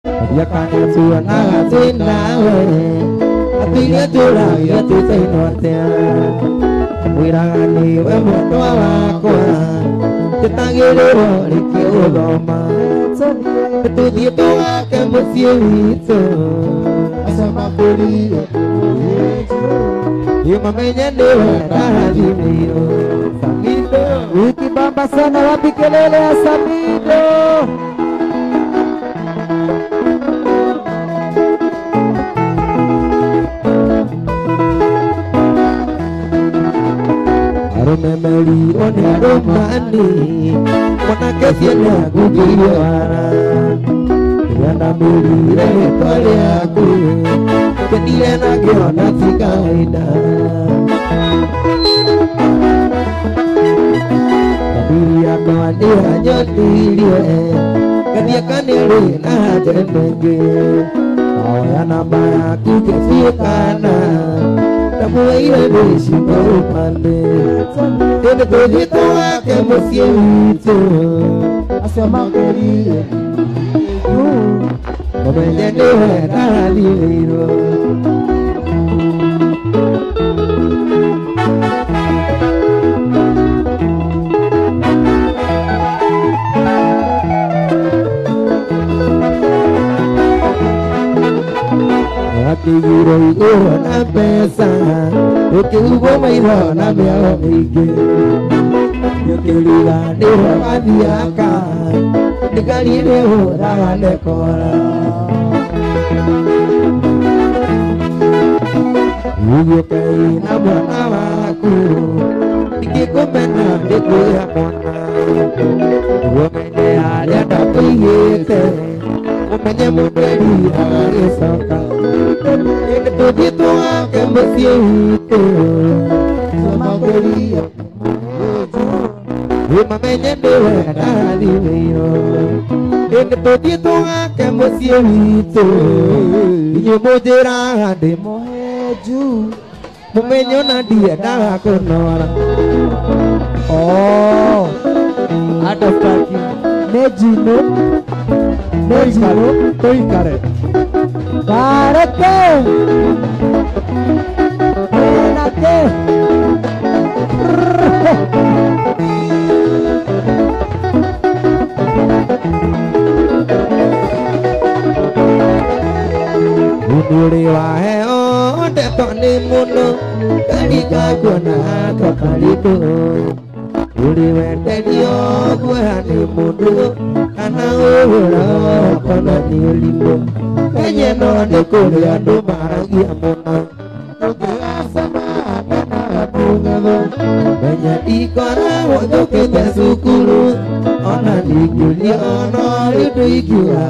ya kan suana sinawe atinya jura ya tu sai nortea wirani we moto wako tetangire riki udoma tu dia tu ke musiito asama kuri yo mamenya ndewe tahadimio Samido ukibamba sana wapi kelele ya Samido Memeli one romani mwana kesiena kujiwara yana milire pale aku kedile na kiona sikaida dia kadia nyotilie kedia kanere na jemenge yana baya kukesikana Muire bishi mopande Tene tojito wake musiito Asama keriye Komenye newe naliliro Kigiro igoro na pesa Ukiugo mairo na meo mige Yukiliga niro wadiaka Nikalire hura wanekora Uyukei na mwana waku Nikikumena nikuya mwana Umenye alienda kuigete Umenye mudeli arisoka Ene todito wake musiito Sama goria Uma menye ndewe nalilio Ene todito wake musiito Inyo mojera de moheju Mumenyo na dia da konora Oh Ada pagi Nejino Nejino Toikare Karate Enate Uduri wahe o detoni muno Kadika kuna kakalido Uri wendenio kuhani muno Kana ura kona nilimbo Kenye no de kore ando marangi amona Oke asama nana bungado Benya ikora wodo kete sukuru Ona diguli ono lido ikiwa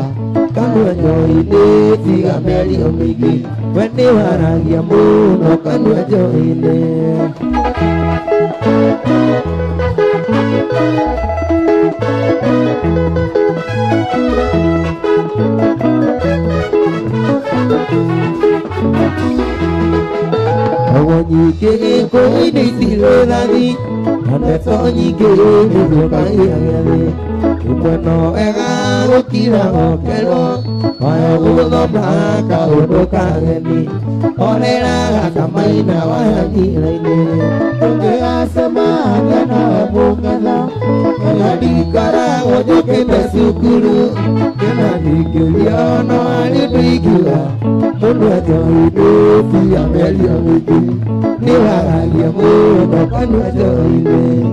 Kanu anyo ine tiga meri omigi Wende warangi amono kanu anyo ine Nyike koi ni tiro dadi Ane to nyike ni yokai agade Upeno ega ukira okelo Oya udo blaka udo kageni Orera kamaina waya niraine Tunge asama gana bungala Kaya dikara ojo kete sukuru Kena dikiliono alidikiwa Munwa joide Tia meli amiki Niwaragia muno kanwa joide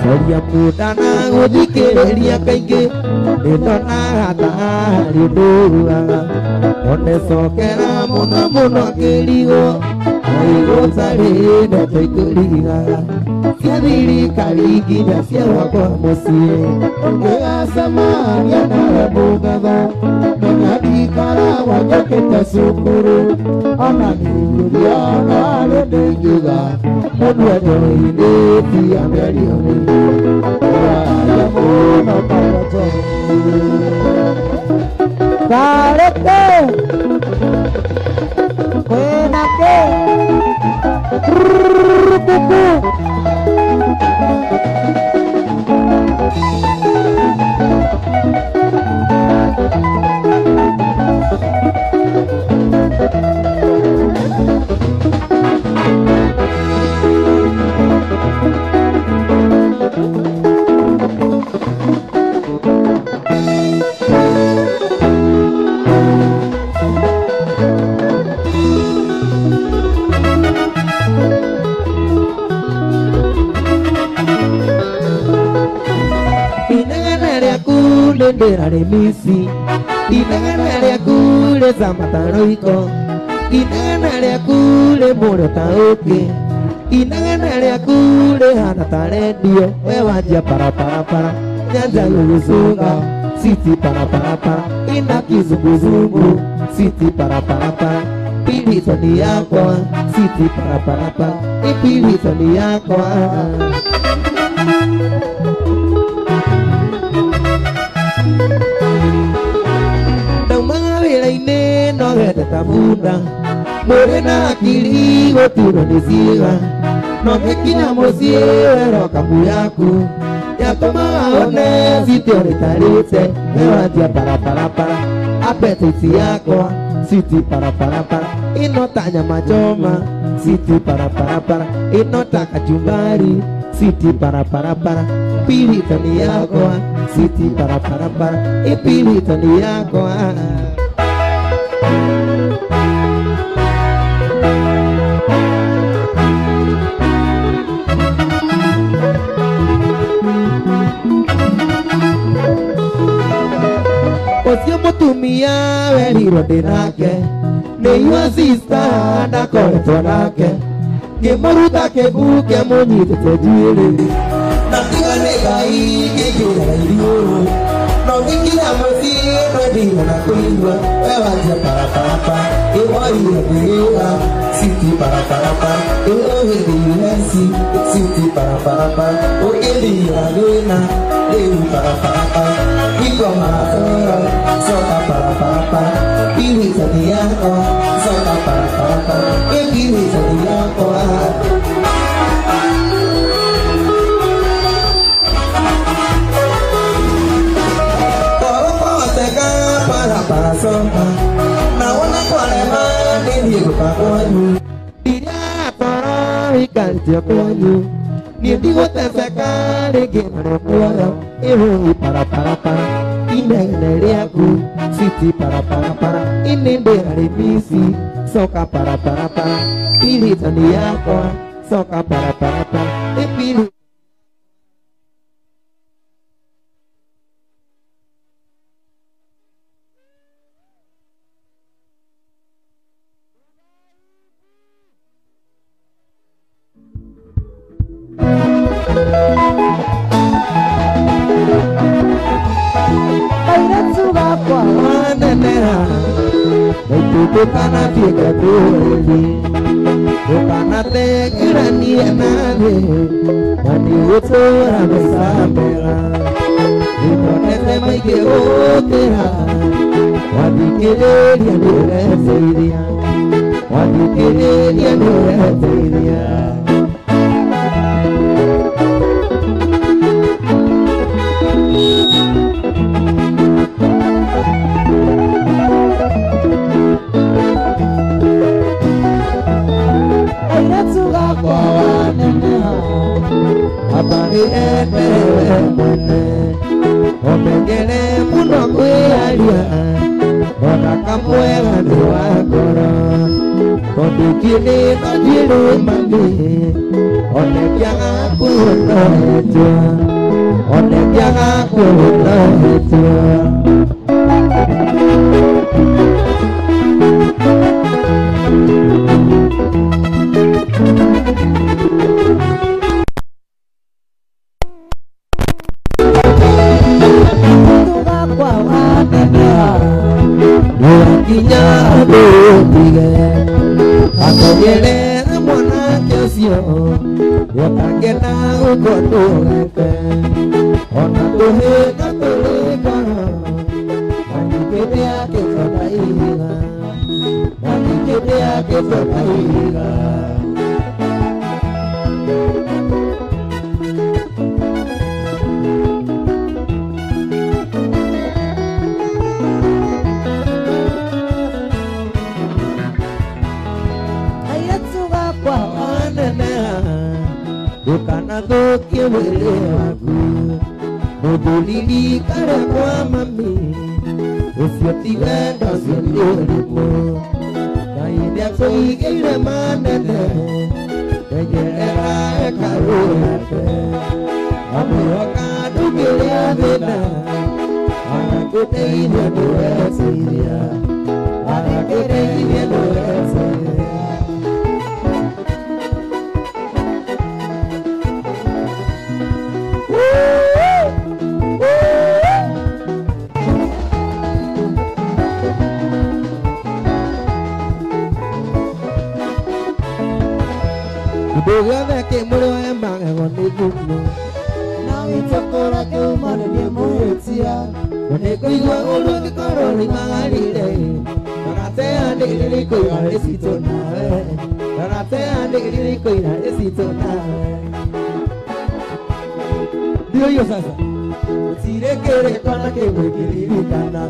Soria mudana udikereria kaingi Nitona hata riduaga One sokera muno muno kirigo Aigo sari na toikuriga Siadiri kaligi na siawa kwa musie Unge asama yana bugada Nengadi kara wanyaketa sukuru Ona niguliana lede juga Munwa joine tia meri ome Ora muno para joine Karete inendera remisi inegana lya kule za mataroiko inegana lya kule muro taoke inegana lya kule hana taredio wewajia para nyanja yuzuga siti para ina kizunguzungu siti para pilito ni yako siti para ipilito ni yako ine no gete tabunda morena akili gotiro nisiga no gekinya musiero kambu yaku yatoma one sitio ritarite mewatia para apetiti yako siti para inotanya machoma siti para inotaka chumbari siti para pilito ni yako siti para ipilito ni yako Osio mutumia weriro dinake Neyua sista ndakore twanake Ngimuruta kebuke munyitete juiri Natiga negai kejura iriuru No ngikira musie no dino na kuigwa Wewajia para Iwari ebiga Siti para Iwari yulensi Siti para Ukeli yagina Lewu para Iko marafura Soka para Pili tadi yako Soka para Pili tadi yako para soka naona kwa lema ndio kwa kwanyu dia para ikantia kwanyu ndio tefeka legena kwa eho para inene yaku siti para inende remisi soka para pili tani yako soka para epili Bukana tiga kueli, bukana tegera ni nane, nani utora besamera, ikonete maike otera, wadikere dia nure seiria, wadikere dia nure seiria. Abari mwene Omengene muno kwealia Ona kamwega ni wakora Kondikini no jiru mami Onekiaga kuhuna etua Onekiaga kuhuna etua Atogere mwana kesio Yotangena ukotoefe Ona tuhe katolika Manikete ake sotaiga Manikete ake sotaiga Bukana doke wele waku Mudulili kare kwa mami Usioti wenda usioti ulimo Kaide kuigire manene Tegerera ekaru yate Amuyoka dukile avena Aguteiria no Esiria, Aguteiria no Esiria. Bugada que muro en banga con mi culo. Now it's a cora que humana ni moetia. When go you are all the coro in my day. Parate and the rico is it on Parate and the rico is it on Do you sasa? Si le quiere con la que voy que gritana.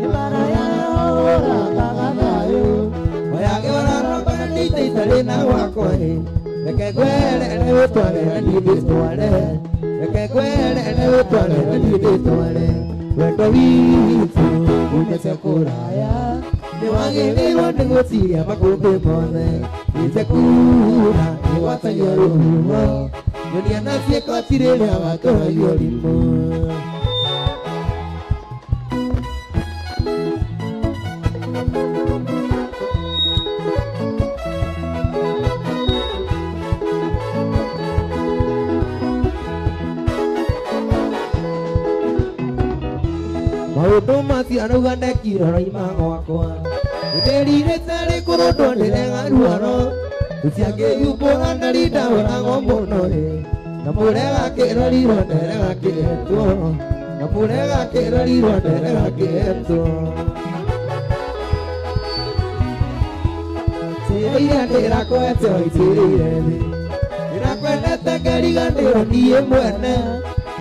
Y para allá ahora cagada yo. Voy a quebrar la panita y salir a guacoe. De que cuele en el toile, ni visuale. De que cuele en el toile, ni visuale. Cuando visto, una se curaya. De guaguele, cuando gocía, pa' cumplir poder. Y se cura, y guata llorumo. Yo ni a nadie cocire, le haga todo llorimo. Tomasi anuganda kira imango akwa. Uderi nesale kurodo nenga ruano. Usiage yupora narida wango monore. Namulega kera liro nenga keto. Namulega kera liro nenga keto. Seria tera koeto itirire. Ira kwenda gariga ndero niye mwene.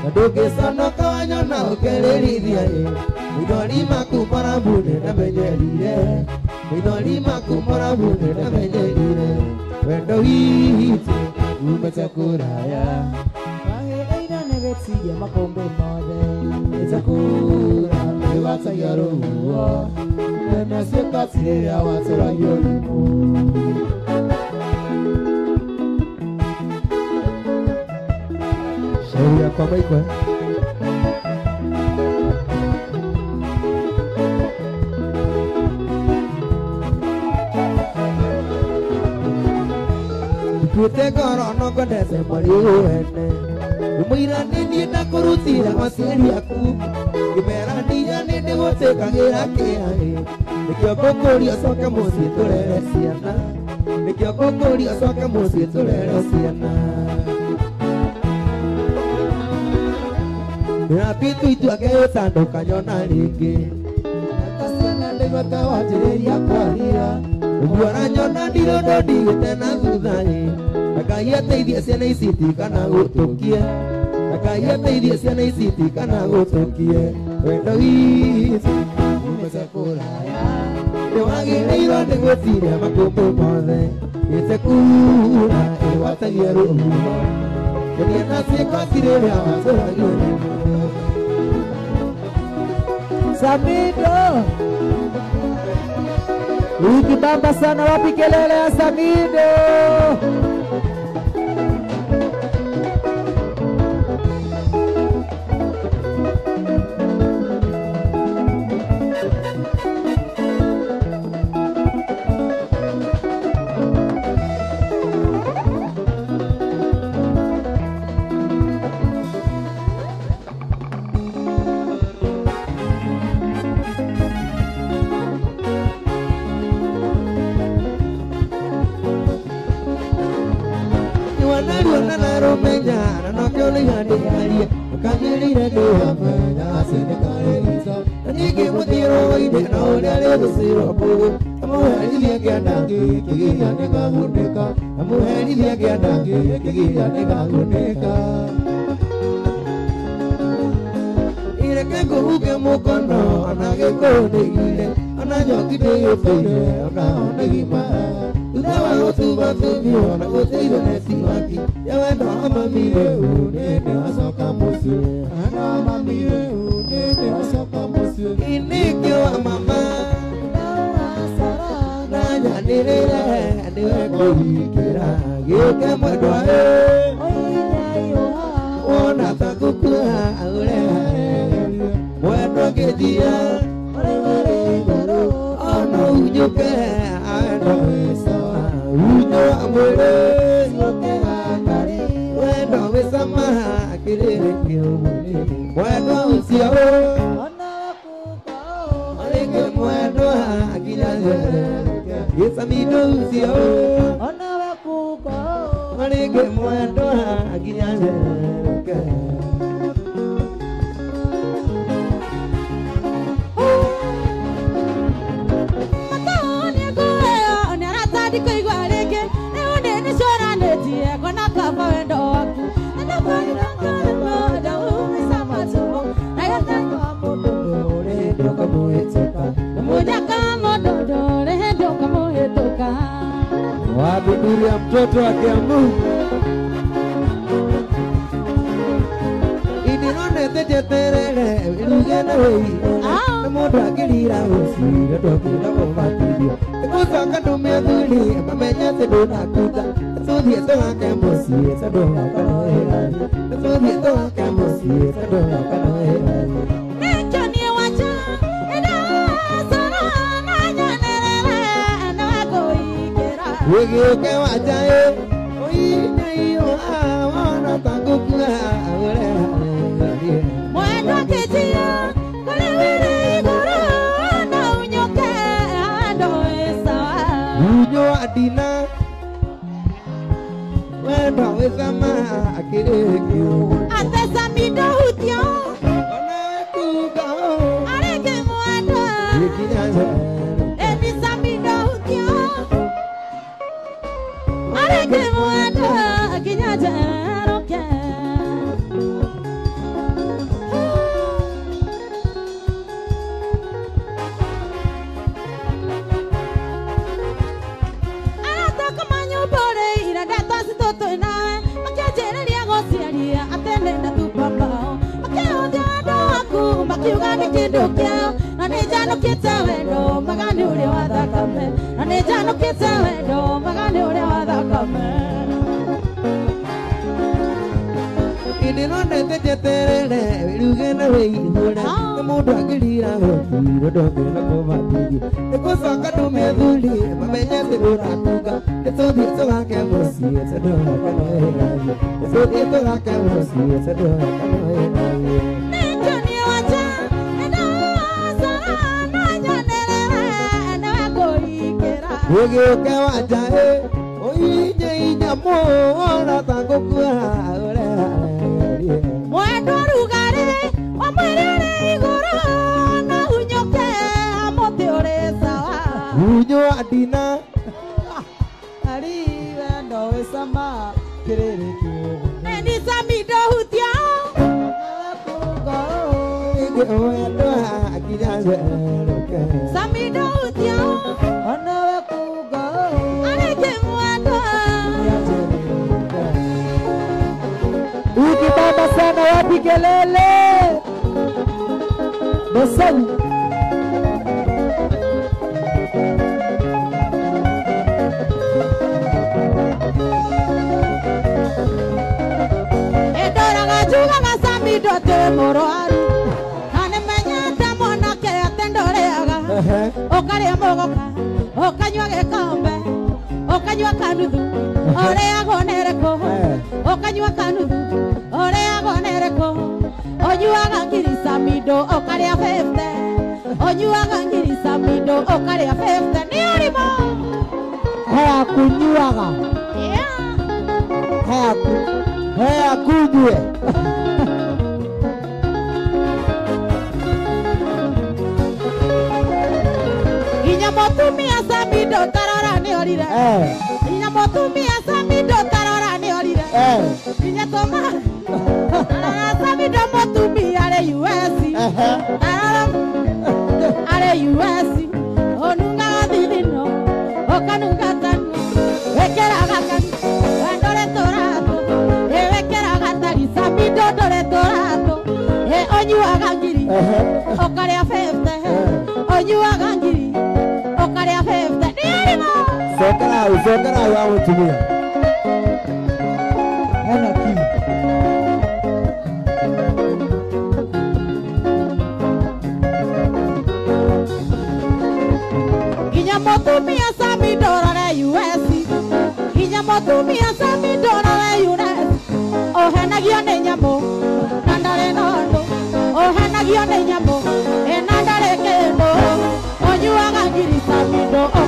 Nadoke sana kawanyo na ukereri diaye. Midolima kumara bune na benjerire. Midolima kumara bune na benjerire. Wendo hiti umechakuraya. Wangeida negetsiye makombe mode. Echakura ewata yaruwa. Nena sekatire ya watera yorumu. Shauri kwa baikwa. Kute koro no kodese moriuene. Umira nini na kurutira masiri yaku. Kimera niya nini wote kagira kiae. Nikyo kokori asoka mosi tulere siana. Nikyo kokori asoka mosi tulere siana. Napitu itu akeo sando kanyona lingi. Nakasiana ndego tawajireria kwa hira. Ubuara nyona ndiro dodi tena zudai. Akaya teidie siana isiti kana utokie. Akaya teidie siana isiti kana utokie. Wendo hiti umechakuraya. Ewagire iro negotire makumbu mode. Isekura ewata yerumu. Kuniena sikotire ya wasura yerumu. Samido ukibamba sana wapi kelele ya Samido. kedia ono unyoke ando sawa unyo amore wendo wesama kirere kioni wendo usio alege mwendo akilale yesamido usio alege mwendo akilale Wabiduri ya mtoto wa Kiambu Idinone tejeterere Ilugena wei Namoda kilira usi Dotokina kumatidio Kusaka tumedhuli Mamenya sedona kuta Sudhi esoha kambosi Sadona kanoe Sudhi esoha kambosi Sadona kanoe Nechoni wacha Wege uke wajae, oi neyo awana tanguka awale. Mwendo ketia, kule wile igoro na unyoke ando esawa. Unyo adina, wendo wesama akirekyo. Atesa mido utyo, ona kuka areke mwendo. Yekinyaza, emisa mido utyo. Areke mwendo kinyaza roke. Anataka manyobore ira data sitoto inawe. Makajere lia gosiaria atende na tupambao. Makeodia ndo waku makiugani kindukia. Nanejano kitawendo magani ule wadhakame. Nanejano kitawendo magani ule wadhakame. Idinone tejeterere Ilugena wei hula Namoda kilira hoki Dotokina kumatidio Kusaka tumedhuli Mamenya sedona kuka Sudhi esoha kambosi Sadona kanoe Sudhi esoha kambosi Sadona kanoe Nechoni wacha Wege uke wajae, oi nyeina mwana tanguka Mwendo rugare, wamwelele igoro na unyoke amote ore sawa Unyo adina Ari wendo wesama kirere kiyo Neni samido hutya Ege wendo akijaze Samido hutya Anawe kuga Areke mwendo Ukibamba sana wapi kelele Bosawu Edora gajuga gasami dote moroaru Kane menyata mona ke atendore aga Okare mogoka Okanywa gekombe Okanywa kanuthu Ore agonereko Okanywa kanuthu Ore agonereko Onyuaga ngirisa mido Okaria 50 Onyuaga ngirisa mido Okaria 50 Ni orimo Hea kunyuaga Hea kunyue Inyamotumia samido tarora ni orire Inyamotumia samido tarora ni orire Inyatoma Samido motumia ale US Ale US Onunga gadilino Okanunga tanu Ekera gakan Wendore torato Ekera gatari Samido dore torato Onyuaga ngiri Okaria 50 Onyuaga ngiri Okaria 50 Niarimo Sokara wa mutumia Hena ki Sami Dora US. Inyamoto Mia Sami Dora US. Oh hena gione nyamo. Nandare nondo. Oh hena gione nyamo. Enandare kendo. Onyuaga ngiri Sami Dora.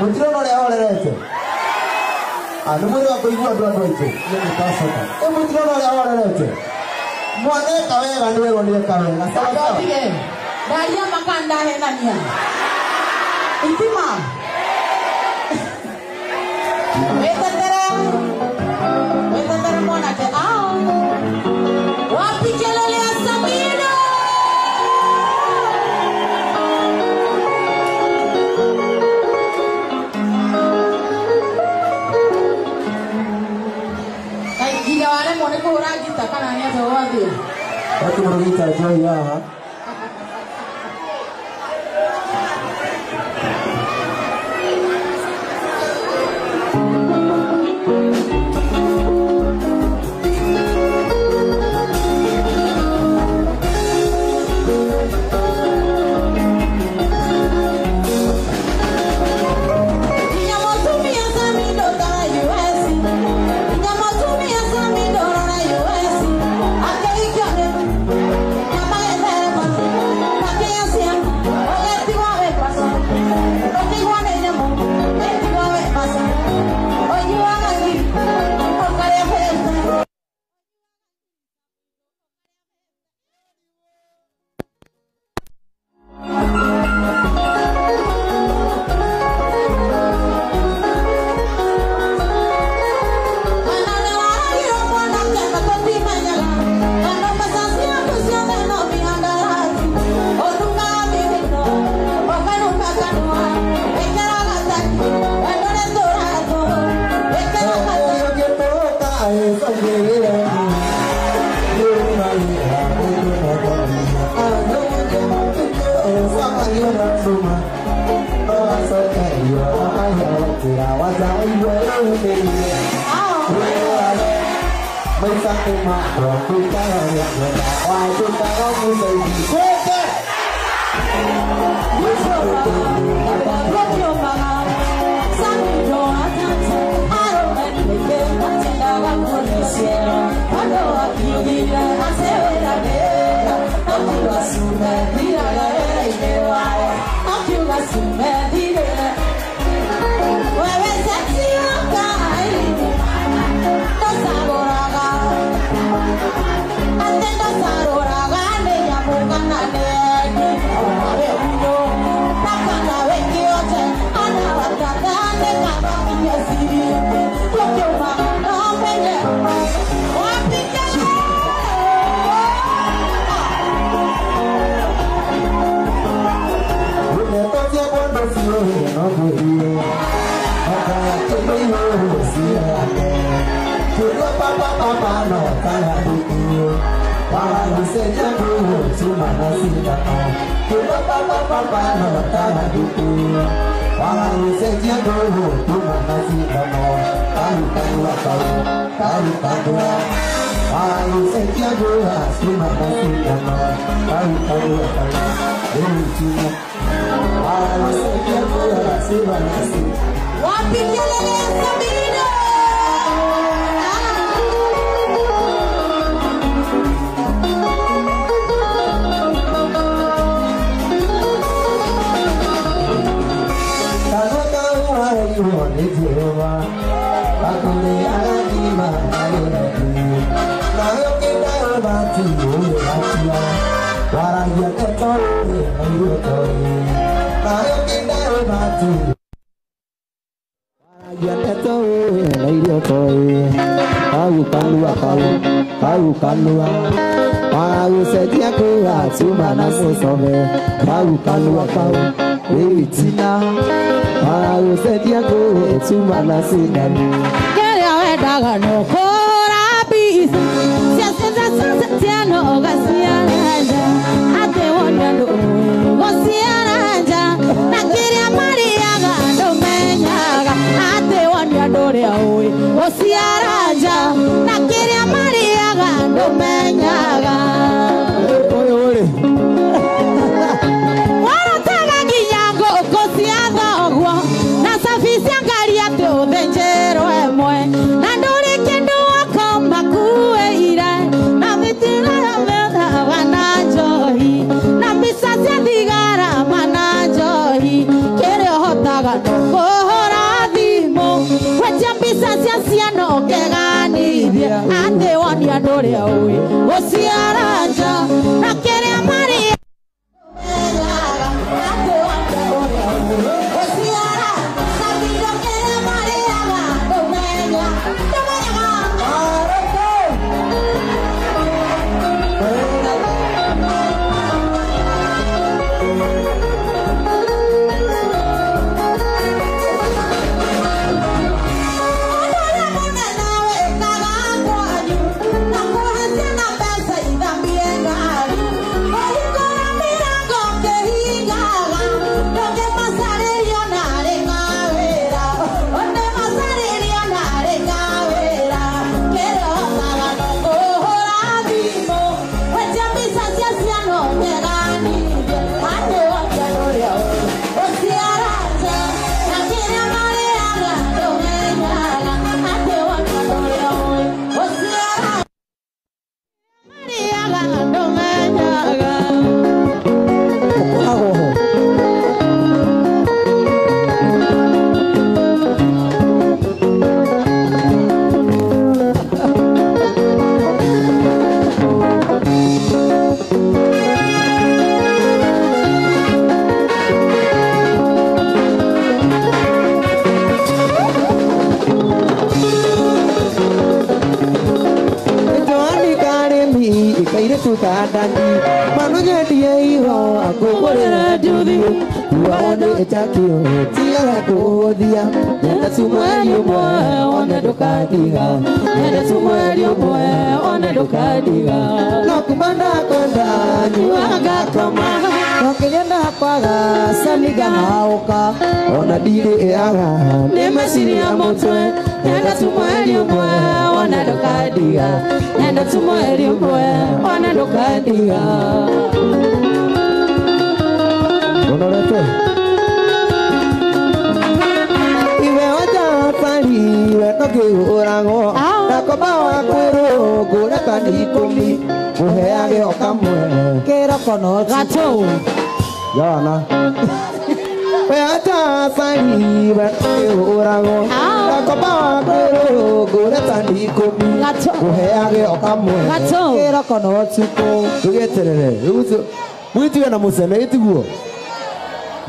Muntiro no le ahora este. Ah, no me lo hago igual a este. Yo me paso acá. El muntiro no le ahora este. Muane cabeza luego ni cabeza. Hasta bien. Daria makanda hena nia. Intima. Wetendera mwana ke ah. Wapi kelele ya Samina. Aku mau kita join ya. Aku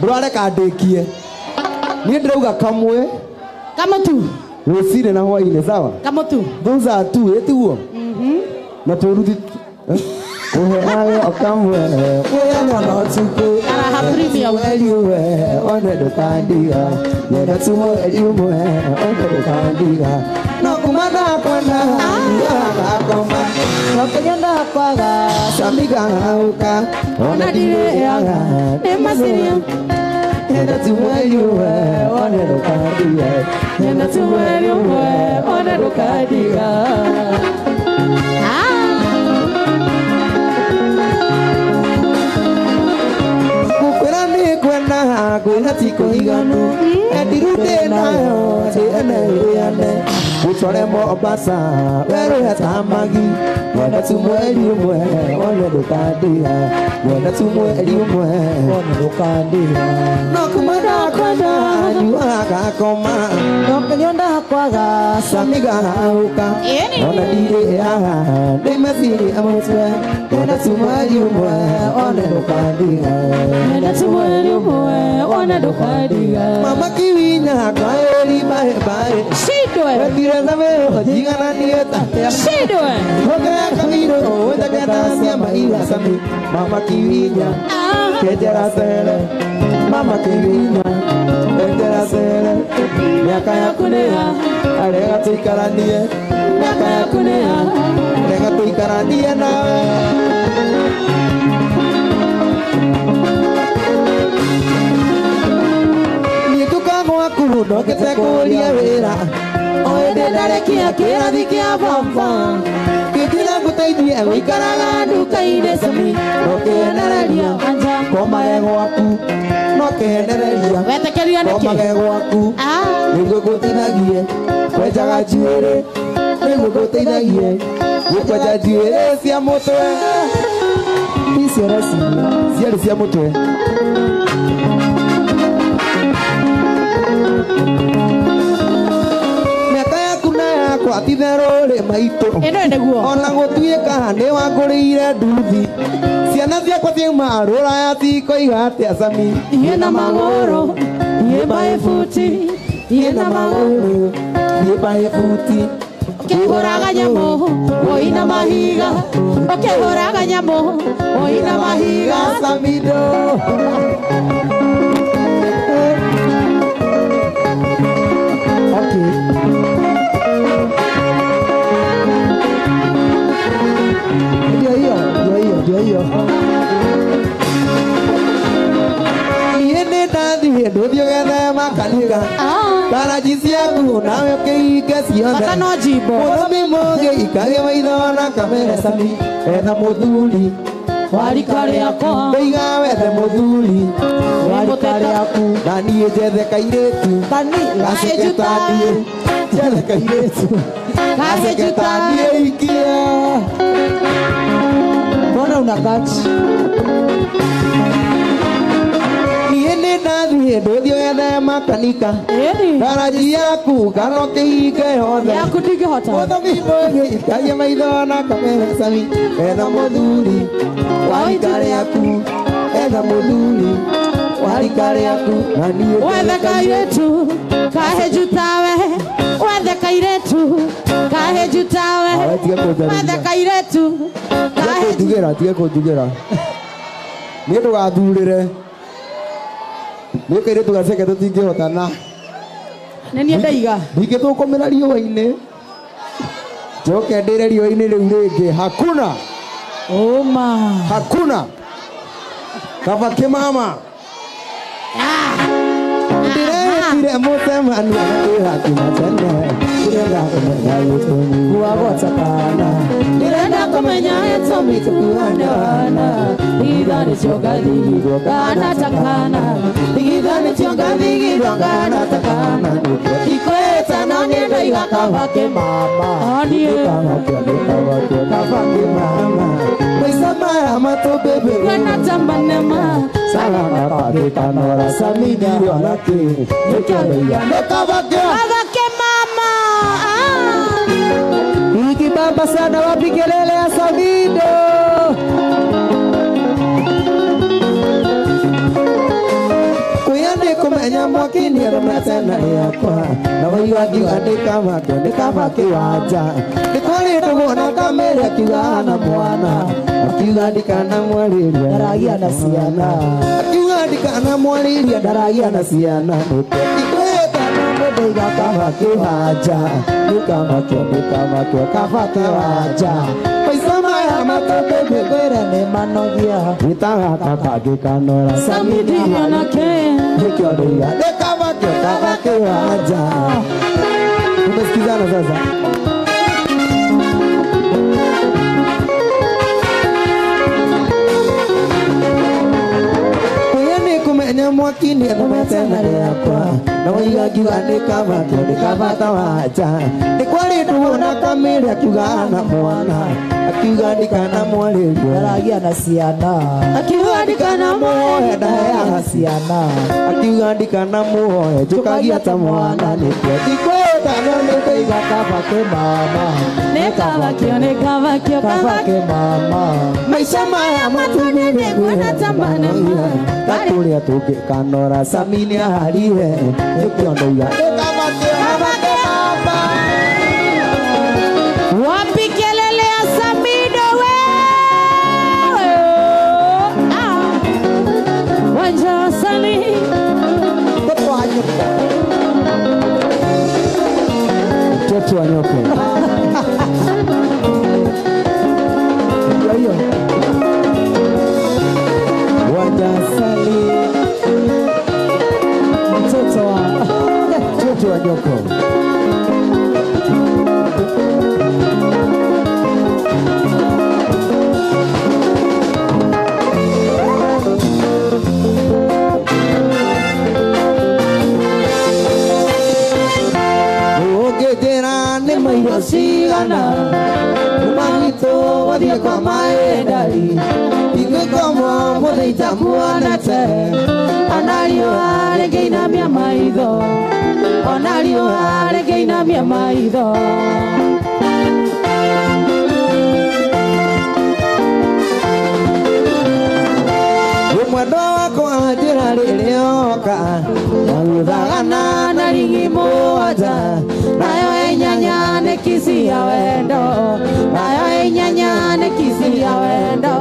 Brother kadekie. Ni ndirauga kamwe. Kama tu. Rusire na hwaine sawa? Kama tu. Those are two, etiguo. Na turuthi. Uhe okamwe. Uya no tuko. Ara haprimi au eliwe. One do kandiga. Yena tumo eliwe. One do kandiga. No kumana kwana. Ya akoma. No kujenda kwaga. Samiga hauka. Ona dire yaga. Nemasiria. Yena tumo eliwe. One do kandiga. Yena tumo eliwe. One do kandiga. Kwena tiko higano, edirute nayo, ene yane. utware Mombasa weru yatamagi mwenda tu mweri umwe one ndukandiga mwenda tu mweri umwe one ndukandiga no kumada kwenda nyuaga koma no kenyonda kwaga samiga uka ona dire ya ndimesiri amutwe mwenda tu mweri umwe one ndukandiga mwenda tu mweri umwe one ndukandiga mama kiwinya kwaeri bye bye shidwe wetireza me jigana nieta shidwe hoga kamiro wetagana siama ila sami mama kiwinya ketera sele mama kiwinya ketera sele miaka yako nea alega tuikaranie miaka yako nea alega tuikaranie nawe nitukagwa kurundo ketekuria wira oende ndarekia kirathi kia baba kikira gutaithie wikaraga nduka-inĩ sami nokiendereria komage gwaku nokiendereria komage gwaku nĩguo ngũteithagie kwenjaga njuĩrĩ nĩguo ngũteithagie gũkwenja njuĩrĩ cia mũtwe icio ciarĩ cia mũtwe kwatitherore maito ona gũtuĩka nĩ wangũrĩire nduthi ciana ciakwa ciauma rũraya tikoiga atĩa sami thiĩ na magũrũ thiĩ baĩ buti thiĩ na magũrũ thiĩ baĩ buti ũkĩhũraga nyamũ oina mahiga ũkĩhũraga nyamũ oina mahiga samindo Yo niende ndathie nduthio gethe makanika karaji ciaku nawe ũkĩhinge ciothe mũthũmi mũngĩ ikarie maitho na kamere sami etha mũthuri wa rika rĩakwa ndĩiga wethe mũthuri wa rika rĩaku na niĩ njethe kairĩtu gaceketanie njethe kairĩtu gaceketanie ikia mbona unakachi niende ndathie nduthio gethe makanika garaji yaku kana ũkĩhinge yothe mũthũmi mũngĩ ikarie maitho na kamere sami etha mũthuri wa rika rĩaku etha mũthuri wa rika rĩaku na niĩ wethe kairĩtu kaheju tawe wethe kairĩtu kaheju tawe wethe kairĩtu tige kũnjugĩra niĩ ndũgathurĩre nĩ kairĩtu gaceke tũtingĩhotana nĩ niĩ ndaiga ndingĩthũkũmĩra riũa-inĩ njoke ndĩre riũa-inĩ rĩu rĩngĩ hakuna kaba kĩmama ndĩretire mũcemanio ndĩrakina tene ndĩrenda kũmenya gĩtũmi guagwatakana ndĩrenda kũmenya gĩtũmi tukuhanana thigitha nĩcio ngathigirwo nganatakana thigitha nĩcio ngathigirwo nganatakana ikwĩta no niĩ ndaiga kaba kĩmama kaba kĩmama maica maya matũmbĩmbĩ nganatambanema salama pakikanora samini wanake nikabaya nikabake mama iki baba sana wapi kelele ya Samido kuyande kumenya mwakini ramatana yakwa na waiwagi andika waja nikole tubona kamera kiwana mwana akiuga ndikana mwariria ndaragia na ciana akiuga ndikana mwariria ndaragia na ciana ikweta no ndaiga kaba kĩwanja ndikamakio kaba kĩwanja maica maya matũmbĩmbĩ ngwĩre nĩ manogia gĩtaga kaba gĩkanora Samidi mwanake nĩkĩo ndaiga ndikamakio kaba kĩwanja tumesikizana sasa mwakini emumetena yakwa na waiga ngiuga ndikabata waja ni kwari nduona kamiri akiuga na mwana akiuga ndikana mwaririo aragia na ciana akiuga ndikana muoe ndaheaga ciana akiuga ndikana muoe njukagia ta mwana nikio ndikwenda no nĩndaiga kabake mama kabake mama maica maya matunene kwĩna tamana gatũrĩa tũngĩkanora samini aharire nĩkĩo ndauga kabake mama wapi kelele ya Samido wewe wanja sali mtoto wa nyoka hiyo wajasali mtoto wa nyoka Sigana Umangito wadia kwa maedari Inge komo mudeita muanete Anario arege inamia maido Anario arege inamia maido Umwendo wako ajira lilioka Nangudhagana na ringi moja Nayo enyanya nekisi ya wendo Nayo enyanya nekisi ya wendo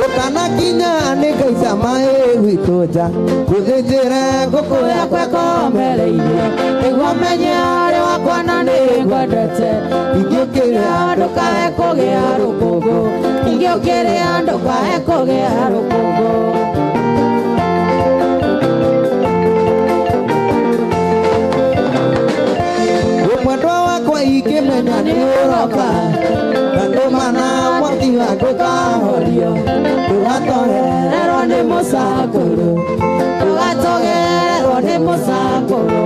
Ukana kinya nekaisa mae witoja Kuzijire kuku ya kweko mbele iyo Igwa menyare wakwana negwadete Igiokere andoka eko gea rukungu Igiokere andoka eko gea rukungu Umwendwa wakwa ikimenya ni uroka Kando mana mwaki wakuka horio Tugatogererwo ni musakuru Tugatogererwo ni musakuru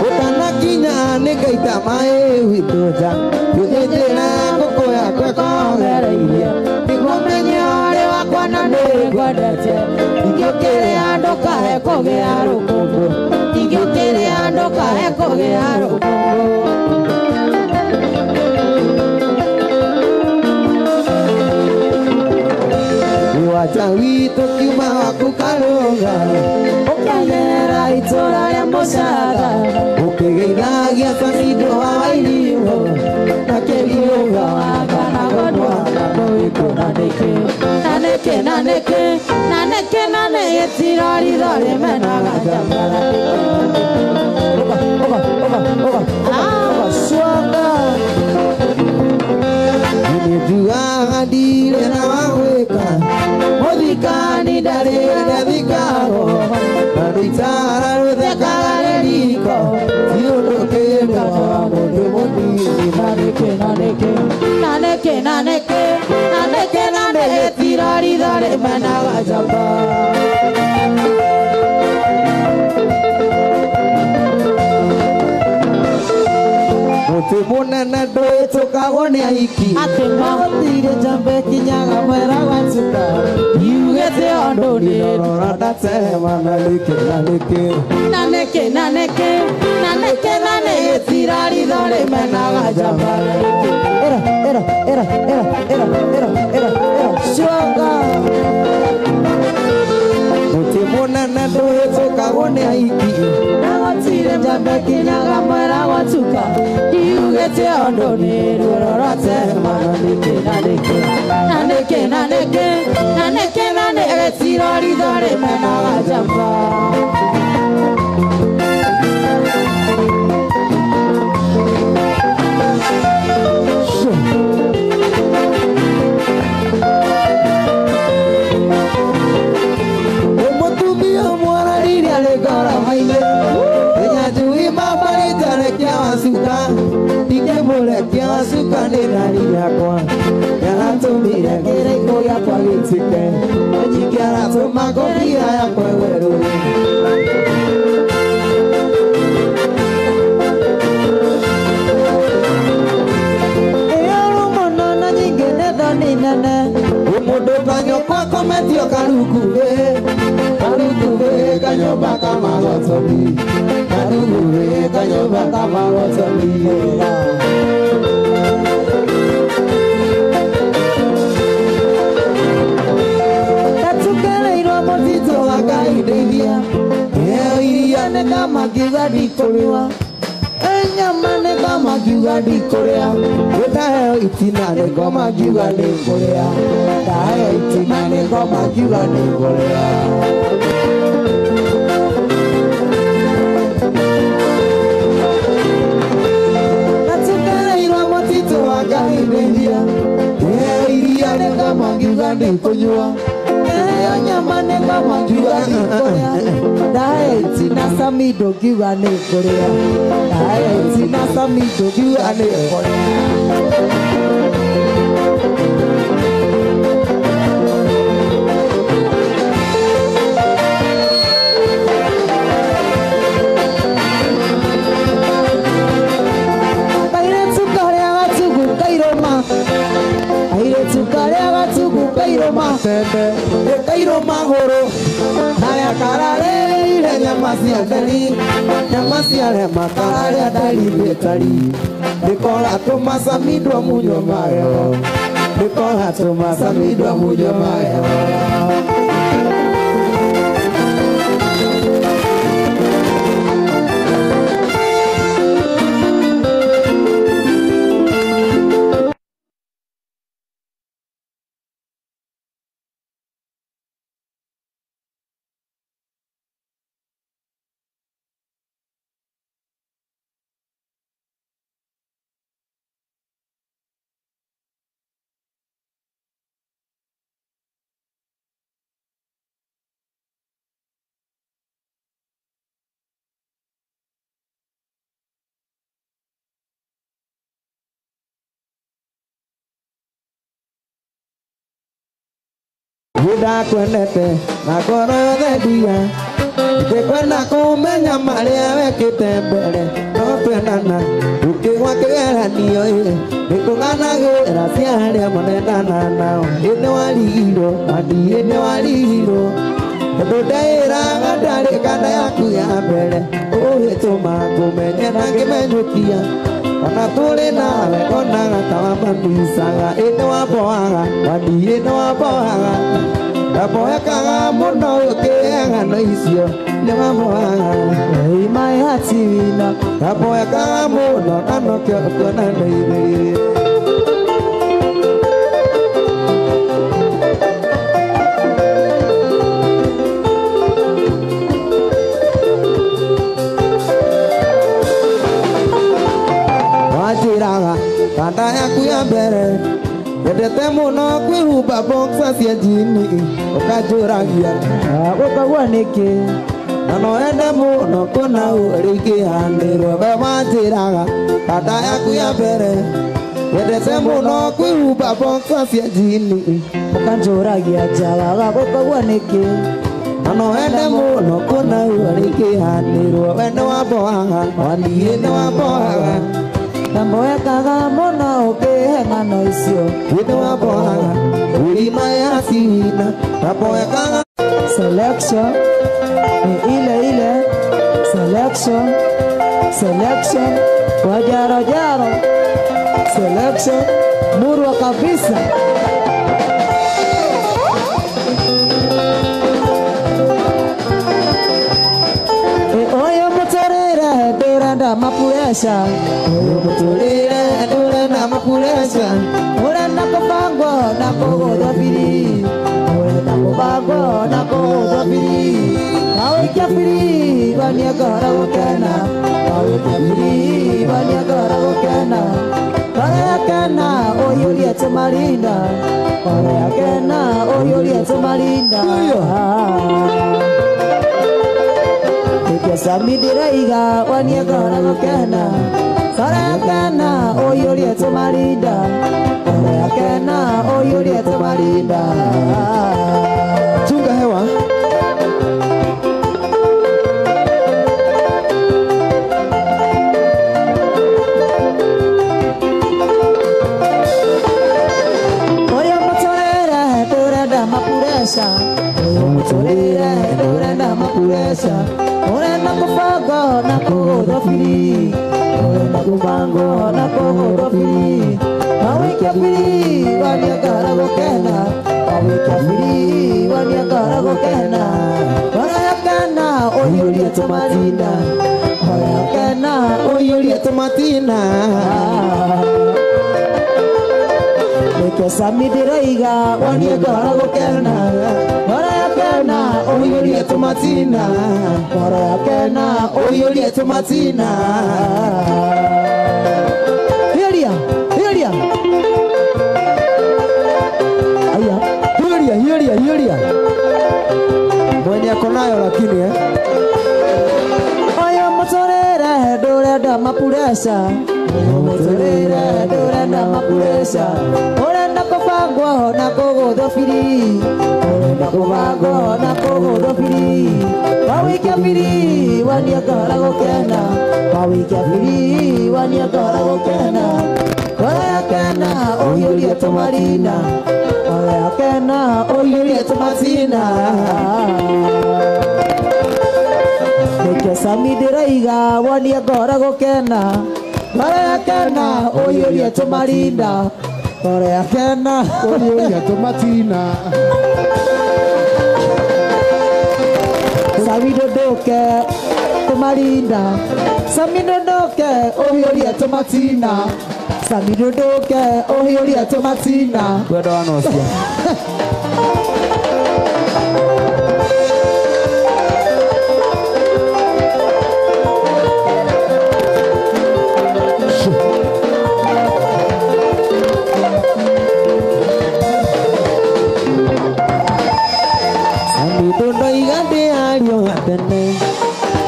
Utanakinya nikaita mae witoja Kujejera kuku ya kwekogereirie Nigumenyore wakwa na nigwadete Igiokere andoka heko gea rukungu Igiokere andoka heko gea rukungu Iwacha wito kiuma waku karunga Ukagera itora ya musaga Ukigeithagia Samido wa wairimo Na keliunga wakana godwa Nakoiko naneke Nane tirari dore menaga jambara Swanga Nijua dire na waweka Modikani dare na vikaro Naruitara rutheka gareriko Yudo kenda wa mudu mudini Nane tirari dore menaga jambara Munene ndwĩtũkagwo nĩ aiki Magũtire njambe kinyaga mwera gwatuka Yugĩte ũndũ nĩ rora ndatema Nane tirari thore menaga njamba Shoga Mũtĩ mũnene ndwĩtũkagwo nĩ aiki Magũtire njambe kinyaga mwera gwatuka Yugĩte ũndũ nĩ rora ndatema Nane tirari thore menaga njamba Umutumia mwana riri alegara maile suka ni nani yakwa ya tumira kere ko ya kwa litike ejikara tuma ko pia ya kwa weru eyo mono na nyingene dhani nene umudo kanyo kwa kometio karuku kanyo baka magotobi karuku kanyo baka magotobi kama kiwadi korea enyama ne kama kiwadi korea wetahe itina ne kama kiwadi korea tahe itina ne kama kiwadi korea natukana ilo motito waka india iria ne kama kiwadi konyua nyama ne kama kiwadi korea dae tina samido kiwadi korea dae tina samido kiwadi korea Kairoma horo naya karare ile nyamasia dali nyamasia le makarare dali betali nikola tomasa midwa munyo mayo nikola tomasa midwa munyo mayo Yuda kwenete na koro de dia te kwenda kumenya maria wekite mbere no twendana ukiwa kera niyo nikungana gera ciaria monendana nao ine waliro adi ine waliro ndodaira gadari kana yaku ya mbere uhituma kumenyera ngimenyukia ona tuli nawe ona tawa mandisaga ine waboaga adi ine waboaga Naboyakaga muno ukiega no icio ni mamoaga ei mai hatina naboyakaga muno anokyo kona ndeire wajiraga kanda yaku ya mbere Yedete muno kwihuba boxa cia jini ukajuragia ukagwa niki Nano ende muno kuna uriki handirwe we wanjiraga kanda yaku ya mbere Yedete muno kwihuba boxa cia jini ukajuragia jawaga ukagwa niki Nano ende muno kuna uriki handirwe wende waboaga waniye ne waboaga Naboyakaga muno ukiega no icio ine waboaga urima ya sina naboyakaga selection ile selection wajaro selection murwa kabisa Mapuresha Mutulire Durenda mapuresha Urenda kubango na kugodwa fili Urenda kubango na kugodwa fili Kawikia fili Bania gara wakena Kawikia fili Bania gara wakena Kaya kena Oyuri eto malinda Kaya kena Oyuri eto malinda Samidira iga waniega na makena Karakana oyuri tumalinda Karakana oyuri tumalinda Chunga hewa Dorenda mapuresa Orenda kufago na kudofili Orenda kubango na kudofili Awika fili wania karago kena Awika fili wania karago kena Orayakana oyuri etomatina Orayakana oyuri etomatina Meke samidiraiga wania karago kena Orayakana oyuri etomatina Orayakana oyuri etomatina Heria Heria Aya Heria Heria Heria Mwenye konayo lakini Oyo motorera dorenda mapuresa Oyo motorera dorenda mapuresa Orenda kofangwa na kogodofiri Orenda kofangwa na kogodofiri Wawikia firi wania karago kena Wawikia firi wania karago kena Orayakana oyuri etomalinda Orayakana oyuri etomatina Meke samidiraiga wania karago kena Orayakana oyuri etomalinda Orayakana oyuri etomatina Samidodoke tomalinda Samidodoke oyuri etomatina Samidodoke oyuri etomatina Kweda wanosia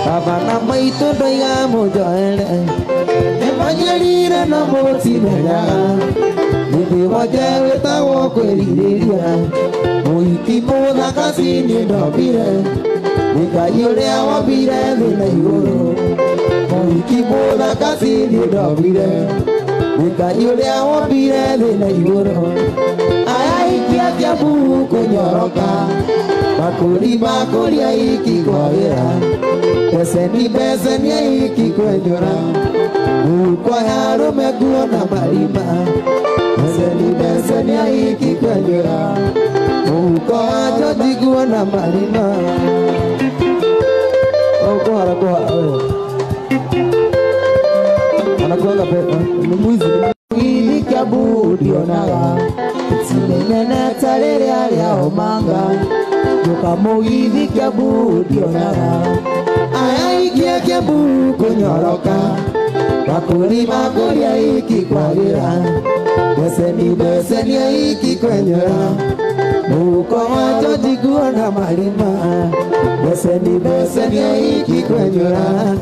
Baba na maitu doiga mojoele Evangelina na moti meja Nibi wajewe tawo kweliria Muiki moda kasini dobire Nika yule awabire vile yuro Muiki moda kasini dobire Nika yule awabire vile yuro Aya ikia kia buhu kunyoroka Bakuri ya iki kwa wira Beseni ya iki kwenyora Ukwa haro meguo na marima Beseni ya iki kwenyora Ukwa hajo jiguo na marima Ukwa harakuwa Anakuanga pepa Numuizi Mwili kia budi onaga Sinenene talere alia omanga Yuka mugithi kia budi onaga Aya ikia kia bu kunyoroka Bakuri ya iki kwa gira Beseni ya iki kwenyora Uko wajo jiguo na marima Beseni ya iki kwenyora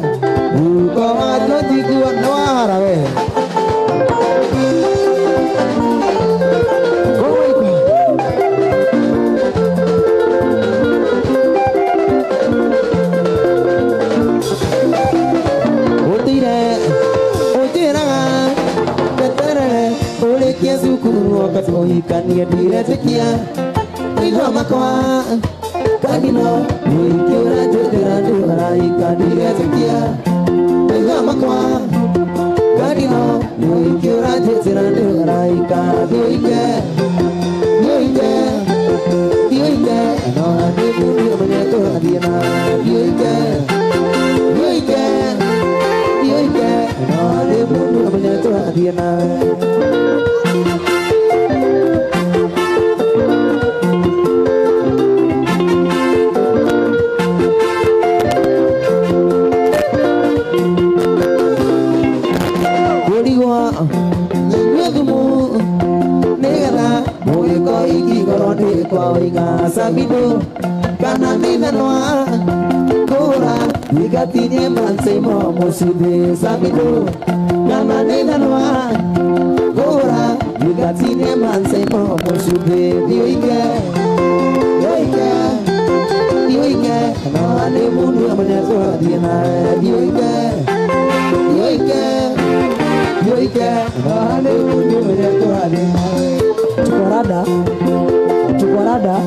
Uko wajo jiguo na waharawe Oikania diretekia Igoma kwa Kanino Uikiura jodera dura ikaniretekia Igoma kwa Kanino Uikiura jodera dura ikaniretekia Yoike Yoike No ane budi omanyato adiana Yoike Yoike Yoike No ane budi omanyato adiana Kwa winga sabido kana nina noa kora Igatinye manse mo muside sabido kana Atine man say mo musube dioike no ale mundu amanya so diena dioike no ale mundu amanya so diena Chukorada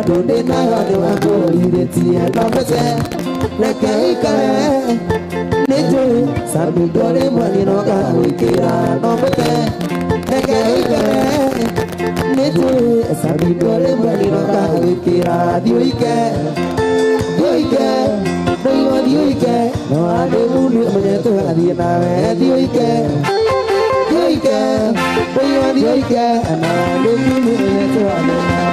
Donde nada de bajo y de tía no me sé le cae nejo sabe dole mali no ga wikira no me sé le cae nejo sabe dole mali no ga wikira dioike no ade mulu me to adina dioike no ade mulu me to adina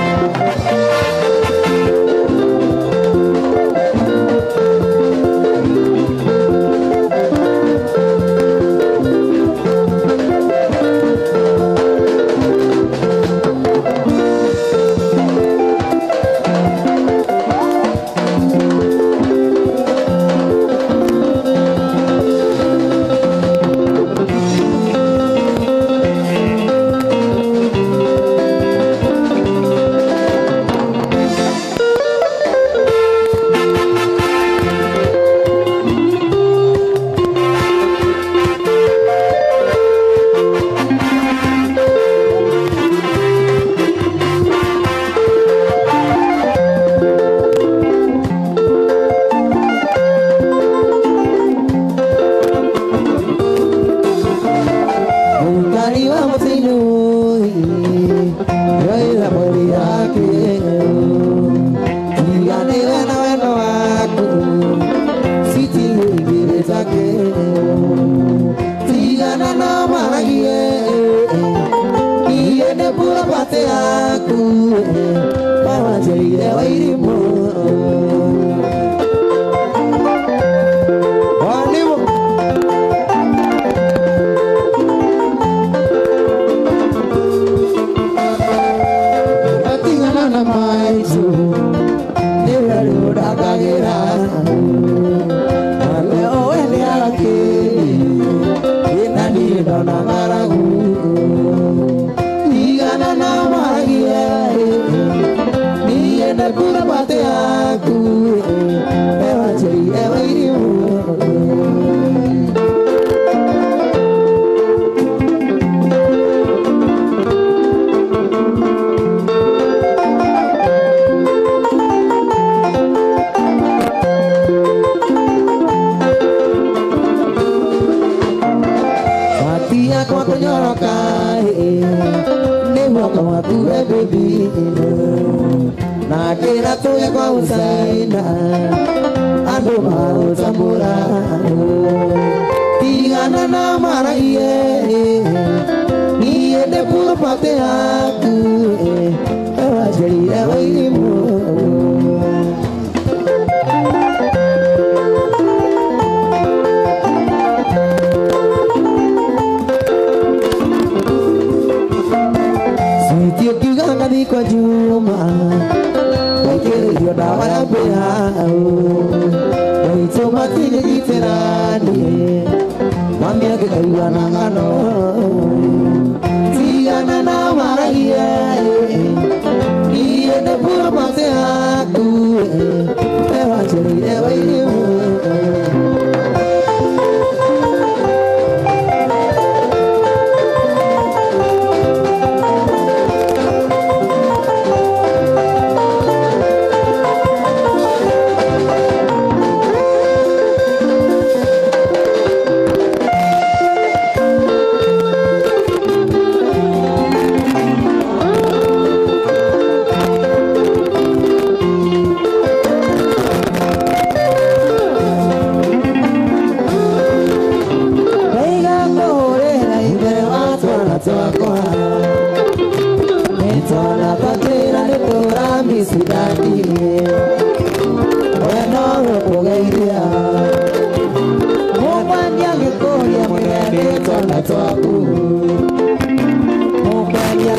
Mukanya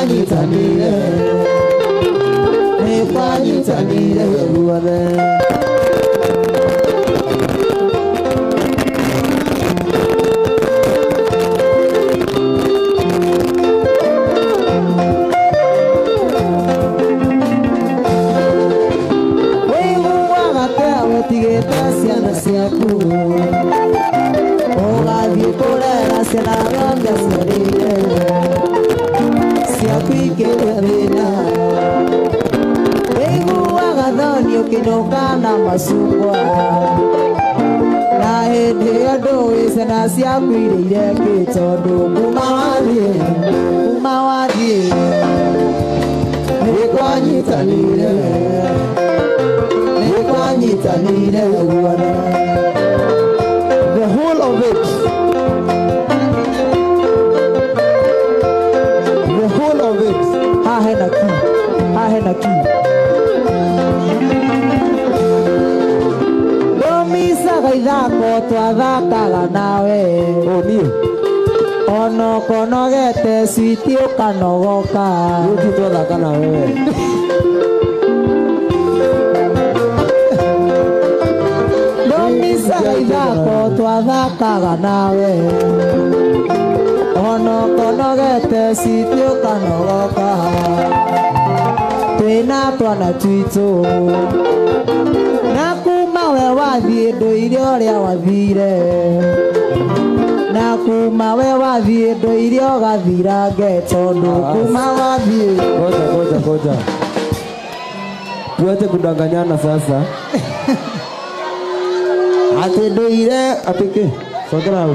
Nĩkwanyitanĩire Nĩkwanyitanĩire guothe Tigeta ciana ciaku Ũgathiĩ kũrera ciana ng'ombe ciarĩire ciaku ikĩrĩa thĩna Wĩiguaga thoni ũkĩnũka na macungwa na hĩndĩ ĩyo ndũĩ ciana ciaku irĩire kĩ tondũ kuma wathiĩ Nĩkwanyitanĩire Nĩkwanyitanĩire guothe The whole of it The whole of it Haha hena ki Ndũmicaga ithako twathakaga nawe Niĩ Ono konogete switi ũkanogoka Rĩu twathaka nawe Ithako twathakaga nawe Ono konogete switi ũkanogoka Twĩna twana twitũ Na kuma we wathiĩ ndũire ũrĩa wathire Na kuma we wathiĩ ndũire ũgathirange tondũ kuma wathiĩ Koja Tuache kudanganyana sasa Ate ndũire atĩkĩ Sokera hau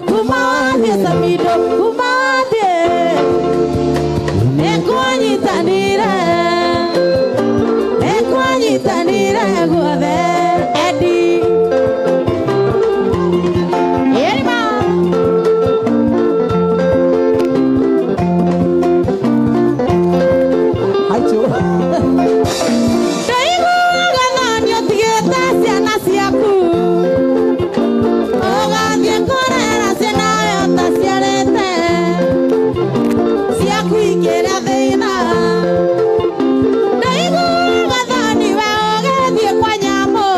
Kuma wathiĩ Samido kuma wathiĩ Nĩkwanyitanĩire guothe Eddie Yerima Aicho Ndaiguaga thoni ũtigĩte ciana ciaku Ũgathiĩ kũrera ciana yota ciarĩte ciaku ikĩrĩa thĩna Ndaiguaga thoni we ũgĩthiĩ kwa nyamũ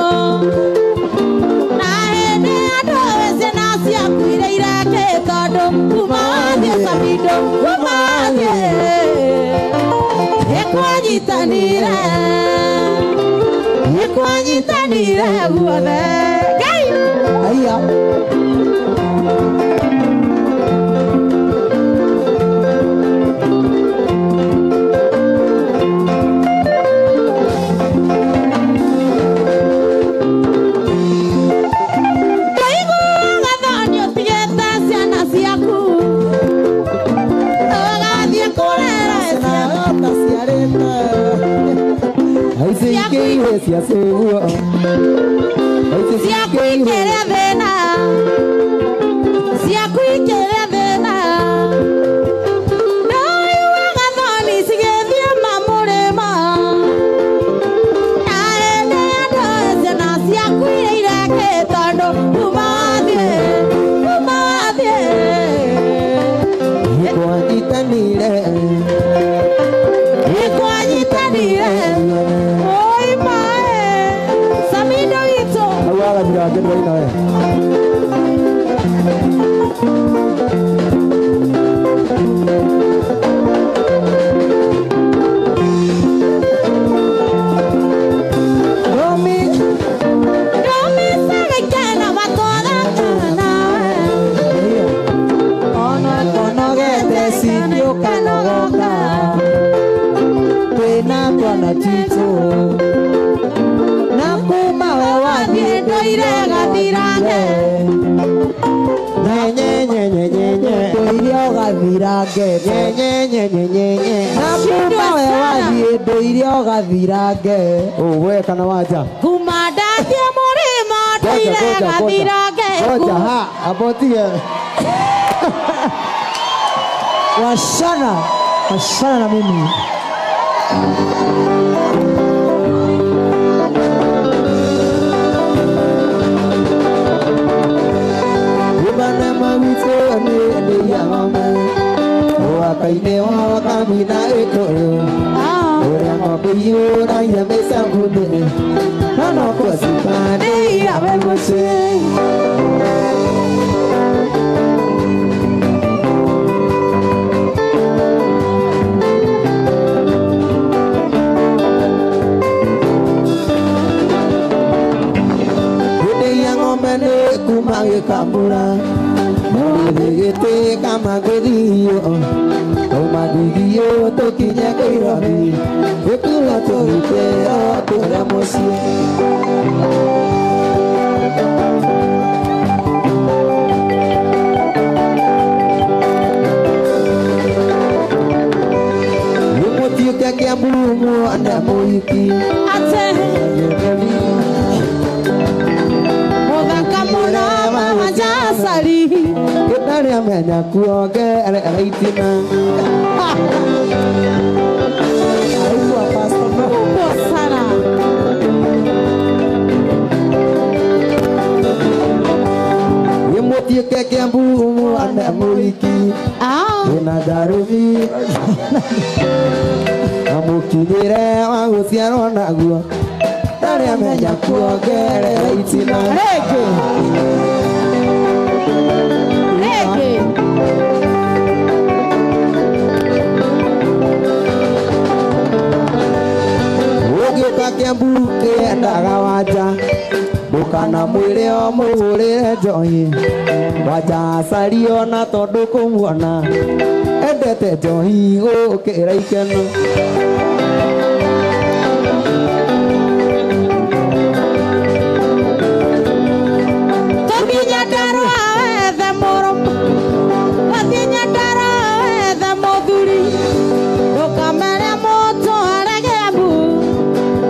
na hĩndĩ andũ ciana ciaku irĩire kĩ tondũ kuma wathiĩ Samido kuma wathiĩ Nĩkwanyitanĩire guothe Ngai Aya Ndaiguaga thoni ũtigĩte ciana ciaku Ũgathiĩ kũrera ciana ciarĩte Aici ikĩire cia cũguo Ciaku ikĩrĩa thĩna Ciaku ikĩrĩa thĩna Ndaiguaga thoni cigĩthiĩ mamũrĩmo Na hĩndĩ andũ ciana ciaku irĩire kĩ tondũ kuma wathiĩ Nĩkwanyitanĩire Oi mae Samido witũ Awaga thira wake ndwaina we Twana twitũ na kuma we wathiĩ ndũire gathirange Nyenyenyenyenyenye iria ugathira ngete Nyenyenyenyenyenye na kuma we wathiĩ ndũ iria ugathira nge we kana waja kuma ndathie mũrĩmo ndũire gathira nge Goja ha abotie washana na mimi Ubana mawito ni ya mama Wakaine wakamina etoyo Ora mabuyo na ya mesa kude Nano kwa sipane ya wemose Kumange kamura Mudegete kamagediyo Omadigiyo tokinya keirabi Ekula torite Otura mosie Lumotio kake ambumu anda moiki ate Sari Kitari amenya kuongere reitina Aigua pastor kubwa sana Yemotie keke mbumu ane muliki Ina darubi Amukinyire waguciarwo naguo Kitari amenya kuongere reitina Rege Kiambuke ndaga waja Ndukana mwire o muhurire njohi Waja cario na tondu kumuona Endete njohi gukira ikeno Tominya ndarwa wethe mũrũmu Tominya ndarwa wethe mũthuri Ndũkamere mũtũ aregebu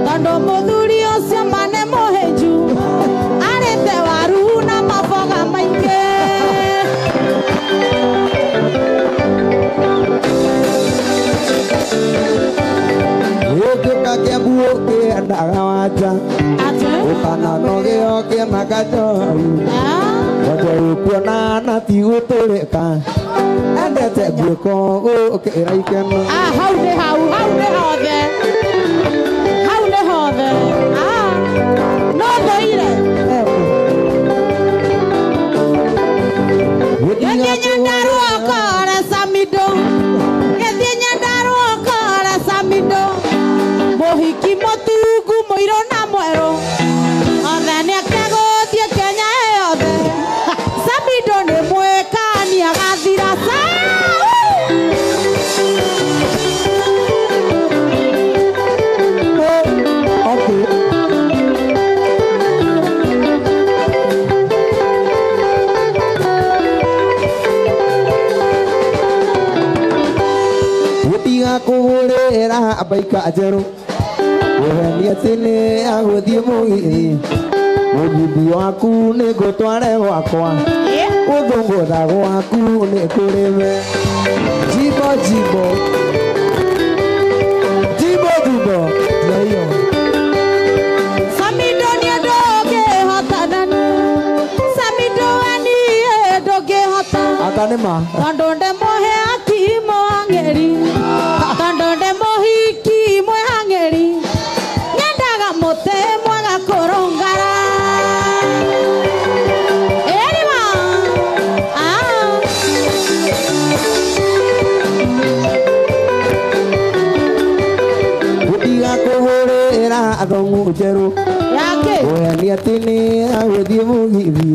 Tondũ mũthuri ũcio ma nĩ mũhĩnju Arĩte waru na maboga maingĩ Gĩũkĩka kĩambuke ndaga waja Ũkana nogĩo kĩna kajori Wajoi kuona na ti gũtũrĩka Endete guoko gũkĩra ikeno Hau nĩ hothe No thũire Gĩthiĩ Nyandarua kore Samido Gĩthiĩ Nyandarua kore Samido Mũhiki mũtungu mũirũ na mwerũ Othe nĩakegũthiĩ Kenya yothe Samido nĩ mwĩkania gathira Kuhurira baika njeru Uhenia tini agũthiĩ mũgithi Mũgithi waku nĩ ngũtware gwakwa Gũthũngũtha gwaku nĩ kũrĩme Jimbo jimbo Jimbo jimbo Nĩyo Samido nĩ ndũngĩhotanana Samido wani ndũngĩhota Aka nĩma Tondũ ndĩmũhe akimo ang'eri Tondũ ndĩmũhiki mwĩhang'eri Nyendaga mũtĩ mwega kũrũngara Erima Gũtiga kũhũrĩra thongu njerũ Yake Uhenia tini agũthiĩ mũgithi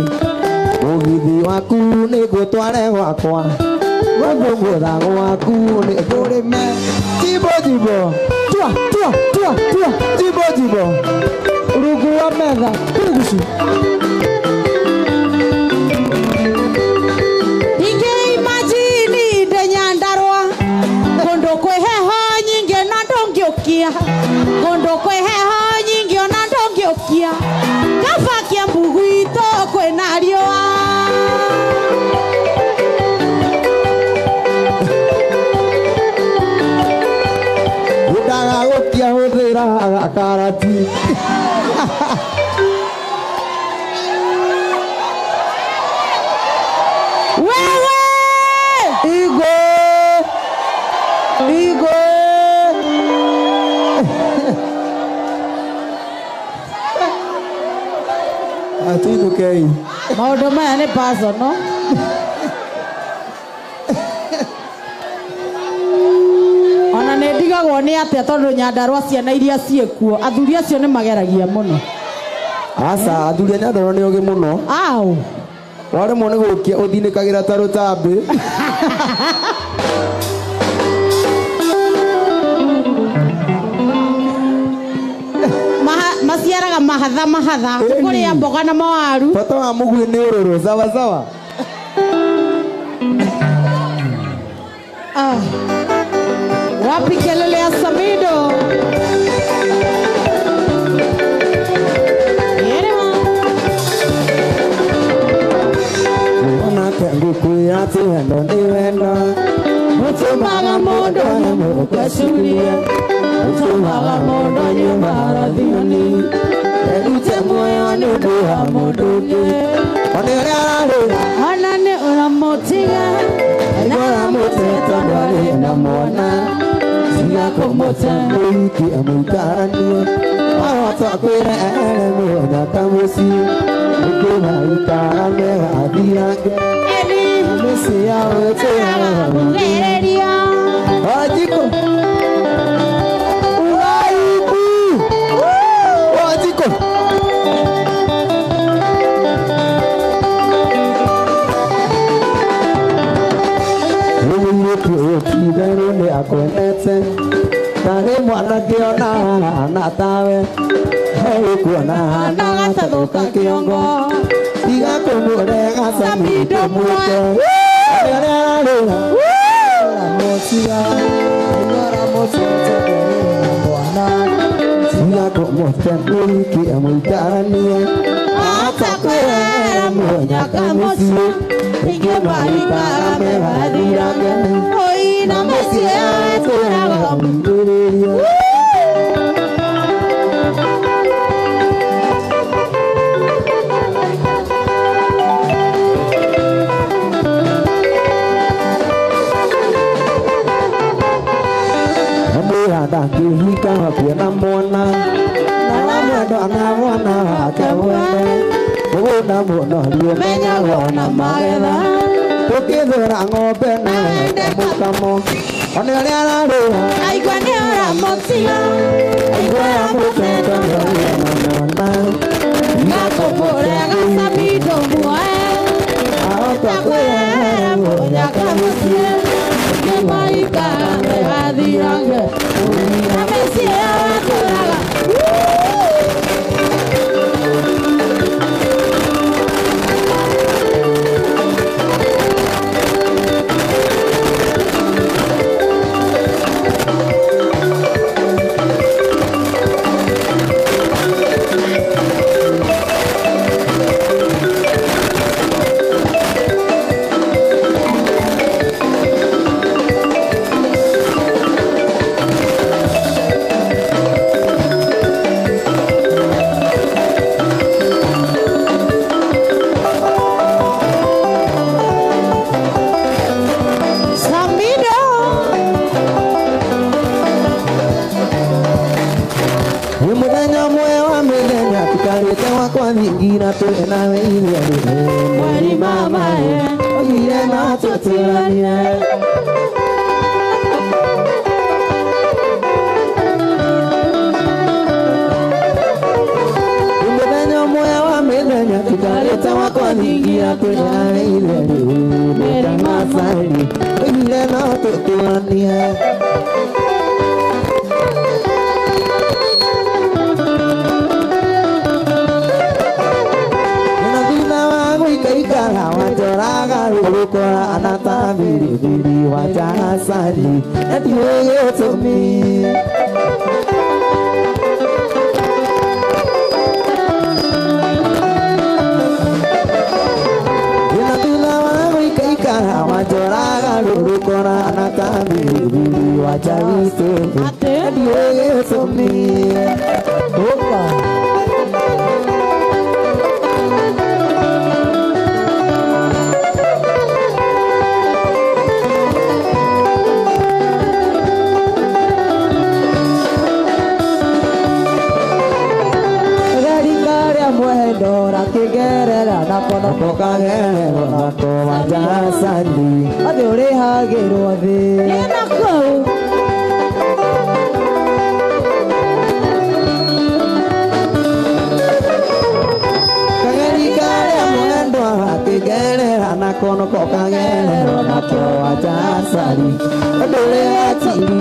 Mũgithi waku nĩ ngũtware gwakwa Gũthũngũtha gwaku nĩ kũrĩme Jimbo jimbo Tua Jimbo jimbo Rungu wa metha Kurugucu Ndingĩimagini na karati. Wewe! Igo! Atuinukei. Maũndũ maya nĩ personal. Ona nĩ ndigagwo nĩ atĩa tondũ Nyandarua ciana iria ciĩkuo athuri acio nĩ mageragia mũno. Asa athuri a Nyandarua nĩ oge mũno. Au. Waremwo nĩ gũkia ũthinĩkagĩra ta rũtambĩ. Maciaraga mahatha kũrĩa mboga na mawaru. Bata wa mũgwĩ nĩ ũrũrũ sawa. Wapi kelele ya Samido? Mwana kangu kuyati wendo ni wendo. Mutumaga mondo nyumu kwashulia. Mutumaga mondo nyuma radhioni. Elute moyo ni duha modoke. Hanane unamotiga. Na moteta ndwale na mwana. Siya komote mwiki amutarani. Awata kwere ene mwona kamusi. Ukuna itarame adirage. Mesi ya wete ya mugereria. Wajiko. Wajiko. Kidero ni akwendete Kare mwana kiona anatawe Hei kuona anatadoka kiongo Tiga kumurega Samido mwete Arera Mosia Ngora mosia Mwana Tiga kumurega Mwiki amuitaranie Atakwera mwonya kamusia Ige marika amevadirage Oina mesia turaga Mwikiria Kihika wakiona mwana na mwendo anamwana wake mwene Kuna muno liumenya wona magetha Tukithura ng'ombe na mukamo One aria ararira Aigua nĩ ũramũtia Aigua ya mũtendo na mwana Ngakũmũrega Samido muoe Ahota kwĩra Mũnyaka mũciĩ Ngĩmaika megathirage Na mĩciĩ yatũraga Ngira tũrĩ nawe iria rĩrĩ Mweri mama Ogire na tũtũranie Mũthenya ũmwe wa mĩthenya tũkarĩte wakwa ngira tũrĩ nawe iria rĩrĩ Mweri mama Ogire na tũtũranie Kora anata biri wajah sari Adiyo to me Ina tula wangu ikaikara Wajoraga lulu kora anata biri wajah to me ndiye somi oka Dora kigerera na kono kokagero na to wajasandi adore hagero ave enako kageri kare mwendo kigerera na kono kokagero na to wajasandi adore atiri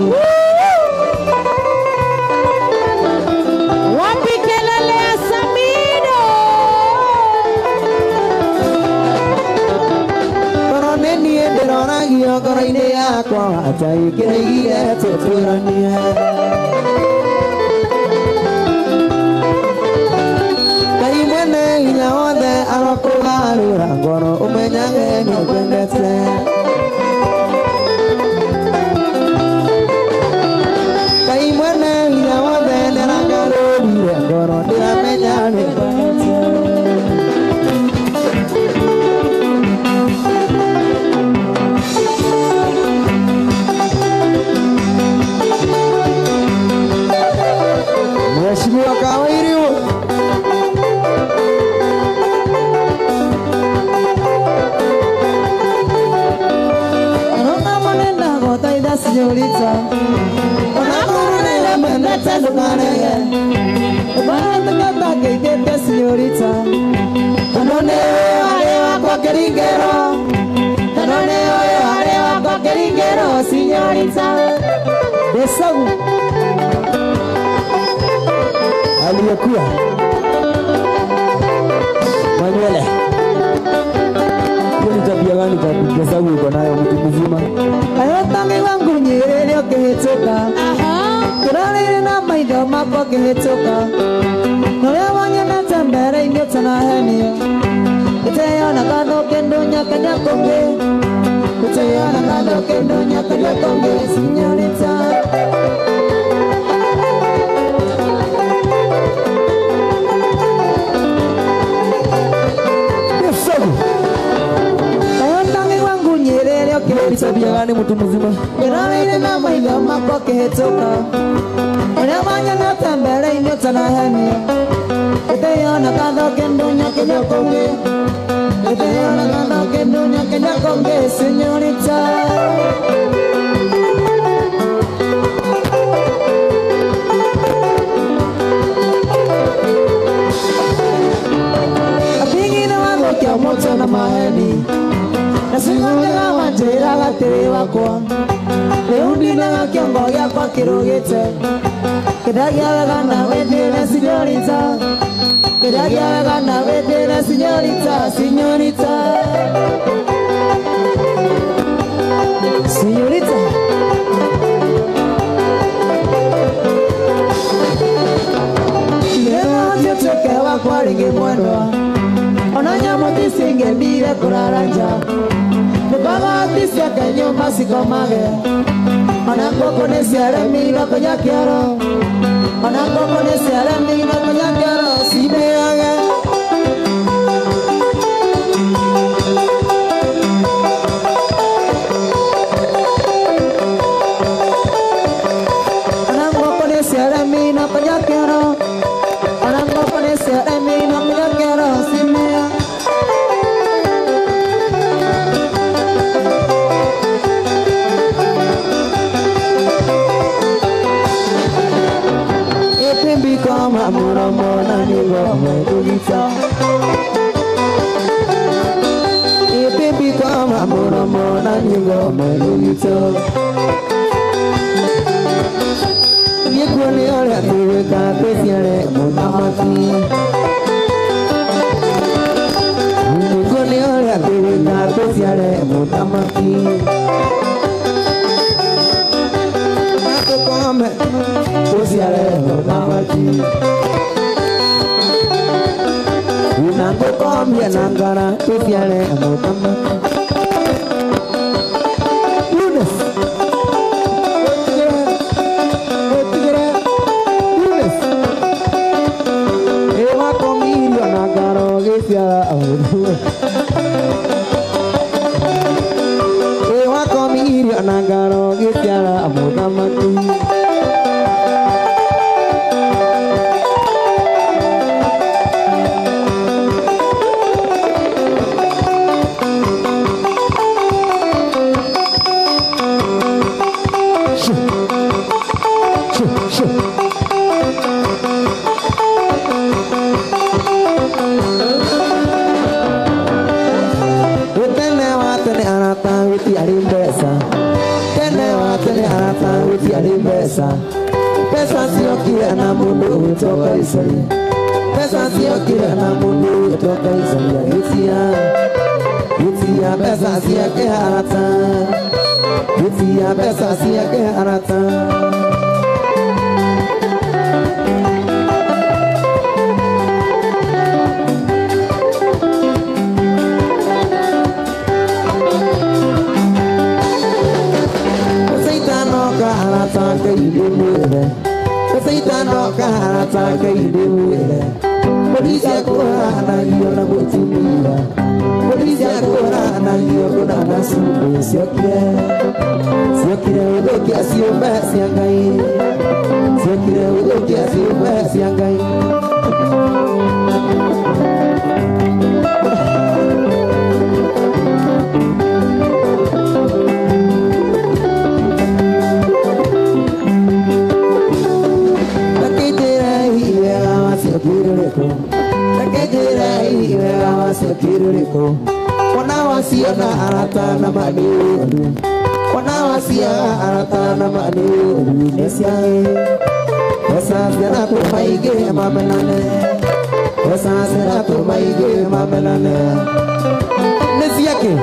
Karaine yakwa achai kirigire tuturania Kai mwene hinya wothe arakugarura ngoro umenyage ni kwendete Kai mwene hinya wothe naragarurire ngoro ndiramenya ni kwendete Mheshimiwa Kawairi Ona manena gotaida señorita Ona manena menete lugarege Bana kata que señorita Tanone arewa kwa keringero Tanone arewa kwa keringero señorita Besagu aliyekuwa Manuele hiyo ni tabia gani kwa kugesa uko nayo mtu mzima ayotami wangu nyerere okehetoka kurarire na maido mako okehetoka noya wanyana tambere inyo tanahenia uteyona kando kendo nyakanya konge uteyona kando kendo nyakanya konge señorita tabia gani mtu mzima Gerani na mailo mako kehetoka Ena manya na tambere inyo tanaheni Uteyona kando kendo nyakenya konge Uteyona kando kendo nyakenya konge señorita Apingi na wango kia moto na maheni Nasingonga wanjira gatiri wakwa Leundina gakiongo giakwa kirugite Kidagia wega na wendire señorita Kidagia wega na wendire señorita Señorita Señorita Kirewa tiocheke wakwa ringi mwendwa Onanya moti singe ndire kuraranja Baba tisia kanyo masiko mage Onangoko ne siare mino konya kiaro Onangoko ne siare mino konya kiaro Sine age Onangoko ne siare mino konya kiaro Onangoko ne siare mino konya kiaro Sine age Kama mura mona ni gome dugita Baby kama mura mona ni gome dugita Yekone ora tuwe ka pesiare mutamaki Yekone ora tuwe ka pesiare mutamaki Nato kame pesiare mutamaki Unango komya nangara pesiare mutamaki Lunes Pesa sio kila na mundu utoka Israeli. Pesa sio kila na mundu utoka Israeli. Itia pesa sio ke harata. Itia pesa sio ke harata. Saitano kahara kaiduwe polisia kohana hiyo na kutumia polisia kohana hiyo kuna nasubu sio kile udoki asio basi angai sio kile udoki asio basi angai Kiriko wanawasiana arata na madini wanawasiana arata na madini nesiae pesa zera tu maige mamelane pesa zera tu maige mamelane nesiake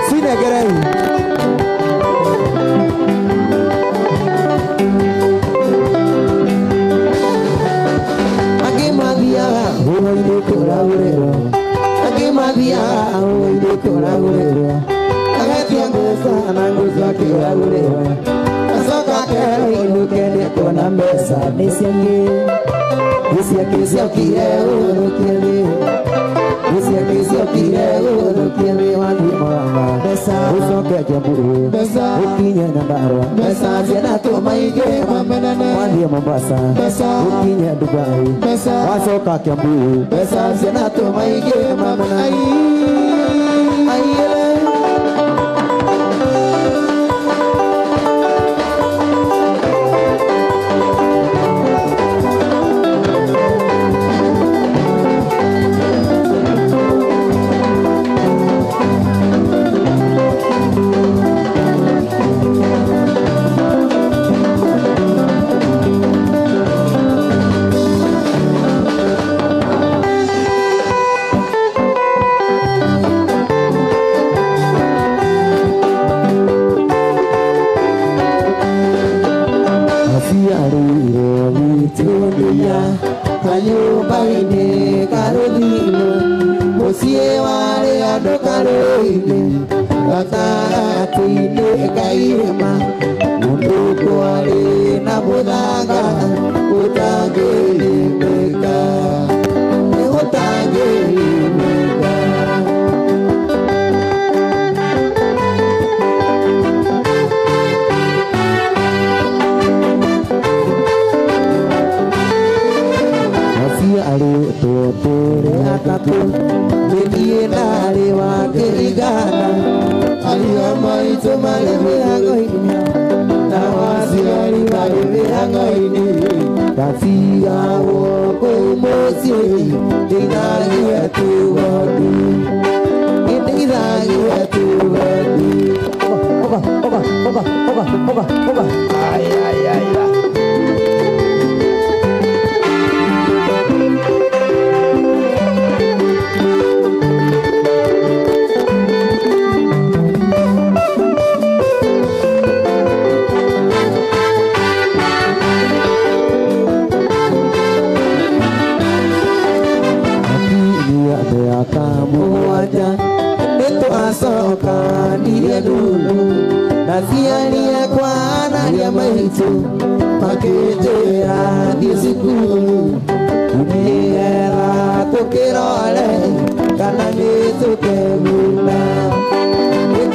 sine gerai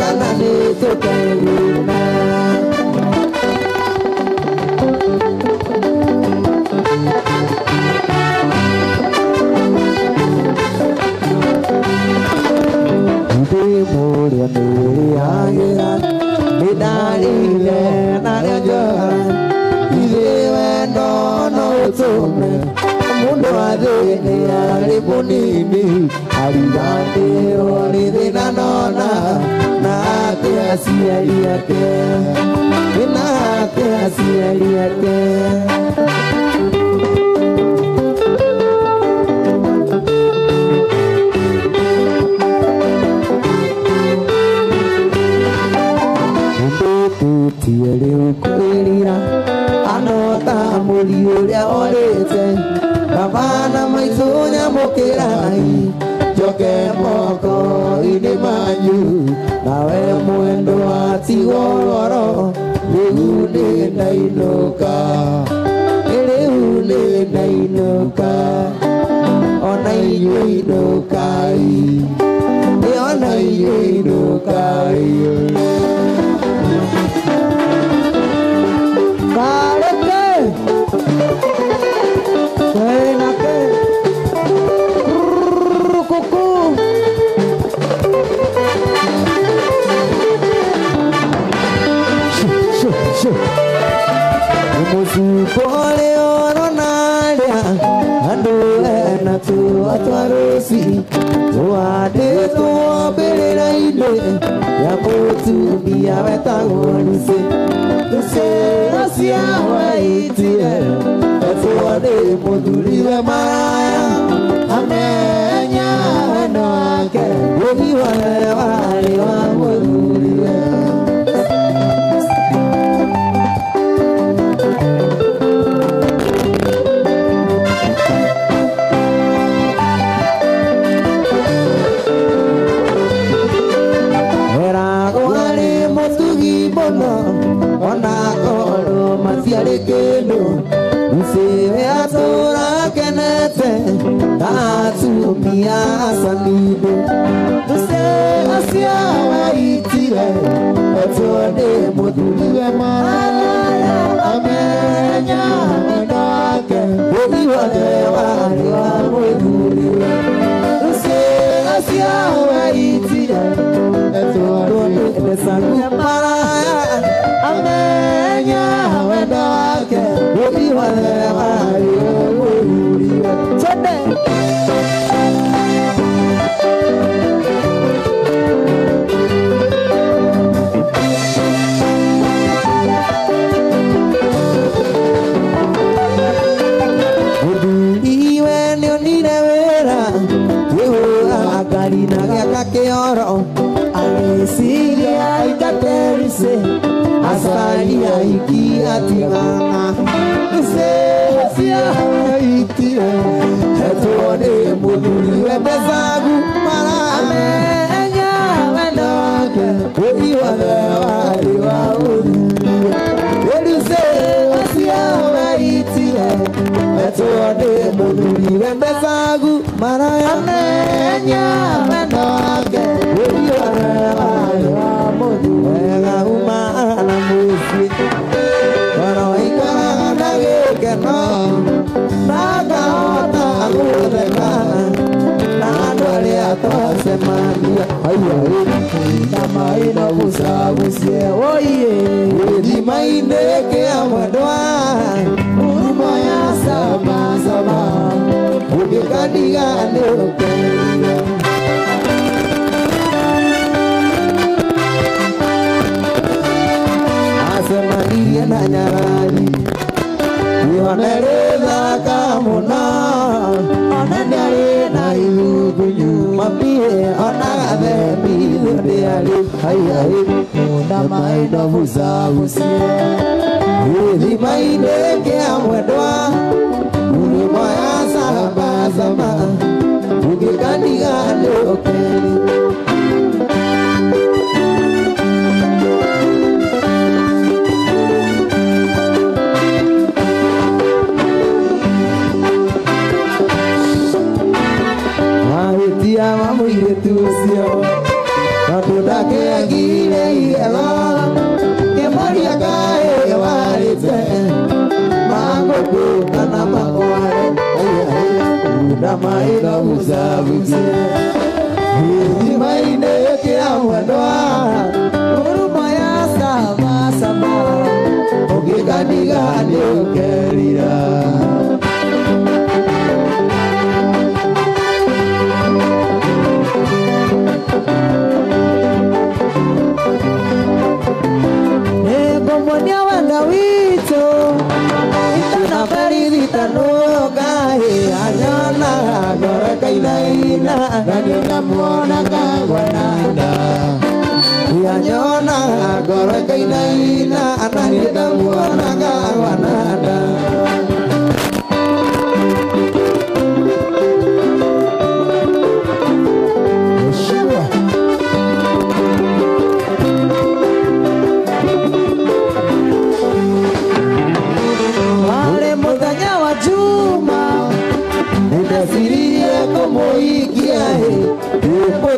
kana nĩ tũkaiguna. Ndĩ mũrĩa nĩrĩagĩra nĩ ndarĩire narĩa njora ithe wendo no ũtũme mũndũ athĩnĩa arĩ mũnini ariganĩrwo nĩ thĩna nona na atĩ aciari ake na atĩ aciari ake. Rĩu kwĩrira anota mũri ũrĩa orĩte gavana maitũ nyamũkĩrai njoke moko-inĩ manyu nawe mwendwa tigwo goro rĩu nĩ ndainũka ona inyuĩ inũkai ona inyuĩ inũkai. Musipole ononaria andu ena tuatwarusi tuadetwo mbĩrĩra-inĩ ya mũtumia wetagwo Lucy cia waitire etuone mũthuriwe maraya amenya wendo wake ũhiwane warĩ wa mũthuriwe. Lucy atũra kenete atumia sanido Lucy cia waitire etuone mũthuriwe maraya amenya wendo wake ũhiwane warĩ wa mũthuriwe. Lucy cia waitire etuone mũthuriwe maraya amenya wendo wake ũhiwane warĩ wa mũthuriwe. Mũthuriwe nĩonire wĩra kĩhũra ngari na gĩaka kĩoro agĩciria aingaterice acari aiki atigana. Lucy cia waitire etuone mũthuriwe mbecagu maramenya wendo wake ũhiwane warĩ wa mũthuriwe. Lucy cia waitire etuone mũthuriwe mbecagu maramenya wendo wake ũhiwane warĩ wa mũthuriwe. Wega umana mũciĩ waraikaraga na gĩkeno na ngahota gũtheka na andũ arĩa twacemania na maino gũcagucie woiye gĩthima-inĩ kĩa mwendwa huruma ya samazama ũngĩkaniga nĩ ũkeria. Acemanirie na nyarari ione rĩthaka mũno ona nĩarĩ na igunyu mambie ona gathembi nĩarĩ haihai mũnda maĩno bucabucie gĩthima-inĩ kĩa mwendwa huruma ya samazama ũngĩkaniga nĩ ũkeria. Wa mũirĩtu ũcio tondũ ndakĩagiire gani ukerira Monia wanda wito itana perita nogai anyana gora kainaina ganina muona kawananda anyana gora kainaina ananida muona kawananda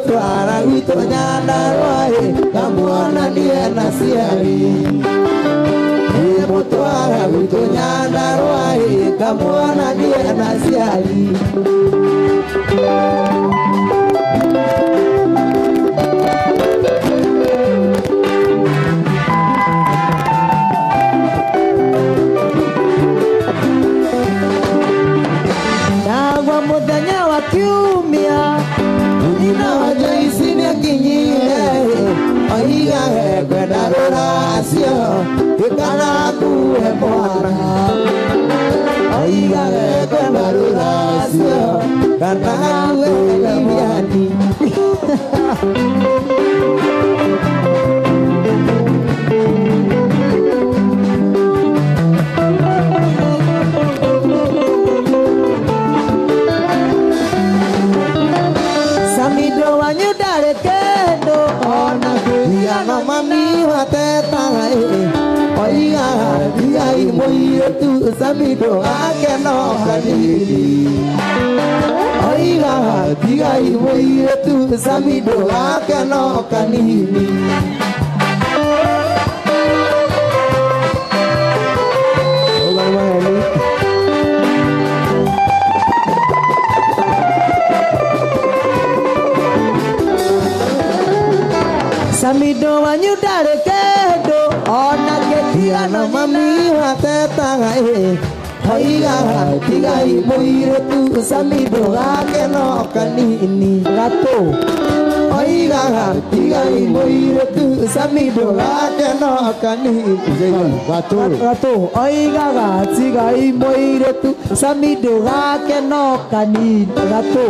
Twara wito nyanda roe kamuona nie nasiari twara wito nyanda roe kamuona nie nasiari Dawa mudanya wa kiumia Oiga kwenda ruracio ikana kuhe mwana Oiga kwenda ruracio kana kuhe mwana Samido wanyudare kendo ona no mami wateta oiga dia imoire tu samido akeno hanini oiga dia imoire tu samido akeno kanini Samido wanyudare kendo ona ketia no mami wateta oiga dia imoire tu samido akeno kanini gato oiga dia imoire tu samido akeno kanini gato oiga dia imoire tu samido akeno kanini gato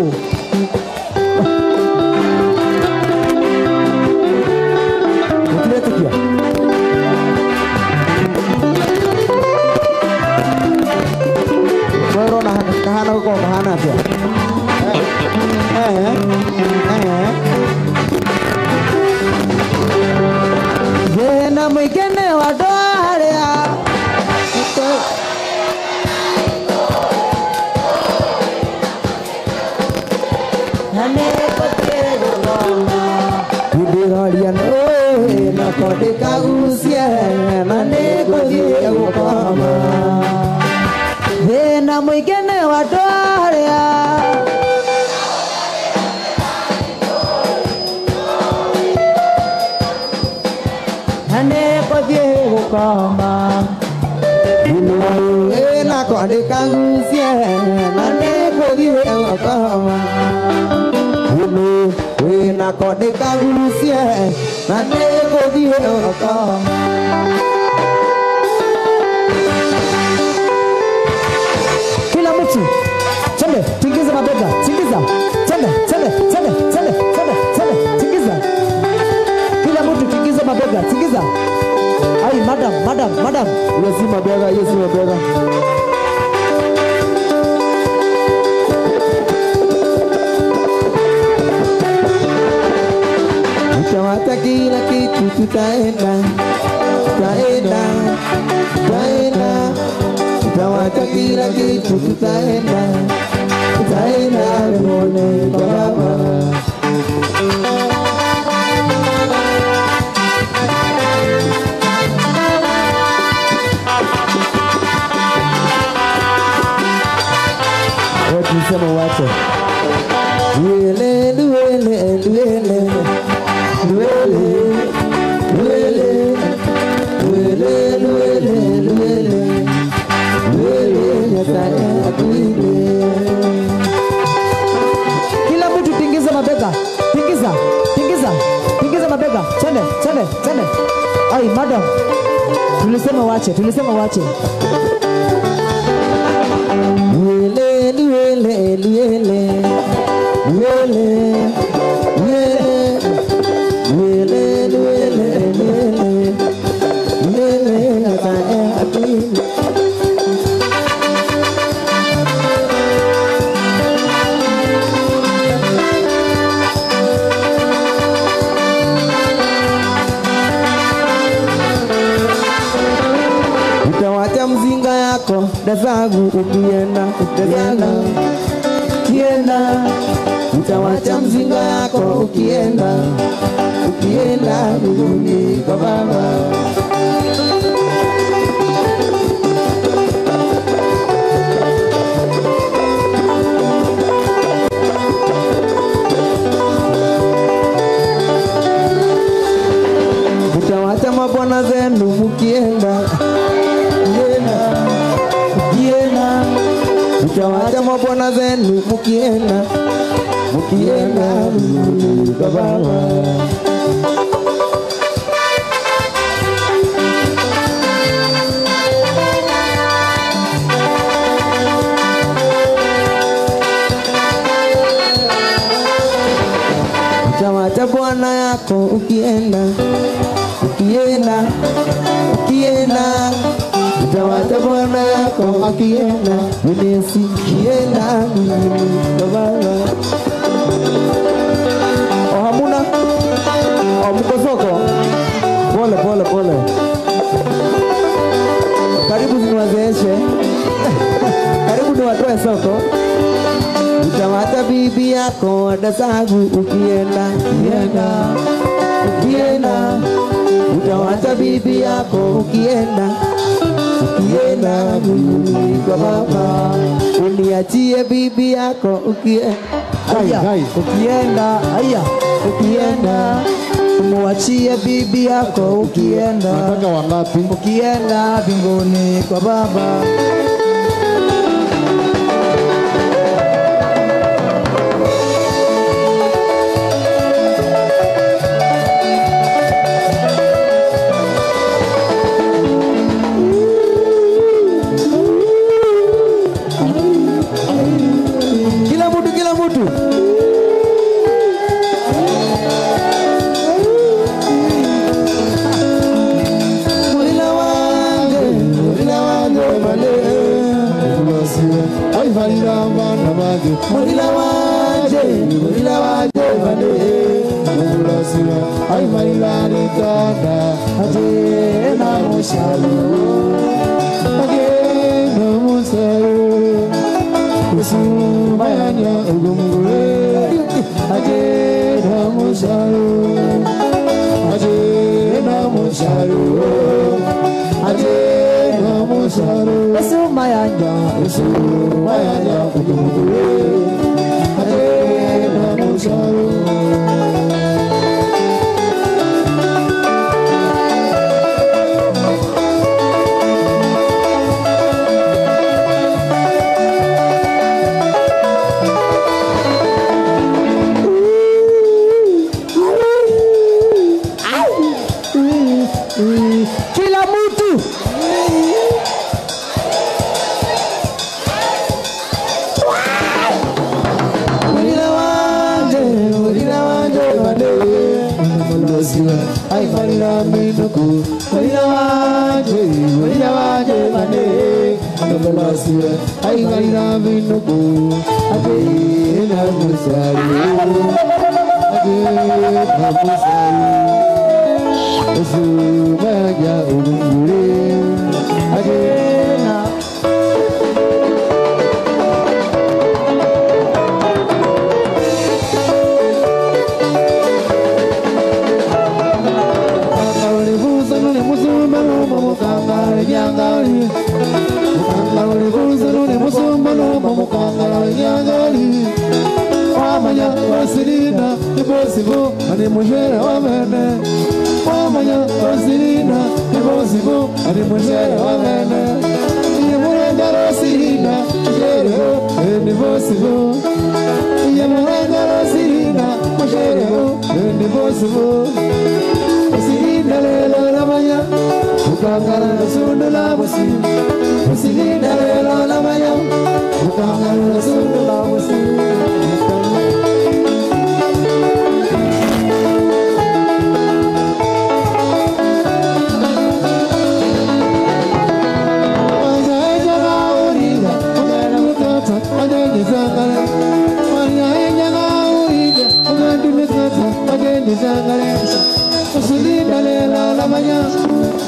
Kahana ko kahana dia. Yena migene wadarea. Nane potero lona. Idiralian na kode kausia nane kode ukama. Yena migene wadarea. Nane kode ukama. Yena kode kausia nane kode ukama. Wena kode kausia nane kode ukama. Chende, tingiza mabega, tingiza. Chende, tingiza. Kila mtu tingiza mabega, tingiza. Ai, madam. Yesi mabega. Utawata kila kitu tutaenda. Utawata kila kitu tutaenda tuone baba. Wote sema wache. Duele. Duele. Twende. Ai, madam. Tulisema wache. Utawacha mzinga yako dazagu ukienda utawacha mzinga yako ukienda mbinguni kwa Baba. Utawacha mabwana zenu mukienda utawacha mabwana zenu mukienda mbinguni kwa Baba. Utawacha bwana yako ukienda utawacha bwana yako akienda unesi kienda kwa Baba. Hamuna mkosoko pole karibu niwazeeshe karibu niwatoe soko. Utawacha bibi yako dasagu ukienda utawacha bibi yako ukienda mbinguni kwa Baba. Uniachie bibi yako ukienda umuachie bibi yako ukienda mbinguni kwa Baba. Kila mtu Mulila wanje male ai valila mana mage Mulila wanje male ai valila ritana aje na mushalu Mayanya ugumure aje namusharu mayanya ugumure aje namusharu. Kila mtu Mulila wanje ai valila minuku Mulila wanje mane ai valila minuku ade na musari Sumaya ugumure agena Kauli buzano ne musumano mamukanga nyangali Kauli buzano ne musumano mamukanga nyangali Wamanya wasilina ibosibo ane mujera wamene Wamanya wasilina ibosibo ane mujera wamene Yemurenda wasilina mujera ibosibo Yemurenda wasilina mujera ibosibo Wasilina la maya ukangala sundula musi musilida lelo la maya ukangala sundula musi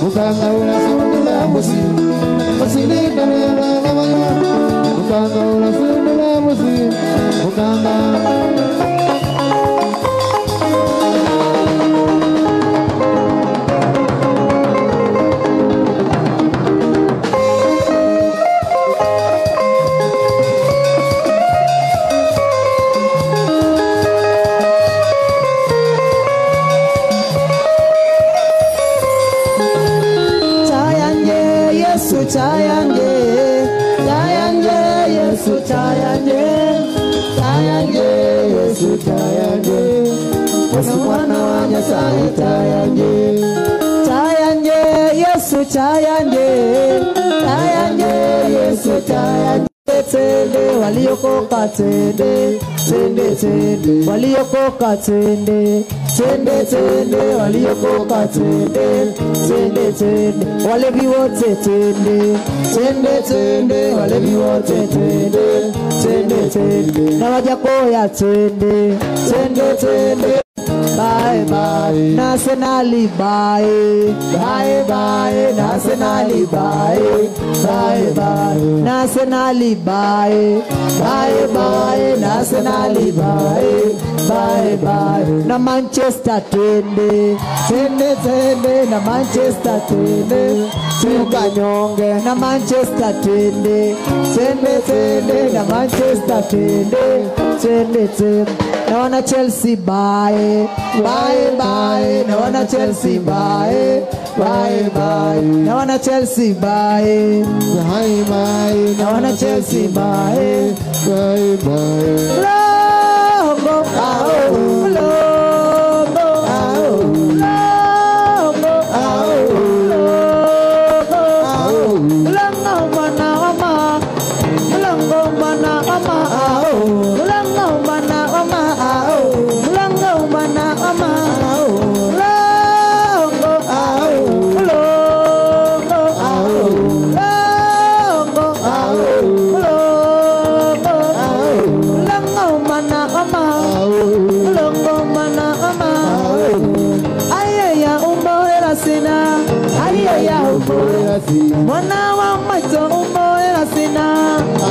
Ukanga ula sundula musi musilida lelo la maya ukanga ula sundula musi ukanga waliokoka tende tende tende waliokoka tende tende tende waliokoka tende tende tende walevi wote tende tende tende walevi wote tende tende tende na wajakoya tende tende tende bye bye nationally bye bye bye nationally bye bye bye nationally bye bye bye nationally bye bye bye na Manchester tende tende tende na Manchester tende tukanyonge na Manchester tende tende tende na Manchester tende tende tende na wana Chelsea bye bye bye na wana Chelsea bye bye bye na wana Chelsea bye bye bye na wana Chelsea bye bye bye longo ao longo ao longo ao longo ao longo mana ama longo mana ama ao longo mana ama ao longo mana ama ao longo ao longo ao longo ao longo ao longo mana ama longo mana ama ayaya umboera sina ayaya umboera sina mwana wa macho umboera sina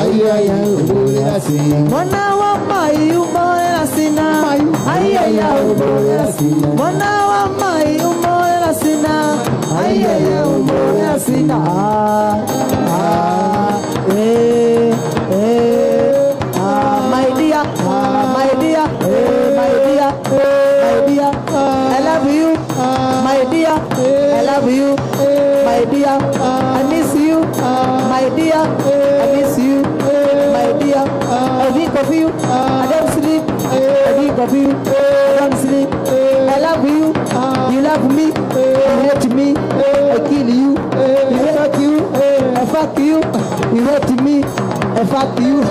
ayaya umboera sina mwana wa mai umboera sina ayaya umboera sina mwana wa mai umboera sina ayaya umboera sina my dear my dear my dear my dear I love you my dear I love you my dear I miss you my dear I miss you my dear I think of you I don't sleep I think of you I don't sleep I love you you love me you hate me I kill you you fuck you I fuck you you hate me I fuck you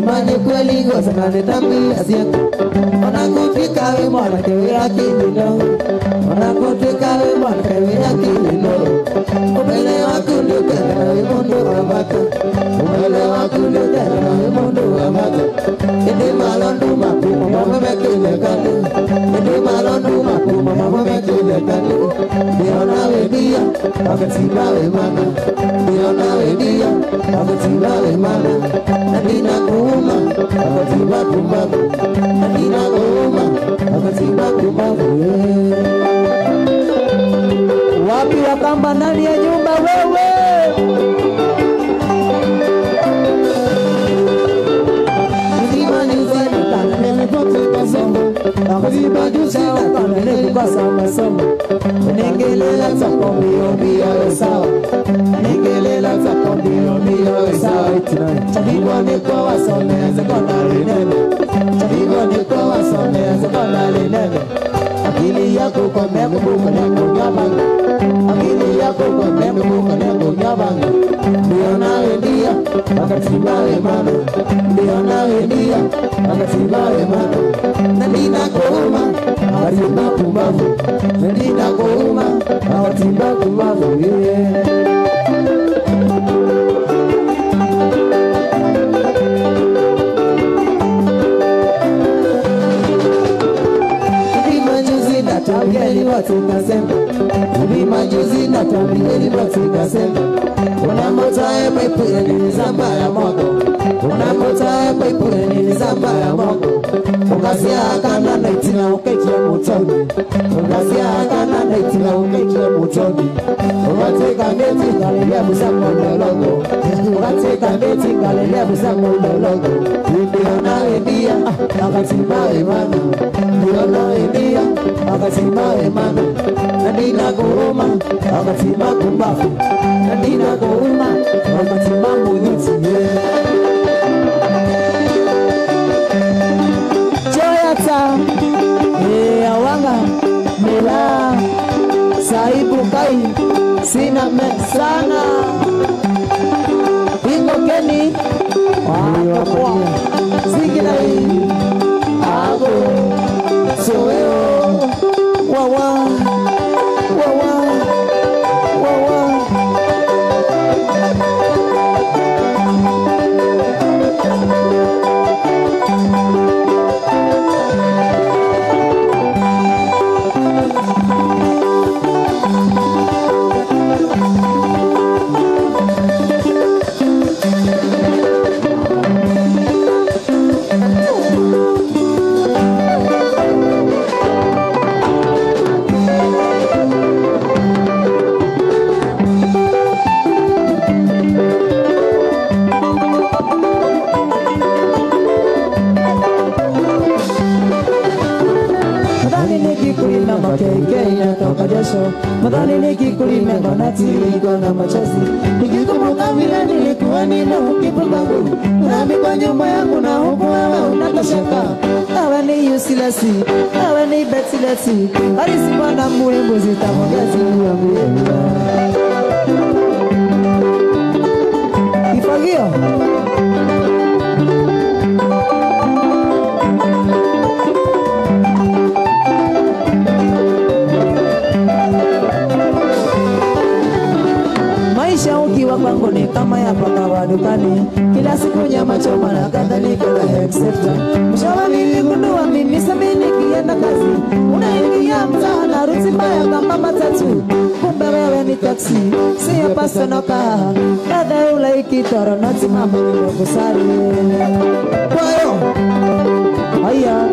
Mane kweli goza na netambi asiako Wanakupika we mwana kewe akililo Wanakupika we mwana kewe akililo Umele wakundu kere na we mundu wa maka Umele wakundu kere na we mundu wa maka Indi malondu makuma mama mekile kande Indi malondu makuma mama mekile kande Diona we dia, wakatiba we mana Diona we dia, wakatiba we mana Nadina kuma, wakatiba kumbabu Nadina kuma, wakatiba kumbabu Wapi wakamba ndani ya nyumba wewe Nizima nizima, tana neme pote kasongo Wakatiba jusi, tana neme kukosa masomo. Ningelela zako mbio sawa. Ningelela zako mbio sawa. Chahigo ni kwa wasome sekondari nene. Chahigo ni kwa wasome sekondari nene. Akili yako kwa meko kwenye nyabanga. Akili yako kwa meko kwenye nyabanga. Ndio nawe ndia wakatibawe mama. Ndio nawe ndia wakatibawe mama. Nandina kuuma wakatiba kumbavu. Nandina kuuma wakatiba kumbavu. Tabieni watu kasema, hivi majuzi na tabieni watu kasema, unamotae paipu ni zamba ya moto, unamotae paipu ni zamba ya moto, ukasia kana na itina uketia motoni, ukasia kana na itina uketia motoni, ukateka meti kalelea busako ndologo, ukateka meti kalelea busako ndologo, ndio nawe ndia akatibawe mana, ndio nawe ndia akatibawe mana. Nandina kuuma akatima kumbafu. Nandina kuuma akatima muyuti. Joyata awanga mela saibu kai sina mesana ingo keni wakapwa siginai ago soeo wawa wawa wawa Madhani nikikulima natiririkwa na machozi. Nikikumbuka vile nilikuwa ninaukipukangu, nami kwa nyumba yangu na huku wewe unatosheka. Awe ni useless, awe ni betless, alisipanda mbuzi tamogezi uambie. Kifagio ukiwa kwangu ni kama ya paka wa dukani, kila siku nyama choma na kadhalika na head sector. Mshawa niligundua mimi samini kienda kazi, unaingia mtaa na ruti mbaya kama matatu, kumbe wewe ni taxi, siya personal car. Dada ule ikitoro nati mama nimekusari. Kwa hiyo haya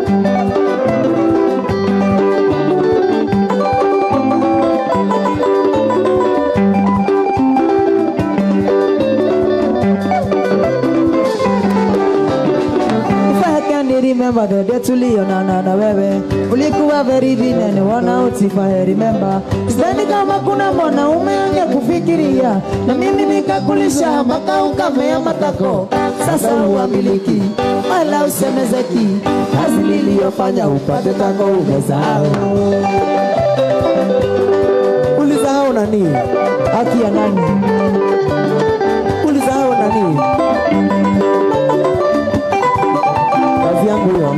remember the day tulionana na wewe, ulikuwa very thin and wana utifa. Remember sidhani kama kuna mwanaume angekufikiria, na mimi nikakulisha mpaka ukamea matako. Sasa uamiliki wala usemezeki, kazi niliyofanya upate tako umesahau. Ulisahau nani? Haki ya nani? Ulisahau nani? Kazi yangu hiyo.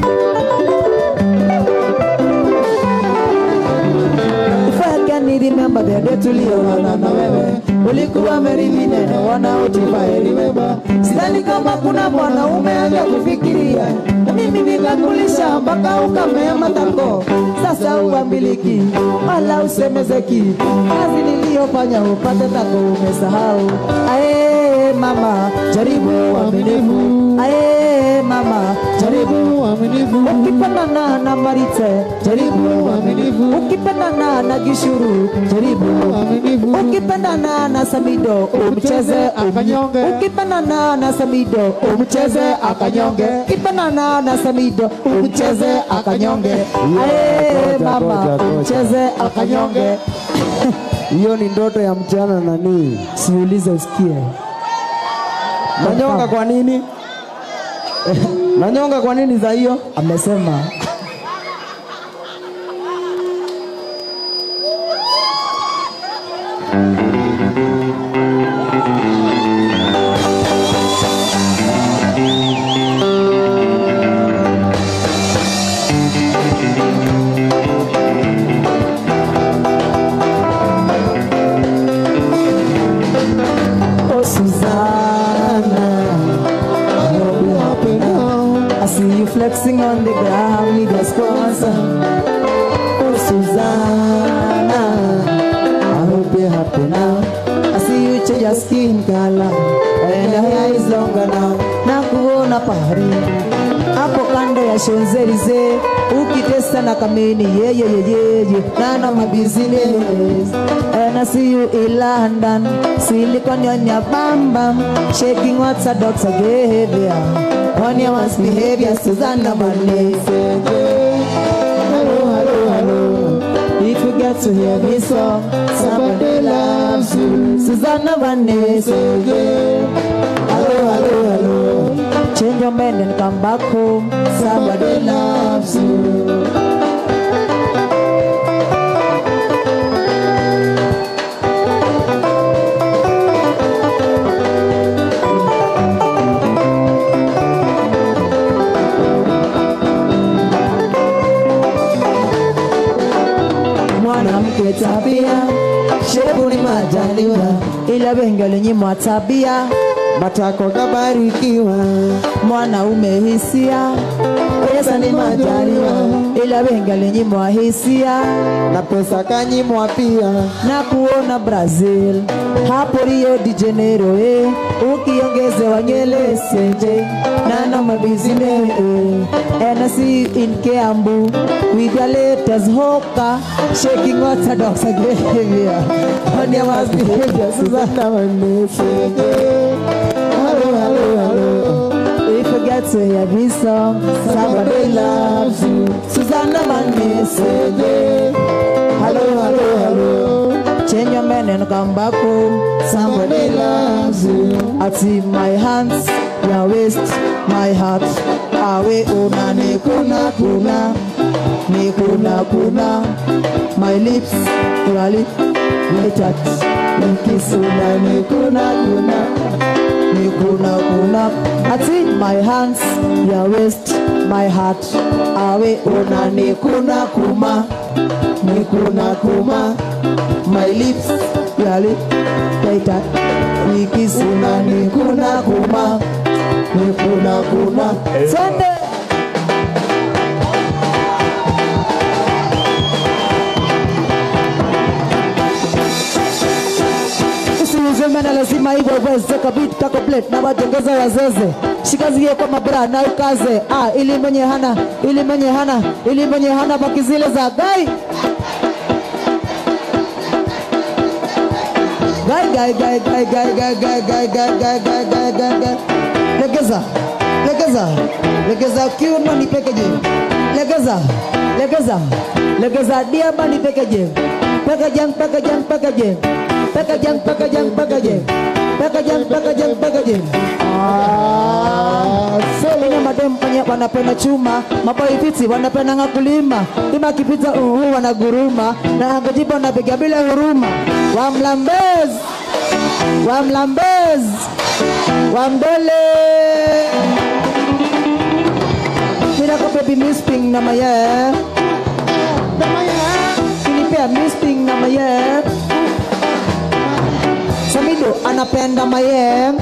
If I can remember the day tulionana na wewe, ulikuwa very thin na wana utifa. Remember sidhani kama kuna mwanaume angekufikiria, na mimi nikakulisha mpaka ukamea matako. Sasa uamiliki wala usemezeki, kazi niliyofanya upate tako umesahau. Ae mama jaribu uaminifu, ae mama jaribu uaminifu. Ukipendana na Marite jaribu uaminifu, ukipendana na Gishuru jaribu uaminifu, Ukipendana na Samido umcheze akanyonge. Ukipendana na Samido umcheze akanyonge. Ukipendana na Samido umcheze akanyonge. Aye mama umcheze akanyonge. Hiyo ni ndoto ya mchana nani? Siulize usikie. Nanyonga kwa nini? Nanyonga kwa nini za hiyo? Amesema flexing on the ground, need a sponsor. Oh, Susanna, I hope you're happy now. I see you change your skin color, and your hair is longer now. Nakuona pahari, hapo kando ya Champs-Elysees, ukitesa na kameni, yeah. None of my business. And I see you in London, silicone on your bam bam, shaking what's a dog's behavior. On your one's behavior, Susanna Monday. Hello. If you get to hear this song, somebody loves you. Susanna Monday. Hello. Change your mind and come back home. Somebody loves you. Tabia shepu ni majaliwa, ila wengi walinyimwa tabia. Matako kabarikiwa, mwanaume hisia. Pesa ni majaliwa, ila wengi walinyimwa hisia. Na pesa kanyimwa pia. Na kuona Brazil, hapo Rio de Janeiro, ukiongezewa nyele senje. None of my business. And I see you in Kiambu with your latest hoka, shaking orthodox behavior. On your worst behavior, Susanna Monday. Hello. If you get to hear this song, somebody loves you. Susanna Monday. Hello. Change your man and come back home. Somebody loves you. I see my hands, your waist, my heart. Awe una nikuna my lips, your lip, my touch, my kiss una nikuna. I see my hands, your waist, my heart. Awe una nikuna my lips, your lip, my touch, my kiss una nikuna. Sunday. Usiuzemena lazima hivyo weze kabita complete na wajongeza wazeze. Shikazie kwa mabra na ukaze. Ili mwenye hana baki zile za gai. Legeza kiuno ni pekeje. Legeza diaba ni pekeje. Pekeje. Sema madem penye wanapenda chuma, maboy fiti wanapenda ngakulima. Kima kipita wanaguruma na angajibu wanapiga bila huruma. Wamdole. Kina ko baby miss ping na maya. Kinipea miss ping na maya. Samido anapenda maya.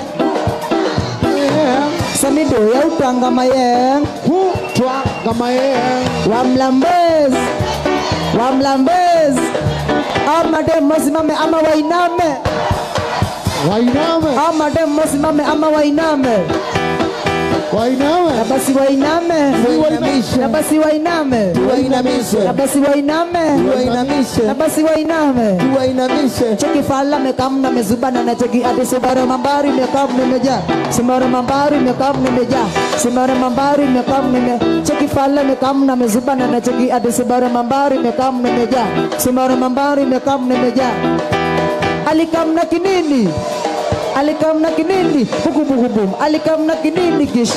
Samido ya utanga maya. Wamlambez. Madem mosimame ama wainame. Madem mosimame ama wainame. Wainame. Na basi wainame. Na basi wainame. Tuwainamishe. Na basi wainame. Tuwainamishe. Na basi wainame. Tuwainamishe. Cheki fala mekamna mezubana na cheki ati Subaru mambari mekamna meja. Subaru mambari mekamna meja. Subaru mambari mekamna me. Cheki fala mekamna mezubana na cheki ati Subaru mambari mekamna meja. Subaru mambari mekamna meja. Alikamna kinini. Alikamna kinini. Buku buku bum. Alikamna kinini kish.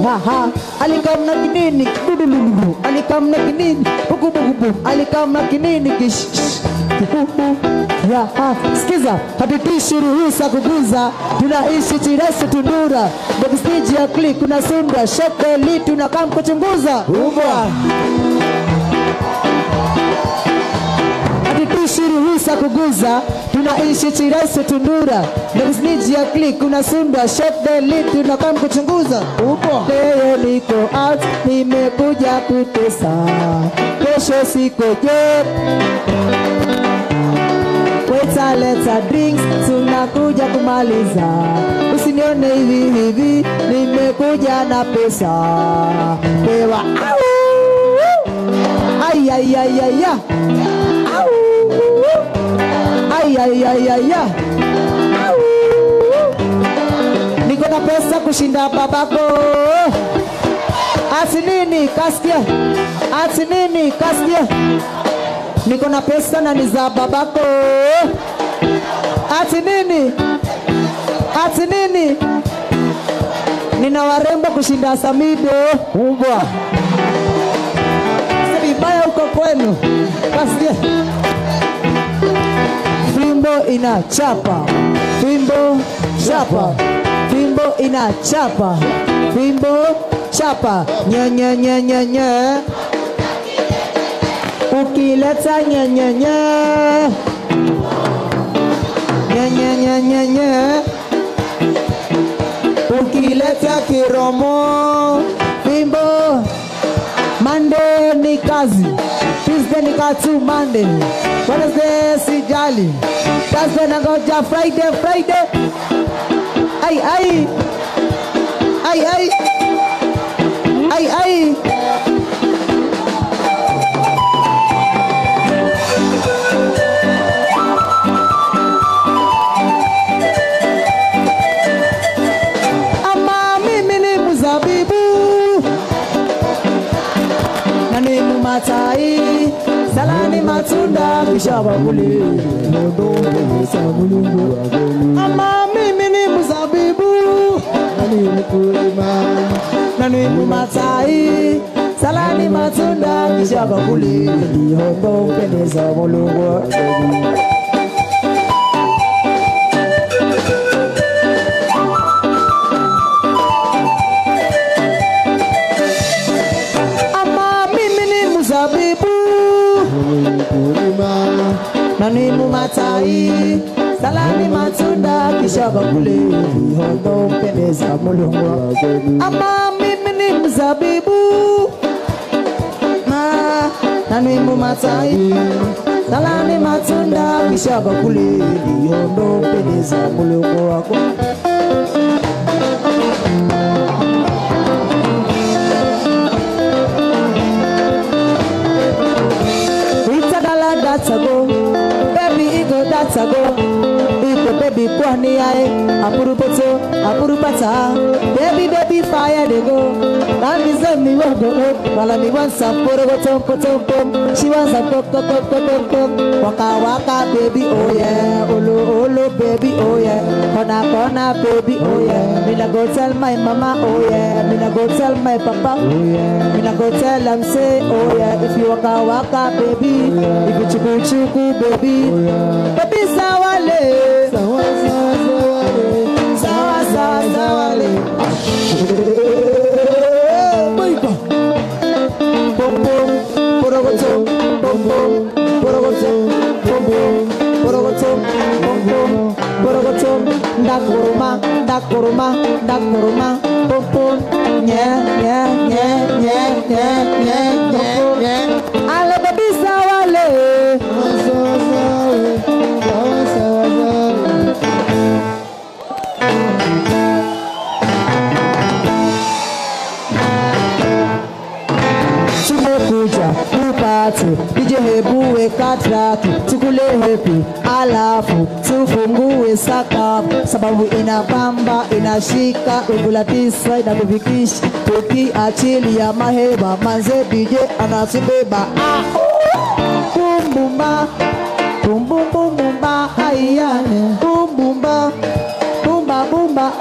Ha ha. Alikamna kinini. Dudululu. Alikamna kinini. Buku buku bum. Alikamna kinini kish. Ya ha. Sikiza. Hatutishi ruhusa kuguza. Tunaishi Chiresi Tundura. Bob stage ya click kuna sunda. Shake lit tunakam kuchunguza. Umbwa. Hatutishi ruhusa kuguza. Tunaishi Chiresi Tundura. Bob stage ya click kuna sunda. Shake lit tunakam kuchunguza. Umbwa. Leo niko out, nimekuja kutesa. Kesho siko job. Waiter leta drinks, tunakuja kumaliza. Usinione hivi hivi, nimekuja na pesa. Pewa au. Ay ay ay ay ya. Au. Ay ay ay ay ya. Au. Niko na pesa kushinda babako. Ati nini kasikia? Ati nini kasikia? Niko na pesa na ni za babako. Ati nini? Ati nini? Nina warembo kushinda Samido. Umbwa. Sasa vibaya uko kwenu. Kasikia? Fimbo inachapa. Fimbo chapa. Fimbo inachapa. Fimbo chapa. Nye nye nye nye nye. Ukileta nye nye nye. Nye nye nye nye nye. Ukileta kiromo. Fimbo. Monday ni kazi. Tuesday ni katu Monday. Wednesday sijali. Thursday nangoja Friday Friday. Ay ay. Ay ay. Ay ay. Matai, salani matunda kisha bakuli. Ama mimi ni mzabibu, nani mkulima. Nani matai, salani matunda kisha bakuli. Hondo pendeza mulungu. Nani matai, salani matunda kisha bakuli. Hondo pendeza mulungu. Ama mimi ni mzabibu. Nani matai, salani matunda kisha bakuli. Hondo pendeza mulungu wako. That's a go, baby ego that's a go. Ego baby kwani ae, apuru poto, apuru pata. Baby fire they go. Nami zemi wogo go, wala mi want some poro poto. She wants a pop. Waka baby oh yeah, olo baby oh yeah. Kona baby oh yeah. Me na go tell my mama oh yeah. Me na go tell my papa oh yeah. Me na go tell them say oh yeah. If you waka baby, if you chuku baby, baby sawale, sawale. Boyko, bom bom, porogoto, bom bom, porogoto, bom bom, porogoto, bom bom, porogoto. Dakuruma, bom bom, yeah. Ale baby sawale. traki tukule hepi alafu tufungue sakafu sababu inapamba inashika ungula tisa inakufikisha tukiachilia maheba manze DJ anasibeba bumbumba bumbumba ayane bumbumba bumba bumba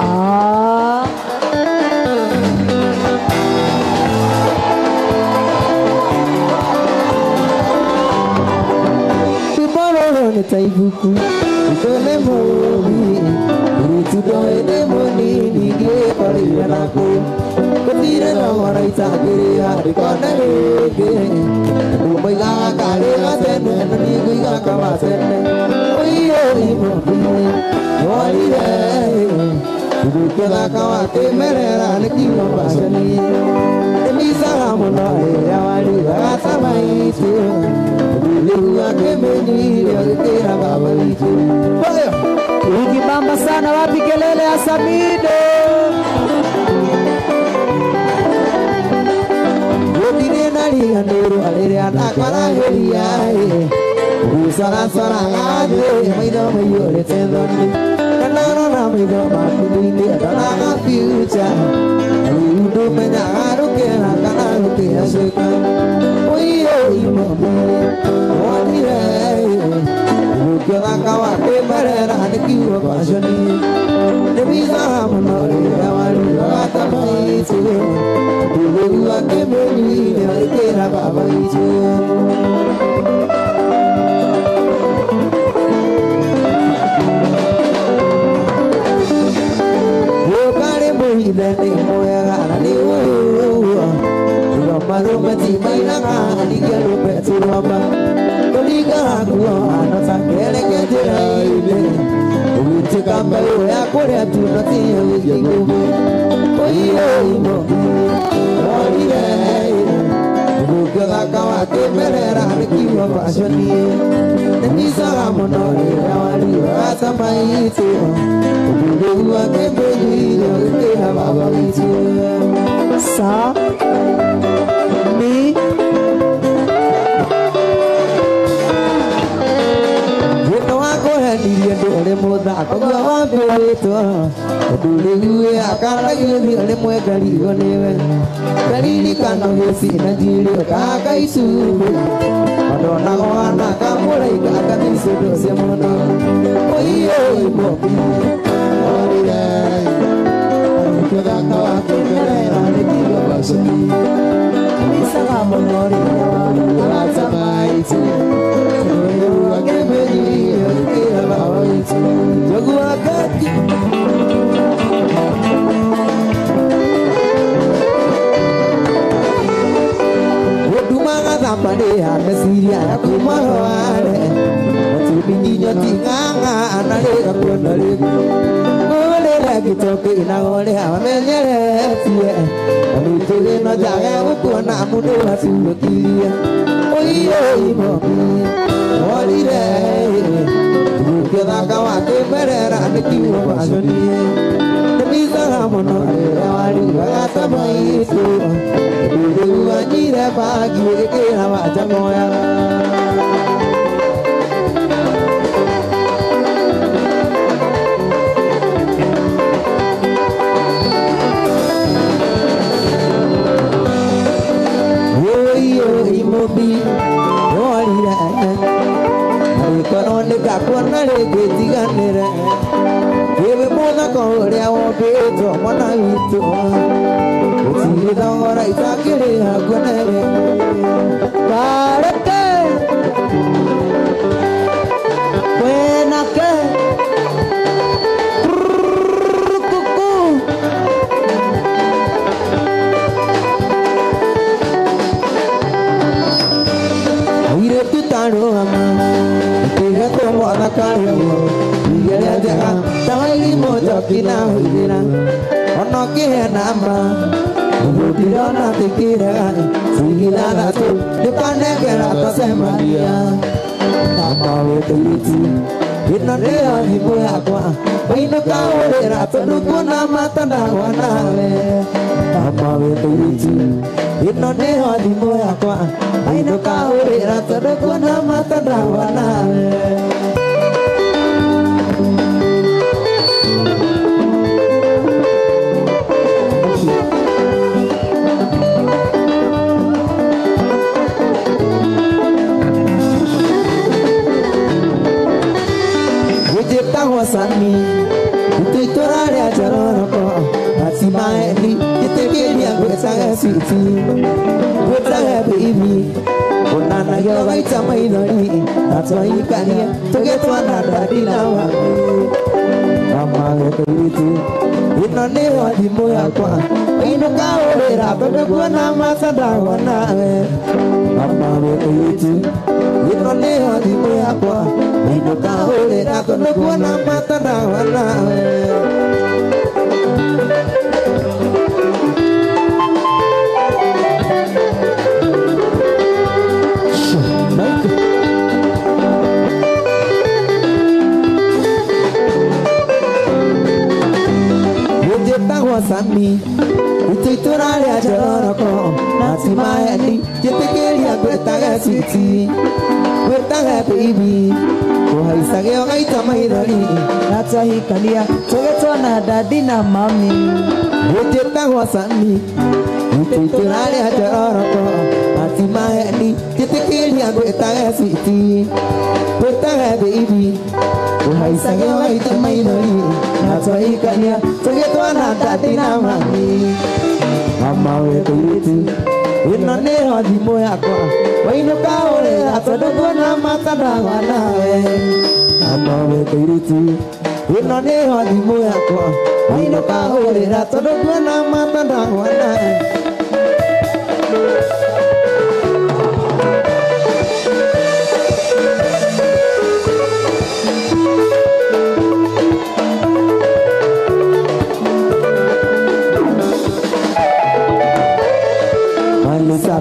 Taibuku, itole moni, itudoe moni, nige pari anako. Ketira nawara itagiri hari kanage. Umayga kare gatene, niguiga kamatene. Oye moni, wali re. Dukela kawate merera nekiwa basani. Emisa mona yawali gasamai tu. Ukibamba sana wapi kelele ya Samido Udine nari anduru alere atakara heria Usara sara ngade maido mayore tendoni Kanara na maido makudini adana future Udu menyaru kena kanaru kena seka Oyo imomi Kela kawate merera nekiwa basani Nebiza manori awali wata maitu Dulu ake meni nekera baba itu Yokare mohide ni moya gara ni uwa Roma mati mainanga nikelu petu roma Liga kuwa anasakele kejera ile Ulitika mbele ya kore tunatia wikingu Oye imo Oye Ukela kawate merera nikiwa bashani Nemisa monori awali wata maitu Uligu wake mbeli Ulikia baba mitu Sa Mi Niye dole moda kwa wapeto Dole uwe akala yumi ole mwe kali onewe Kali kano yesi na jili kaka isubu Madonna wana kamura ikaka misodo semono Oye ibobi Oye Kega kawa kekera nekiwa basani Misanga monori Wata maiti Oye wakebeli Jogu akati Odumanga zampade hame siria ya kumarware Matubini nyoti nganga anale kaponale Ngole lagi toke inagole hawa menyere siye Amitule no jage ukuna mudu hasulo kilia Oye imomi Olire Kela kawate merera nekiwa basani Nemisa monore awali wata maitu Dulu anjire pagi kekera waja moya Oyo imobi Olire Kono kakwana leke tiganere Ewe mona kore awo beto mona ito Otile dangora itakere hakwanere Karete Wenake Kuku Aire tutano ama Como la carne, y ya llega, tabaili moja kina huira, ono que nama, ubudio na tikira, sigila na tu, de pane que la cosa Maria, mama wetu, ino nĩyo thimũ yakwa wainũka ũrĩra tondũ kuona mata ndagwa nawe mama wĩtũitu ino nĩyo thimũ yakwa wainũka ũrĩra tondũ kuona mata ndagwa nawe Sami, tu torare a Jaroko, Asimaeli, Itegeria, Gwetaga City, Gwetaga baby, Onana Yogaita Maidori, that's why you can hear to get one another dinner. Mama, in a name of the Moyaqua, in a cow, but the one Masadawana. Mama, in a name of the Moyaqua. Ino kaole na kono kuona mata na wana Yojeta wasami Utuiturale a Jaroko Nati maeli Yetekeria Gwetaga City Gwetaga baby Kuhaisageo gaita maidori Natahikania Togetwa na dadi na mami Ujeta wasami Utuiturale a Jaroko Nati maeli Yetekeria Gwetaga City Gwetaga baby Kuhaisageo gaita maidori Natahikania Togetwa na dadi na mami Mama weturitu ino nĩyo thimũ yakwa wainũka ũrĩra tondũ kuona mata ndagwa nawe mama weturitu ino nĩyo thimũ yakwa wainũka ũrĩra tondũ kuona mata ndagwa nawe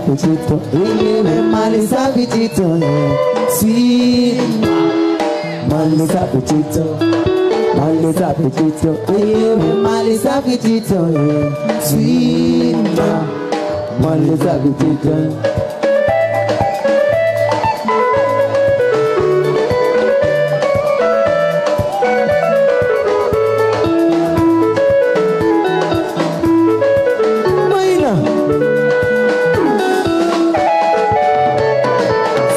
Pichito, malisa pichito, si malisa pichito, malisa pichito, malisa pichito, si malisa pichito.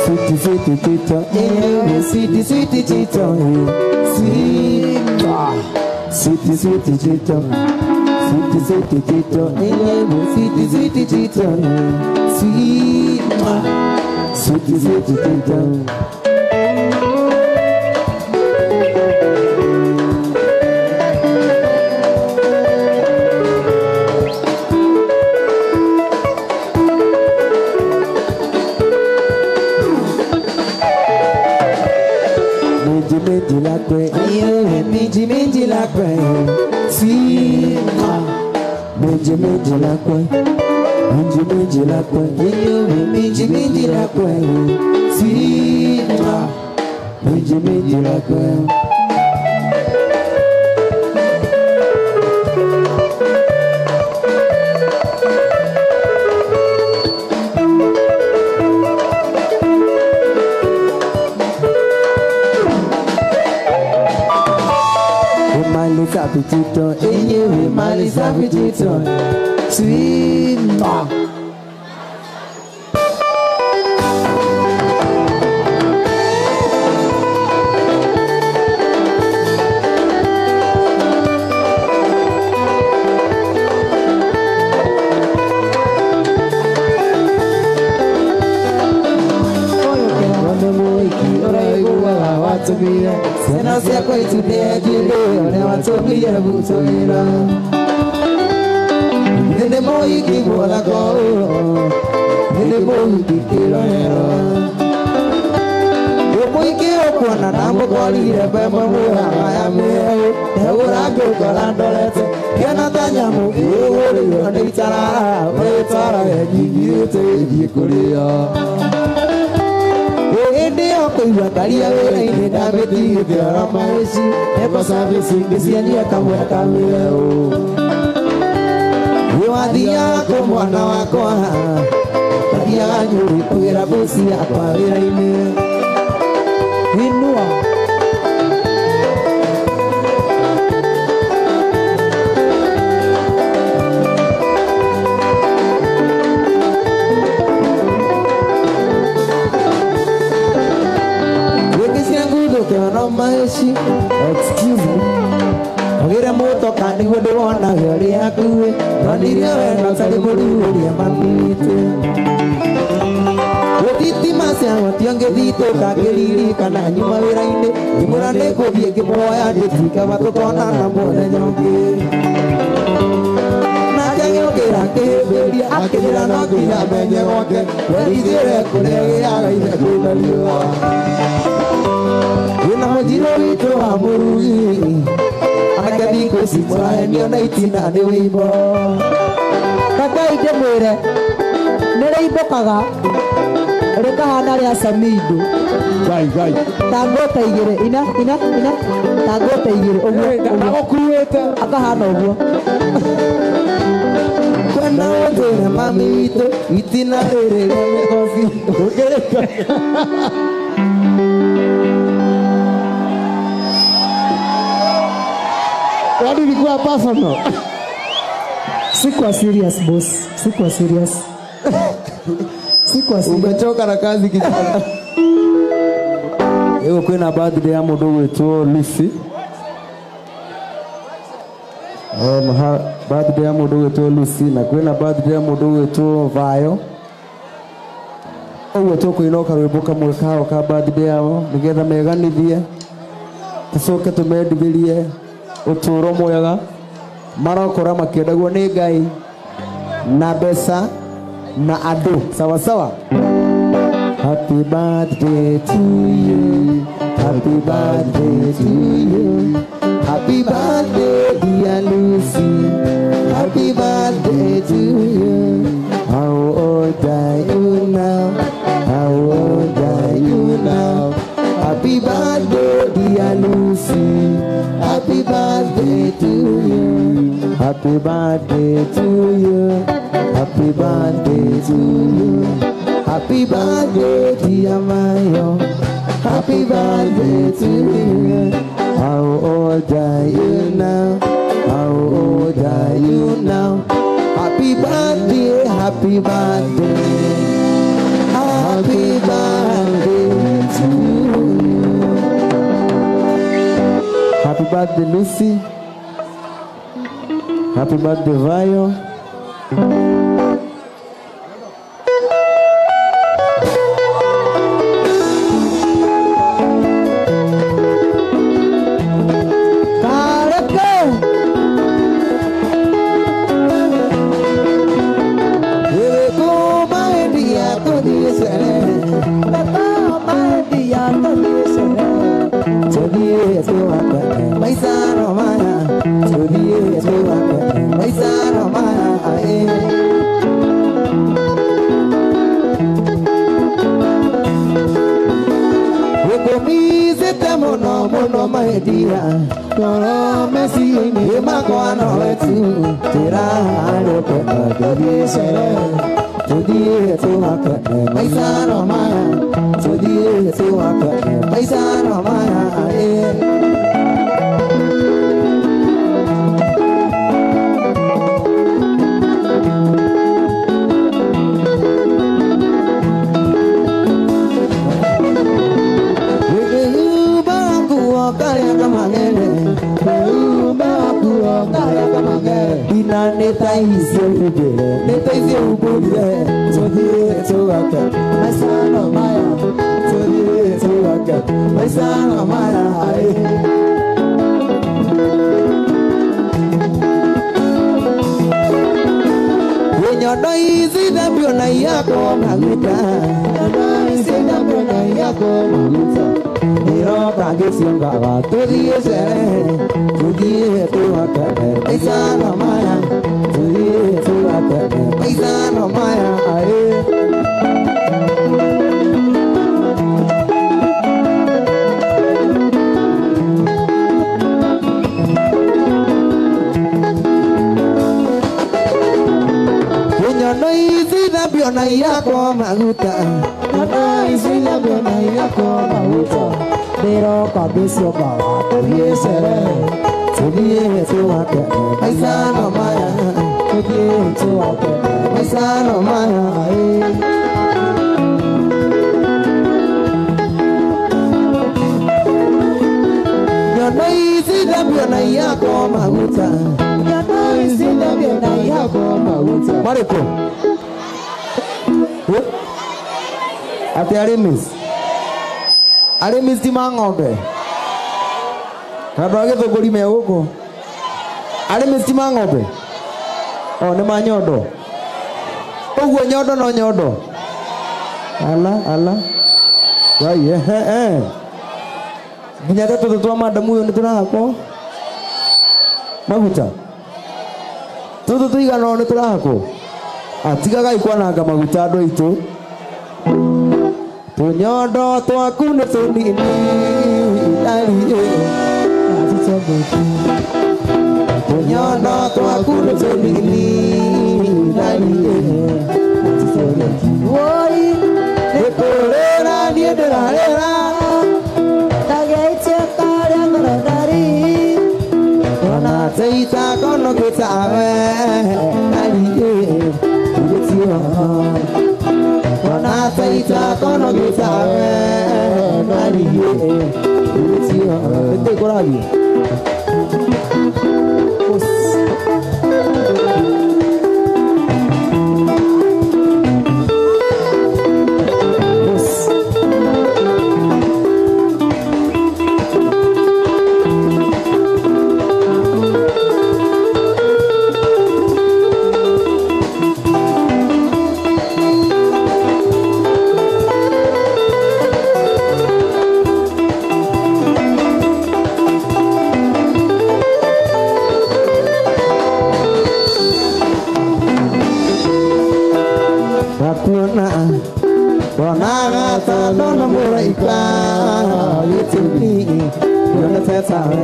Sweet tito, sweet tito, sweet tito, sweet tito, sweet tito, sweet tito. Meji la kwe, si meji la kwe, meji la kwe, meji la kwe, si meji la kwe. Apetito, malis apetito, sweet ma. Sena se kwa itude jile ole watoki ya butoira Nene moi ki bola ko Nene moi ki kiroero Yo moi ki okwana nambo kwali rebe mwa ya me Eura ko kolandolete Kena tanyamu ewori yo ne itara ya jigite jikulia ndio kuigua karia wĩra-inĩ ndamĩtigĩte oro maici eko service ngĩciania kamwe kamwe Wathiaga kwa mwana wakwa Wathiaga nyuri kũgĩra bosi yakwa wĩra-inĩ Inua Wĩkĩcia ngudo kĩono maici Excuse me Ogire moto kandi guo ndĩronaga ũrĩ hakuhĩ Ronire wendo tarĩ mũruria mamite Gũtitima ciago tio ngĩthitũka ngĩririkana nyuma wĩra-inĩ Ngĩmwĩra nĩngũthiĩ ngĩmwoya ndĩtikaga tũkonana mũthenya ũngĩ Nake agĩũkĩra akĩhĩmbĩria akĩnjĩra no nginya menye gwake Werithĩre kũrĩa gĩaga ithe kwĩna riũa Wĩna mũnjiro witũ wa mũrugi Akathi kwĩcitũra niona itina nĩ wĩimbo Kakai ndĩmwĩre nĩrĩimbũkaga rĩkahana rĩa Samido Gai tangota igĩrĩ ina tangota igĩrĩ Ndagũkuĩte akahana ũguo Kwenda ũthũre mami witũ itina rĩrĩ rĩa mĩkobi Kwani ilikuwa personal Sikuwa serious boss Sikuwa serious Umechoka na kazi kijana Ego kwĩna birthday ya mũndũ gwĩtwo Lucy birthday ya mũndũ gwĩtwo Lucy na kwĩna birthday ya mũndũ gwĩtwo Vayo Ũguo tũkũinoka rwĩmbo kamwe kao ka birthday yao nĩgetha meganithie tũcoke tũmendithĩrie ũtũũro mwega marokora makĩendagwo nĩ Ngai na mbeca na andũ sawa sawa Happy birthday to you Happy birthday to you Happy birthday dear Lucy Happy birthday to you How old are you now How old are you now Happy birthday dear Lucy Happy birthday to you Happy birthday to you Happy birthday to you Happy birthday dear Mayo Happy birthday to you How old are you now How old are you now Happy birthday Happy birthday Happy birthday to you Happy birthday Lucy Happy birthday Vayo biona yako maguta Isila biona yako maguta Pero kabisio bawa Tebie sere Tebie tuwake Maisano maya Tebie tuwake Maisano maya Yono isila biona yako maguta Yono isila biona yako maguta Mariko Ati Arimis ti mang'ombe Kadwa githunguri me huko Arimis ti mang'ombe O ni manyondo Uguo nyondo no nyondo Ala Wai Nginya tatu twa madamu yo ni turako Maguta Tutu tuigana ni turako Atigaga ikwananga maguta ndo itu Tunyondo twaku nĩ tũnini Tunyondo twaku nĩ tũnini Woi nĩ kũrĩra niĩ ndĩrarĩra Ndagĩte karĩa ngorondari Ona teita kono gĩtawe Ona teita kono gĩtawe Nĩkĩ kũrathiĩ Dona muraika yituni yona tetawe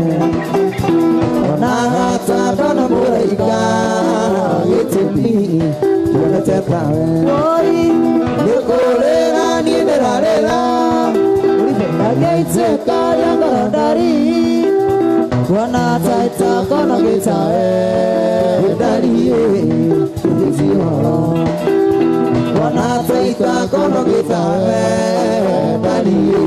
Dona muraika yituni yona tetawe Woi Nikolera ni nerarera Ndagĩte karĩa ngorondari Wana taita kono gĩtawe Ndariye Wana teita kono gĩtawe Ndariye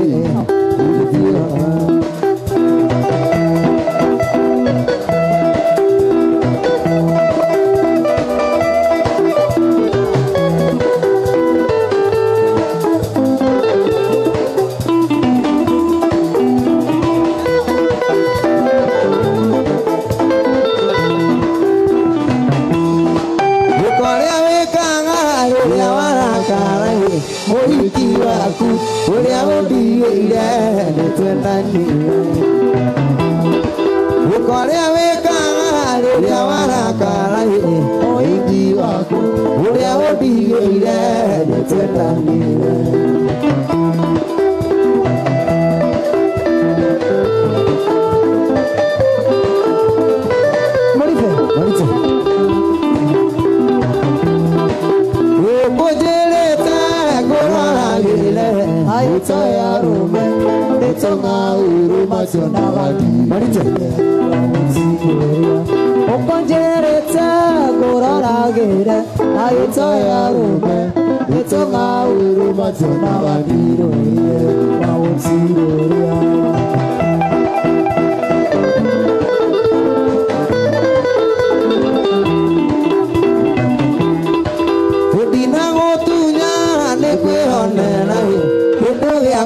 Mũhiki waku ũrĩa ũndigĩire nĩtwendanire Ũkorĩa wĩkaga rĩrĩa warakara Mũhiki waku ũrĩa ũndigĩire nĩtwendanire Aitaya rume Netonga uruma Tiona wadi Okonjerete Goraragere Aitaya rume Netonga uruma Tiona wadi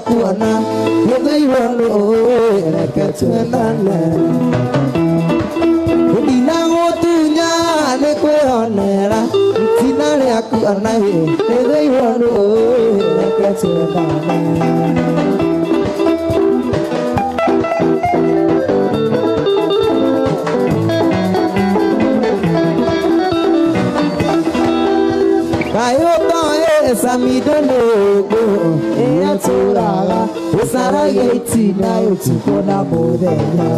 Kuona yedaiwano reketwenane Udina ngotunya nekwehonera Itina ryakuona yedaiwano reketwenane Samidonogo Eyaturaga Usaraga itina Utukona modenya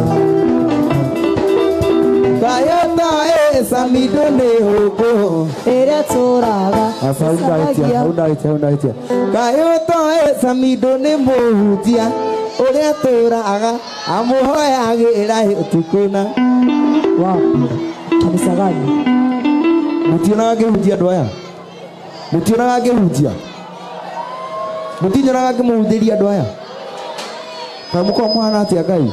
Kayota samido ne huko ere turaga Saudaitia Kayota samido ne mohutia Ore turaga amuhoya gira utukuna wapi kanisa gani Mutiona gehutia doya Mutiona gehutia Mutiona gehutia doya Kamuko mwana atia gai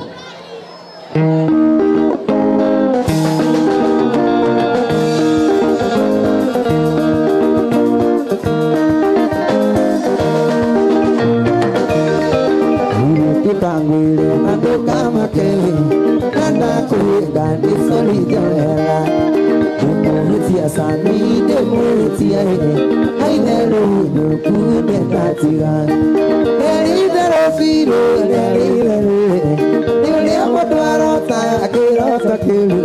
Tangwile nadoka makele nanda kuiga nisoli joela Demohitia sani demohitia Ainelo nukude katiga Delidero firo delidero Nile amodwaro takirota kilu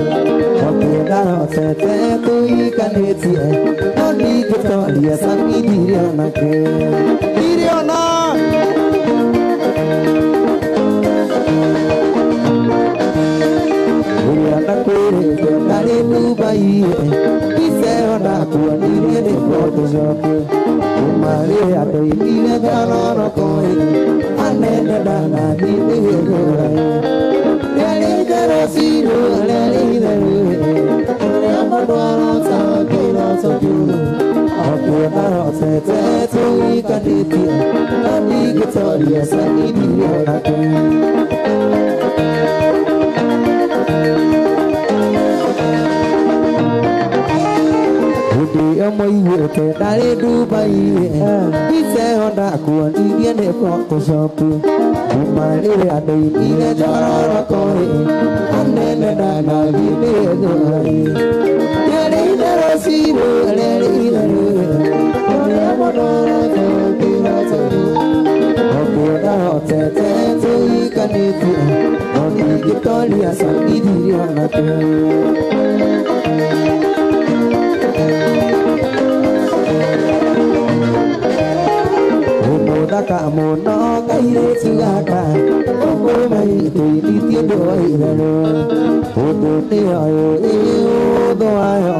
Okidaro sete tuika netie Noni kitolia sami diriona ke Diriona Nare Dubai, ise ona kuwa nire de Photoshop. Umare ato ile dano koi, anene dana nire doi. Lele dero siro, lele dero. Amadwara sa kira so juru. Akuna se te tu ikaniti, ani kitoria sa nire nake. Moyete dare Dubai ise onda kuani viene Photoshop umare ade ile jara koi anene dana vile doi dare dare siro dare dare ore modora kira sari okeda tete tui kaniti oni kitolia sani diriona ke Daka mono kaire tugaka Oko mai tuini tiendo airano Odo ne ayo odo ayo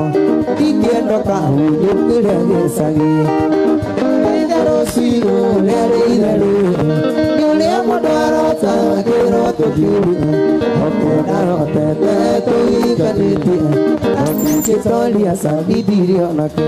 Tiendo kahu yukure gesagi Idaro siro lere idaro Yule modoro takiro tokiru Oko naro tete tui kaniti Ami kitolia sabi dirio nake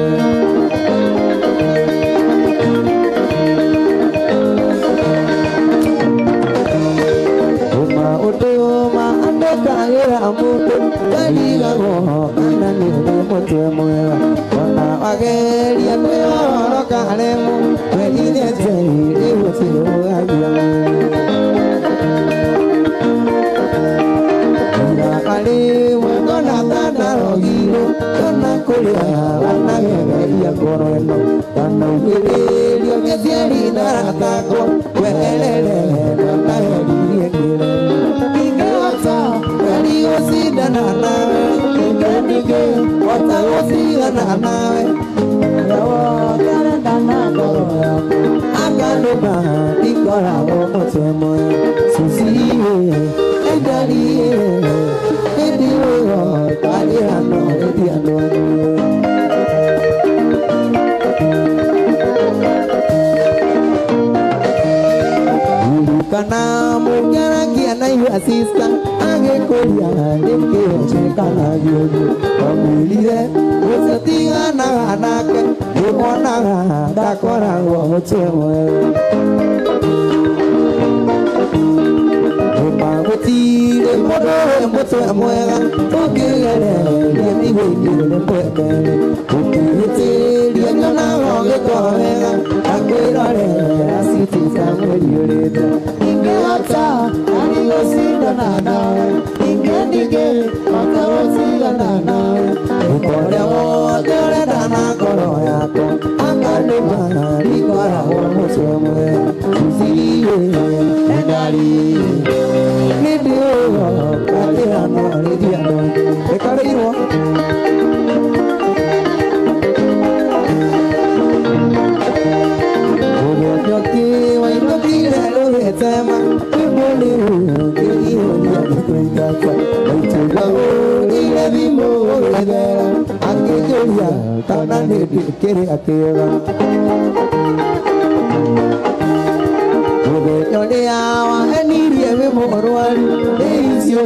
Amuto kaliga go anani moto moya wana ageri akwero kalemu welide teri wote oya ina kali wona tata rogiro kona kolia wana geri akorono kana ubiri ogezeri naratako welele wana geri ekele Sida na nawe, nige wata sida na nawe, yawo karanda na koro yako, agano ba ikora wo motemo, susiwe edariye, ediwo kaliano ediano. Kana mugara kiana yu asista age kolia deke chekana yoyo amulire osatiga na anake umona dakora wo chewe Umagotire modo moto amwega tokigere yemi wengire mpeke ukihitiri nyona woge kohega akwirore asiti samwelireta Ingata aliyosinda na nawe Ingendige wakawosinda na nawe Ukole wogere dana koro yako Angaluba likora womuswemwe Susiwe endari Nidio katirano nidiano Ekare irwa Yoki wa inoki lelo etema Iboli hu kiri hu tana nĩ ndĩkĩrĩa kĩega mũthenya ũrĩa wahenirie wĩ mũrwaru nĩ icio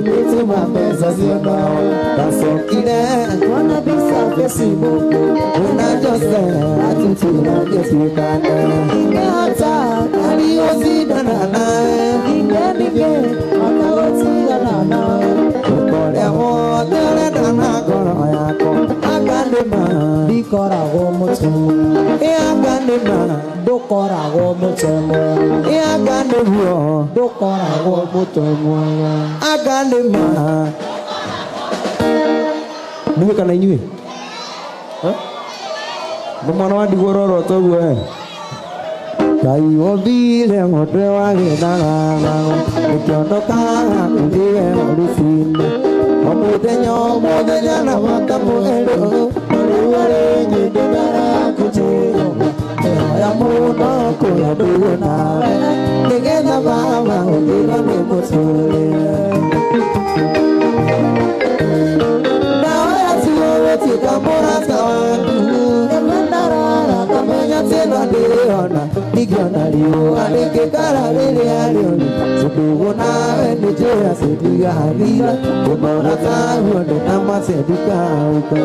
nĩtũma mbeca cionao ndacokire kuona mbica Facebook wĩna Jose atutira gĩtuĩkane ingĩhota nari gũcindana nawe ingĩningĩ ona gũtigana nawe ũkorĩa wothe ũrenda na ngoro yakwa anga nĩma ndikoragwo mũtumwa anga nĩma ndũkoragwo mũtumwa anga nĩguo ndũkoragwo mũtumwa anga nĩma nĩwe kana inyuĩ mwana wa ndigwo roro toguo Ngai wombire ng'ombe wagethagaga ũkĩondokaga ũthiwe ũrũcinĩ o mũthenya na bata mwerũ rĩu arĩ nyĩndĩ ndarakũnjĩra nĩhoya mũno kũrĩa ndũguo nawe nĩgetha baba ũthirwo nĩ mũtũrĩre ndahoya tuo gũtuĩka mũrata waku nĩmendarara kamenya tĩno ndĩrĩona ndingĩona riũa rĩngĩkara rĩrĩa rĩũru tũndũguo nawe nĩnjũĩ atĩ ndigathira ũmũrata guo ndĩnamase ndikauka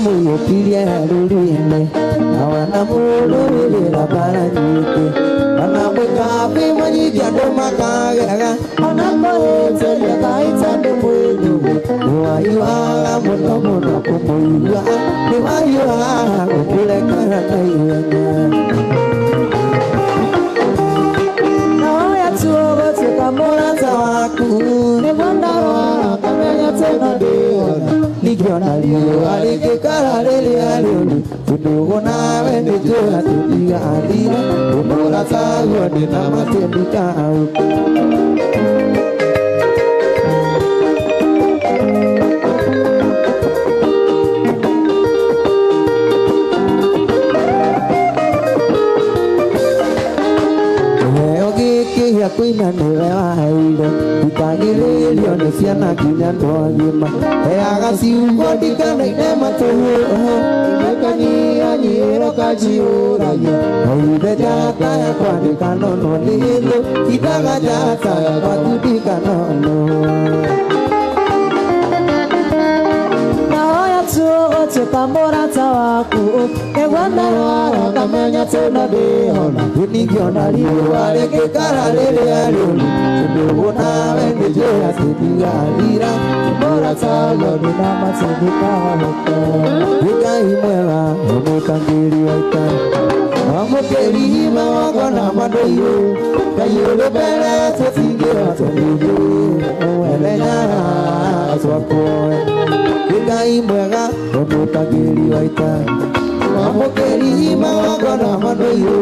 mũyũkirie rũrũ-inĩ na wana mũrũrĩrĩra mbara nyingĩ ona mũkabi mũnyingi andũ makagega ona kũhĩnjĩria gaita andũ mwĩnyũgũ nĩwaiwaga mũno mũno kũmũigua nĩwaiwaga gũkũrekera na ihenya nahoya tuo gũtuĩka mũrata waku nĩguo ndarwara kamenya tena ndĩona ndingĩona riũa rĩngĩkara rĩrĩa rĩũru tũndũguo nawe nĩnjũĩ atĩ ndigathira ũmũrata guo ndĩnamate ndikauka gĩa kũina nĩwe waheire ndikagĩrĩrio nĩ ciana nginya andũ agima heaga ciugo ndikanaine matũhũhũ ingĩkanyihanyihĩro kanjiũragia oithe njata yakwa ndĩkanonwo nĩ thũ indaga njata yakwa tu ndikanonwo gũtuĩka mũrata waku nĩguo ndarwara kamenya tena ndĩona ndingĩona riũa rĩngĩkara rĩrĩa rĩũru tũndũguo nawe nĩnjũĩ atĩ ndigathira mũrata guo ndĩnamate ndikauka wĩ Ngai mwega mũmũkangĩri wa ita wamũkĩri magongona mandũirũ Ngai ũrĩ mbere tũtingĩhota nĩithuĩ ũmwenenyaga twakuoe Ngai mwega mũmũkangĩri wa ita wamũkĩri magongona mandũirũ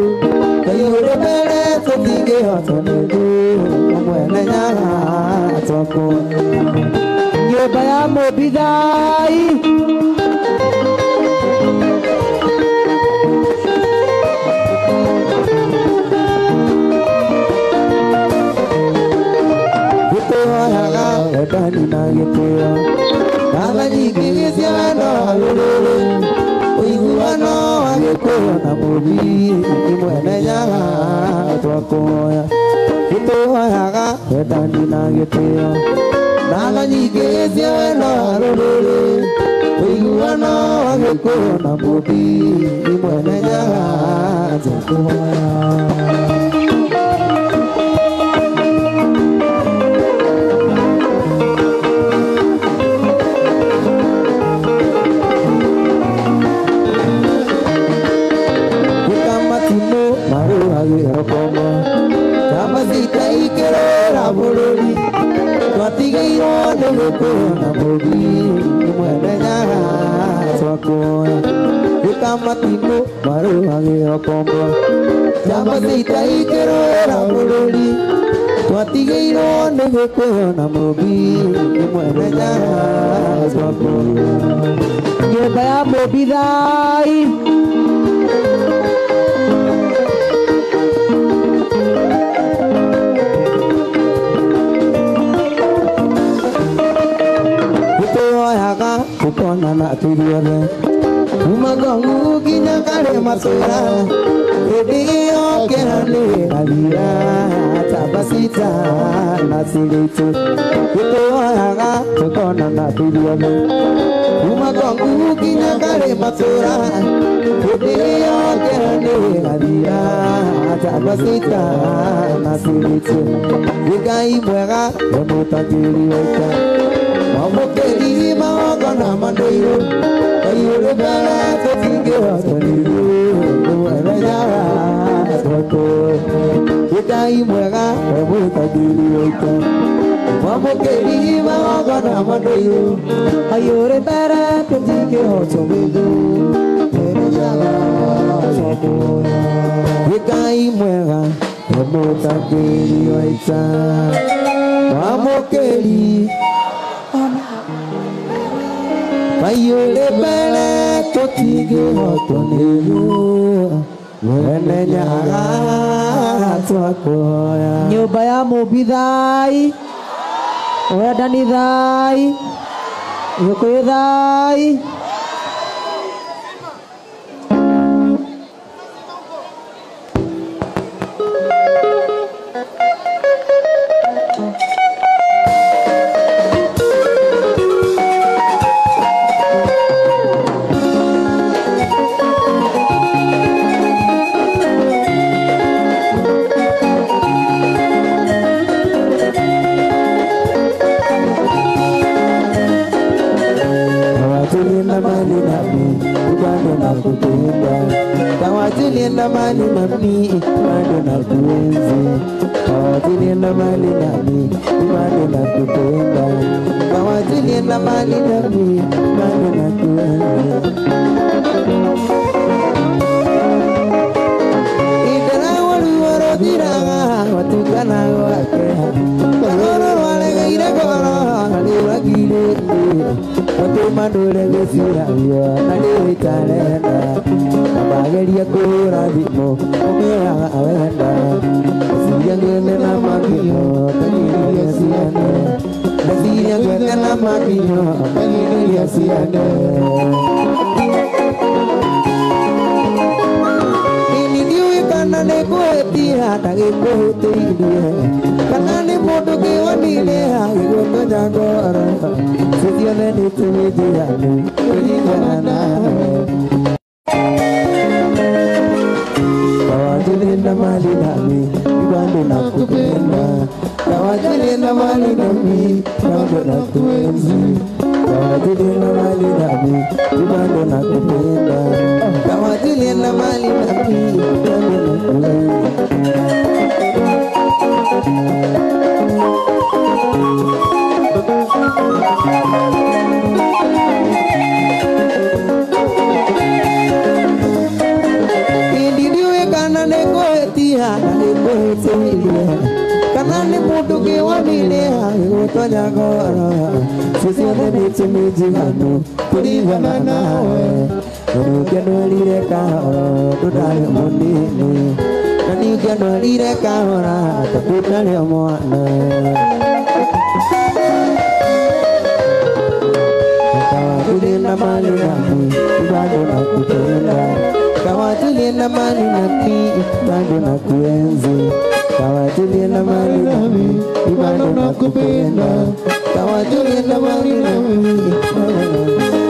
Ngai ũrĩ mbere tũtingĩhota nĩithuĩ ũmwenenyaga twakuoe nyũmba ya mũmbithai gĩtũhoyaga wendani na gĩtĩo Ngatha nyingĩ cia wendo wa rũrĩrĩ ũiguano wa gĩkũyũ na mũthii imwenenyaga twakũhoya gĩtũhoyaga wendani na gĩtĩo Ngatha nyingĩ cia wendo wa rũrĩrĩ ũiguano wa gĩkũyũ na mũthii imwenenyaga twakũhoya twatigeirwo nĩ gĩkũyũ na mũthii imwenenyaga twakuoya gĩkamatimũ marũagĩra kombo njamba cia ita ikĩrũĩra bũrũri twatigeirwo nĩ gĩkũyũ na mũthii imwenenyaga twakuoya nyumba ya Mobidhai. Kutoyaga kukona na tuliore umagongu kinya kare masura edio kerane alira tabasita nasilitu kutoyaga kukona na tuliore umagongu kinya kare masura edio kerane alira tabasita nasilitu Igai mwega yomutagiri weka Mamokeri maogana mandoiro Ayure bala totinge watoniru Mwere nyawa Toto Igai mwega yomutagiri weka Mamokeri maogana mandoiro Ayure bala totinge watoniru Mwere nyawa Toto Igai mwega yomutagiri weka Mamokeri Ayure bele totige hotoniru Mwene nyaga twakoya nyumba ya Mobidhai Wenda ni thai Gikuyu thai Kawatilienda mali nami bado nakuenzi Kawatilienda mali nami bado nakupenda Kawatilienda mali nami bado nakuenzi Idara waluoro diraga watukana wake Kagoro walegeire goro naliwagire Watumandure gesira yo naliwitarenda Abageria kurathimo umiraga awenda Siria ngene na makinyo kanyiria ciane Siria ngene na makinyo kanyiria ciane Ini ndiwe kana nikuhetia ndagikuhutiirie Kana ni mundu kiwanire agigutonya ngoro Ciothe nituminjirane kuringana nawe Kawatilienda mali nami bado nakupenda Kawatilienda mali nami bado nakuenzi Kawatilienda mali nami bado nakupenda Kawatilienda mali nami bado nakuenzi Kana ni mundu kiwanire agigutonya ngoro Ciothe nitumijiganu kuringana nawe Ningĩ ndwĩrire kahora ndũtarĩ mũnini Na ningĩ ndwĩrire kahora ndũtarĩ mwana Kawatilienda mali nami bado nakupenda Kawatilienda mali nami bado nakuenzi Kawatilienda mali nami bado nakupenda Kawatilienda mali nami bado nakupenda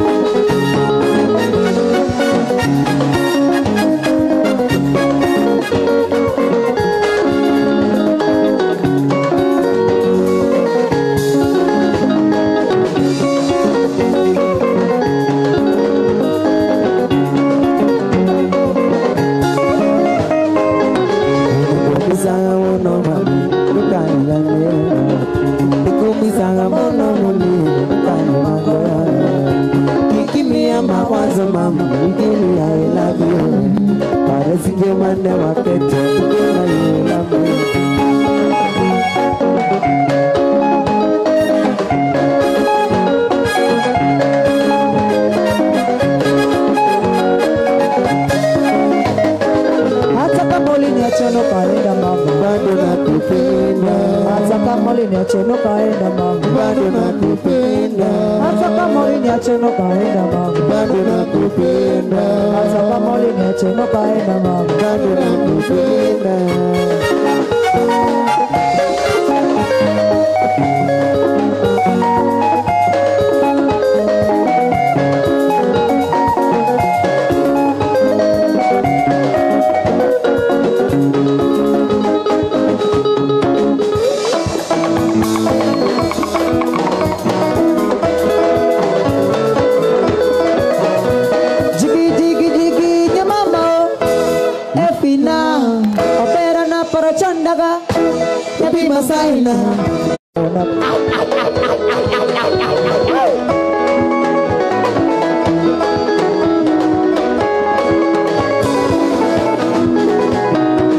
uliniacha no kaenda mama, bado nakupenda. hata kama uliniacha no kaenda mama, Bado nakupenda. Masaina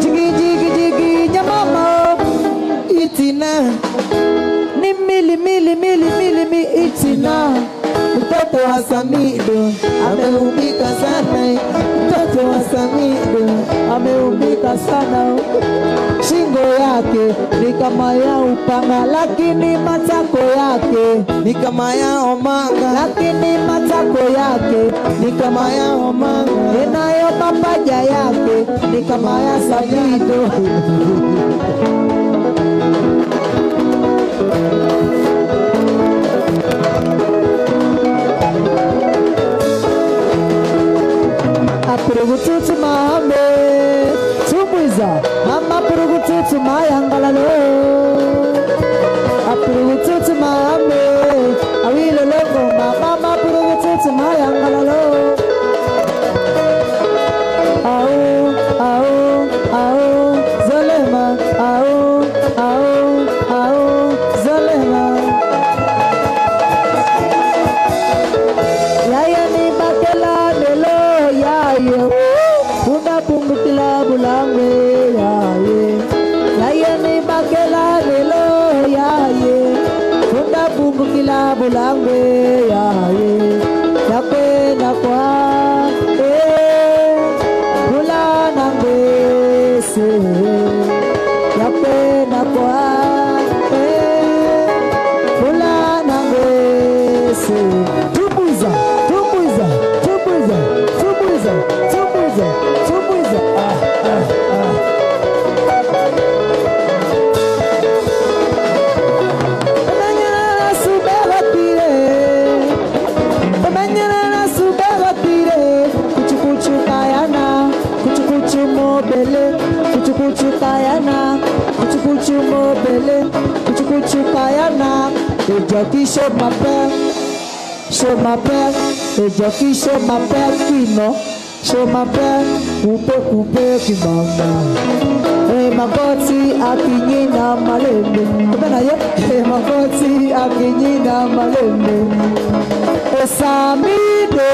jigi jigi jigi nyamama itina ni mili itina mtoto wa Samido ameubika sana, mtoto wa Samido ameubika sana. Shingo yake ni kama ya upanga, lakini matako yake Ni kama ya omanga, lakini matako yake ni kama ya omanga. inayo mapaja yake ni kama ya Samido. Apurugututu mame tumwiza mama purugututu mayangalalo apurugututu mame awilo longo mama purugututu mayangalalo au zolema au zolema yaya ni bakela nelo yayo una pungu kila bulangwe yaye yaya ni bakela nelo yaye una pungu kila bulangwe yaye napenda kwa bulana ngese napenda kwa bulana ngese tumbuiza kuchu kayana et jockey show m'appelle et jockey show m'appelle qui non show m'appelle coupe qui mama et magoti akinyina malembe kubena ye et magoti akinyina malembe et Samido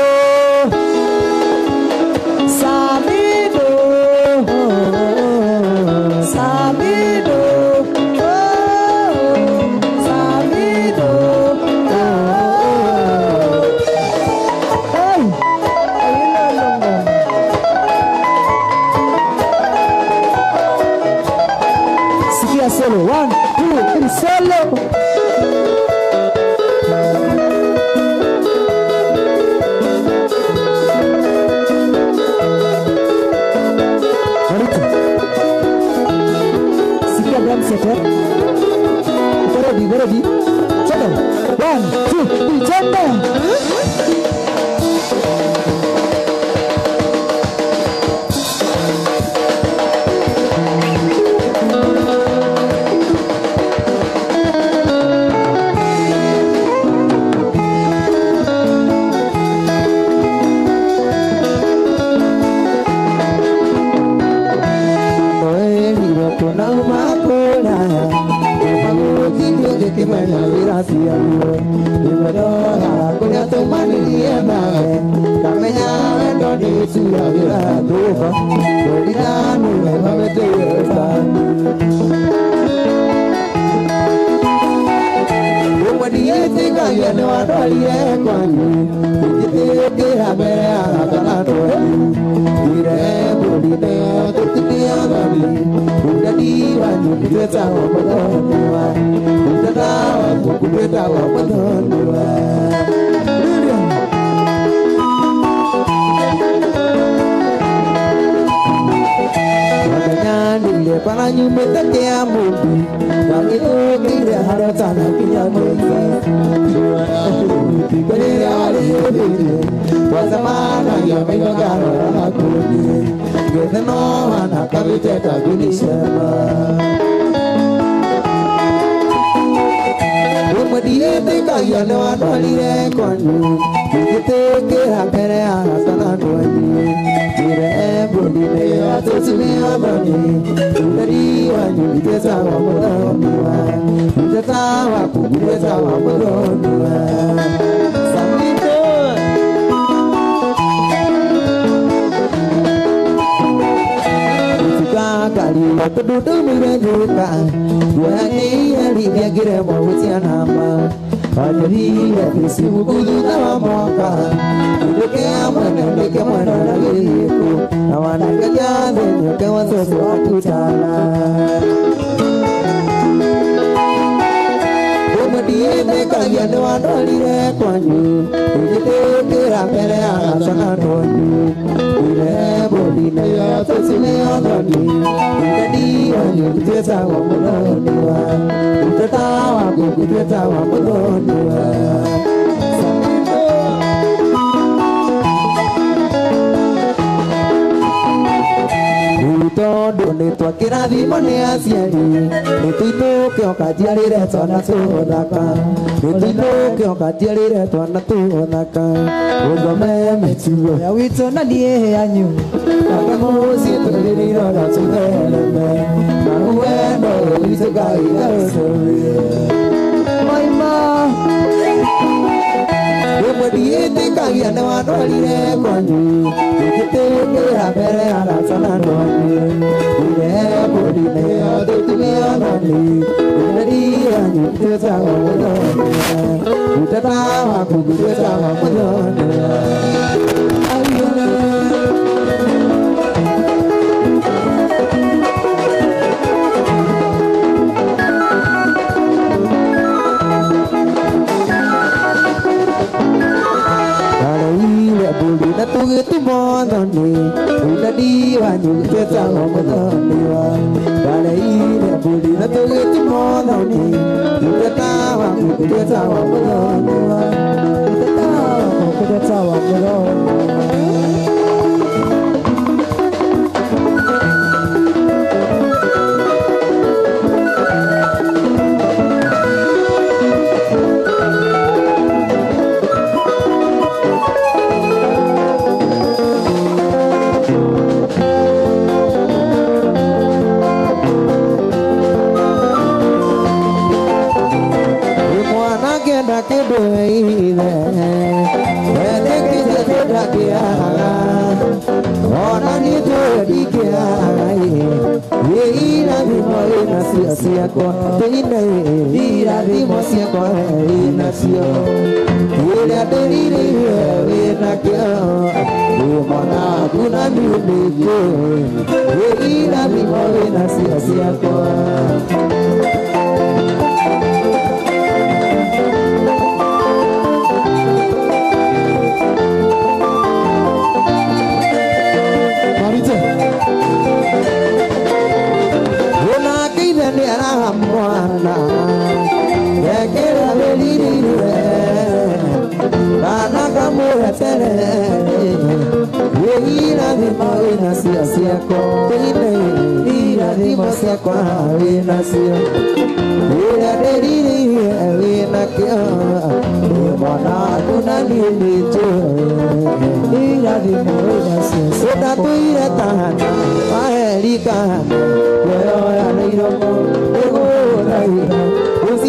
solo 1 2 3 solo sikia drum set ready chalo 1 2 3 chalo Hallelujah. nyumĩte kĩa mũmbi gagĩtũkĩire harĩa ũtanakĩnyamĩte rĩrĩa warĩũthĩire twacemanagia maitho ngarora hakuhĩ gĩthe no hana kabĩte kangĩnicema rĩmwe ndiĩtĩkagia nĩ wandwarire kwanyu ngĩgĩtĩkĩra mbere ya rata na ndwanyu njĩre mbũndi-inĩ ya tũtumĩothoni ũtheri wanyu itĩtawa mũthoniwa itĩtawa kungu itĩtawa mũthoniwa Kalila tududu mirejuka Guani alivya giremo utianama Ajaria kisi mukududa wa mwaka Ndeke amwana na giriku Na wanakajade nyoke wasoso wakutala Umadiende kagiyane wanolire kwanyu Ujitekera mbere ya asana nonyu Ure bodine ya tosime odoni Ukadi wanyu kutweta wa mudoniwa Uteta wako kutweta wa mudoniwa Tondũ nĩtwakĩrathimo nĩ aciari nĩtũinũke ũkanjiarĩre twana tũthaka nĩtũinũke ũkanjiarĩre twana tũthaka ũthome mĩtugo ya witũ na niĩ yanyu ake mũciĩ tũrĩrĩirwo na tũthereme na wendo witũ Ngai arũtũrie maima rĩmwe ndiĩtĩkagia nĩ wandwarire kwanyu ngĩgĩtĩkĩra mbere ya rata na ndwanyu ire mbũndi-inĩ ya tũtumĩothoni ũtheri wanyu itĩtawa mũthoniwa iteta waku itĩtawa mũthoniwa na tugĩtumũthoni ũtheri wanyu itĩtawa mũthoniwa Galeire mbũndi na tũgĩtumũthoni itĩtawa itĩtawa mũthoniwa itĩtawa mũthoniwa Siakwa teine irathimo ciakwa inacio ĩrĩa ndĩrirĩire wĩnakĩo mwana waku na niĩ nĩnjũĩ irathimo wĩnacio ciakwa mwana yekera belirire bana kamuhetere yeira thimo inacio ciakwa teine irathimo ciakwa inacio ĩrĩa ndĩrirĩire wĩnakĩo mwana waku na niĩ nĩnjũĩ irathimo inacio ũndatũire kahana waheri kahana kuoyoya na iromo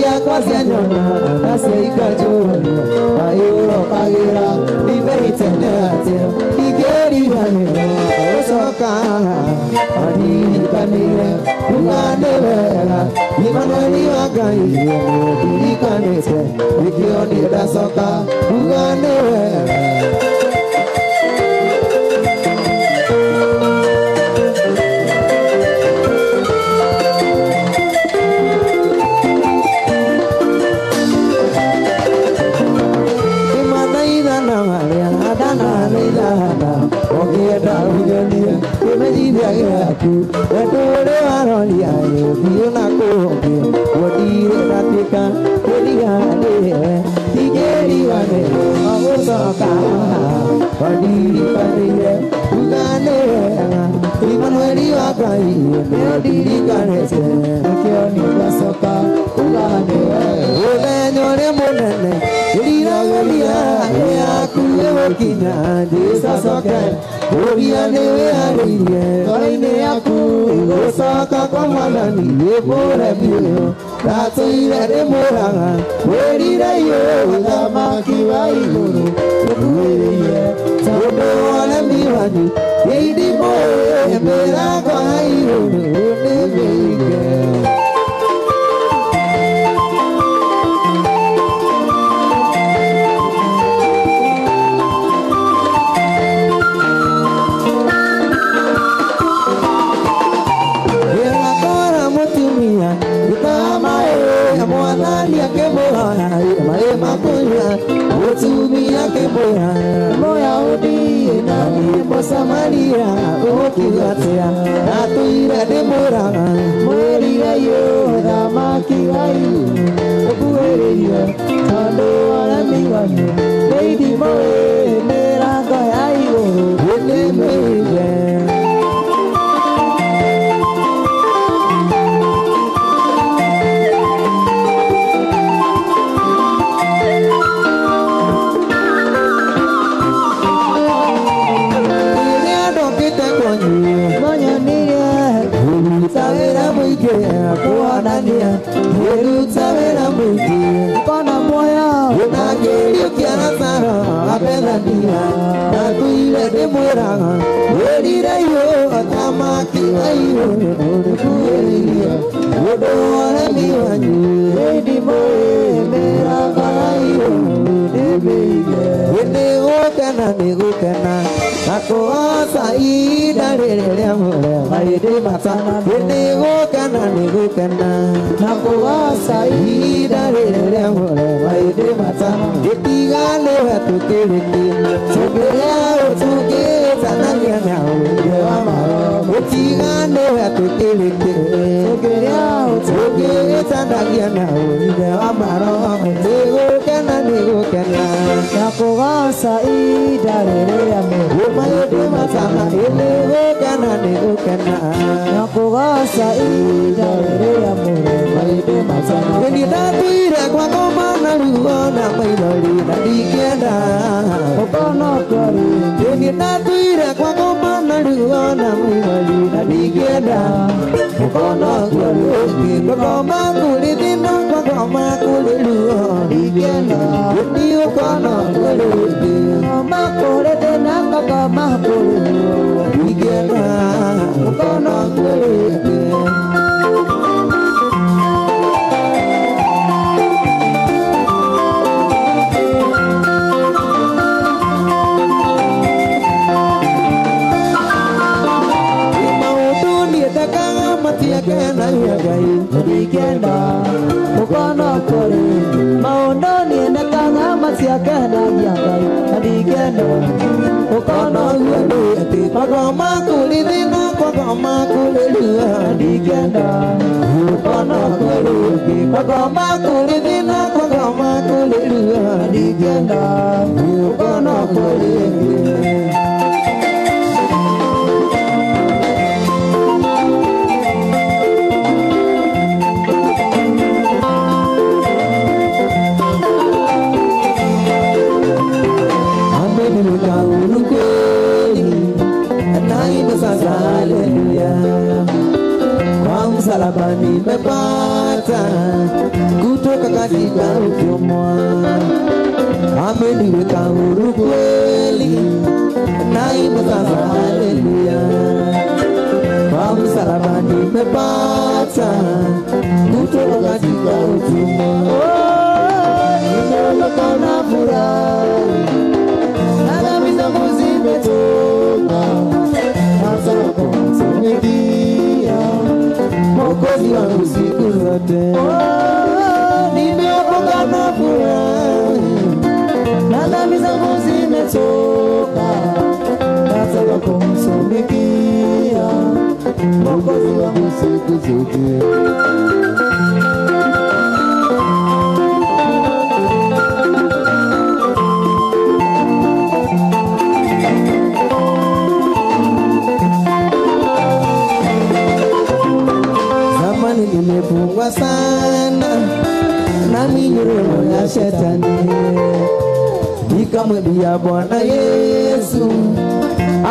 ciakwa cia nyona nacio ikajũria ayũrokagĩra imeitene atĩa ingĩriganĩrwo gũcoka andirikanĩire kuga nĩ wega Imanueli wa Ngai ndirikanĩte nĩkĩo niĩ ndacoka kuga nĩ wega Maria, Adana, Uganda, Okienda Ujonia, Imejibia Yaku, Etore Warolia, Yuna Kobe, Wodire Natika, Eligane, Tigeri Wane, Awosoka, Wadiri Padre, Uganda, Imanueli Wakai, Melody Ganese, Kioni Wasoka, Uganda, Ulenore Monene, Lira Galia, Yakuleokina, Disasoka, Oriane Arie, Kaine Aku, Osaka Kamalani, Ebora Bio, Ratsuira de Moranga, Werira Yo, Lamaki Waiguru, Uria, Todo Alamiwani, Lady Boy, Meraga Iru, Nevega. Moya udi na bosa Maria okigatea na tuira de moranga morira yo da makiwai okueria tando ala miwanyo lady boy mera ga aigo ne mege Kona moya unagerio kiana sara apela dia na tuile de moranga werira yo atamaki ayo kuelia wodo ala miwanyu lady boy mera kalayo de bege wende okana negukana nako asai darere amore maide matana wende okana negukana nako asai darere amore maide matana etigale hatukeleki sogeya otuge tananya nao dewa maro etigale hatukeleki sogeya otuge tananya nao dewa maro negukana nako asai darere amore maide matana negukana nako asai darere amore maide matana ni datuira kwa koma na ruona maidoli na dikenda okono kori ni datuira kwa koma na ruona maidoli na dikenda okono kori koma kulidino koma kuliluo dikenda ni okono kori koma kulidina koma kuliluo dikenda okono kori Kena yagai dikenda mukono kore maondo ni ndakanga masia kena yagai dikenda mukono yendo ati pagoma kulidina pagoma kulelua dikenda mukono kore pagoma kulidina pagoma kulelua dikenda mukono kore Msalabani nimepata kutoka katika utumwa, ameniweka huru kweli, naimba sasa haleluya. Kwa msalabani nimepata kutoka katika utumwa, nimeondoka na furaha, na dhambi zangu zimetoka, hata kutumikia Mwokozi wangu siku zote. Nimeokoka na furaha, na na dhambi zangu zimetoka, nataka kumtumikia Mwokozi wangu siku zote. Zamani nimefungwa sana na minyororo ya shetani, nikamwambia Bwana Yesu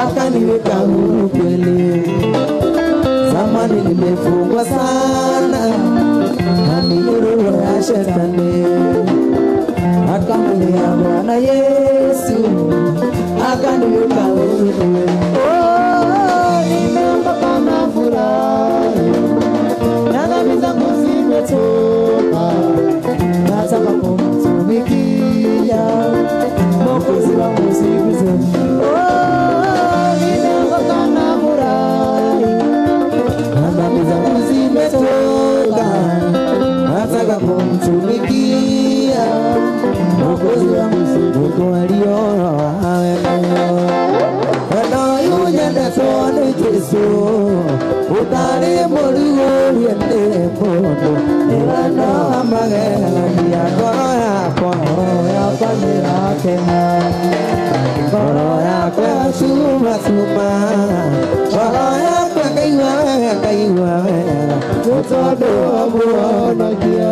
akaniweka huru kweli. Zamani nimefungwa sana na minyororo ya shetani, akamwambia Bwana Yesu akaniweka huru kweli. Oh, nimeondoka na furaha, na dhambi zangu zimetoka, nataka kumtumikia Mwokozi wangu siku zote. Oh, nimeondoka na furaha, na dhambi zangu zimetoka, nataka kumtumikia Mwokozi wangu siku zote. Tone Jesu utare morigo yende mondo nirano amagela ya koro nirake koro ya kwa suma koro ya kwa kaiwa todo abuona kia.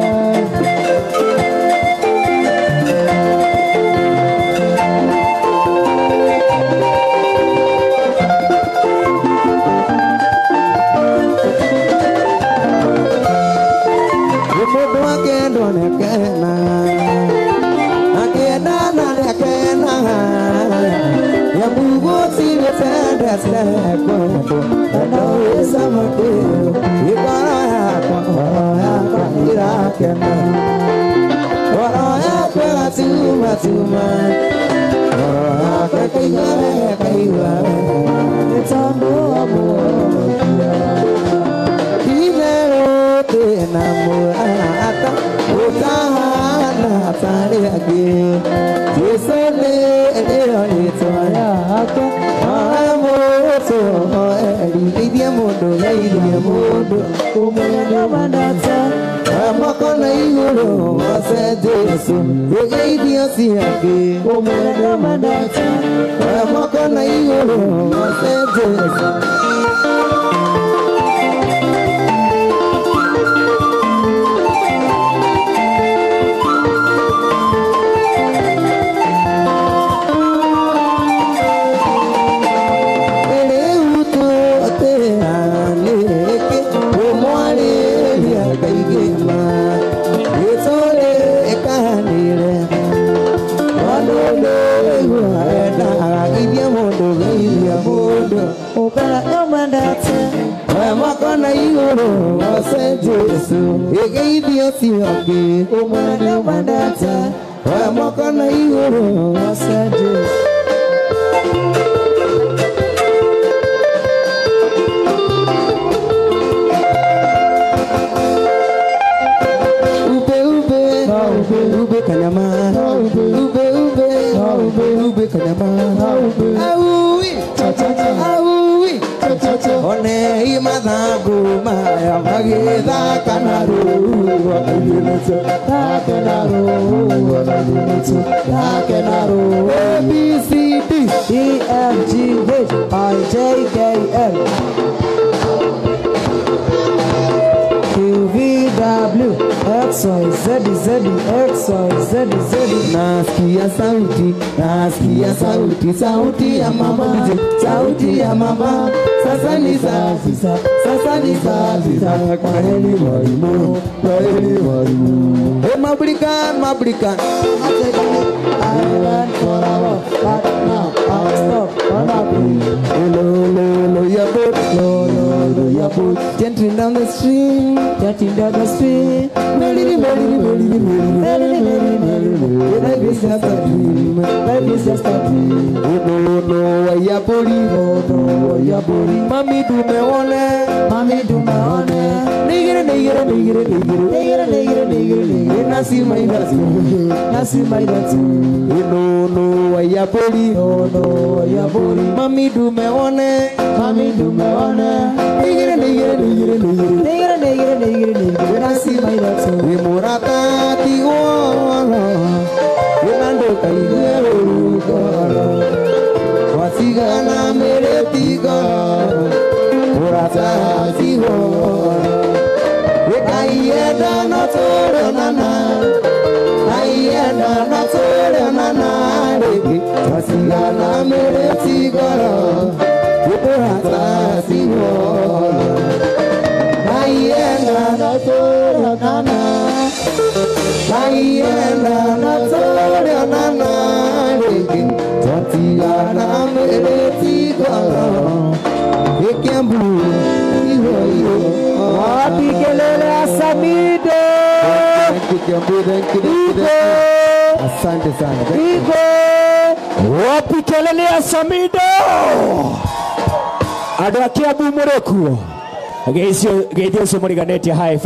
Sauti ya mama, sauti ya mama, sasa ni sasa, kwa heli walimu. Hey, Mabrikan. I ran for a while, but now I stop on a beat. Lo, your boat, gently down the stream, Life is just a dream, life is just Uno ya buri mami dumeone nigere nasi maidati uno ya buri mami dumeone nigere nasi maidati imurata tigono yenando kaigero wasigana meretigo urata sigo ekaienda notoro nana wasigana meretigo urata sigo ekaienda notoro nana Tatiana meretigo ekembu ihoyo wapi kelele asamido thank you asante sana wapi kelele asamido adakia bumureku geisio muriganeti high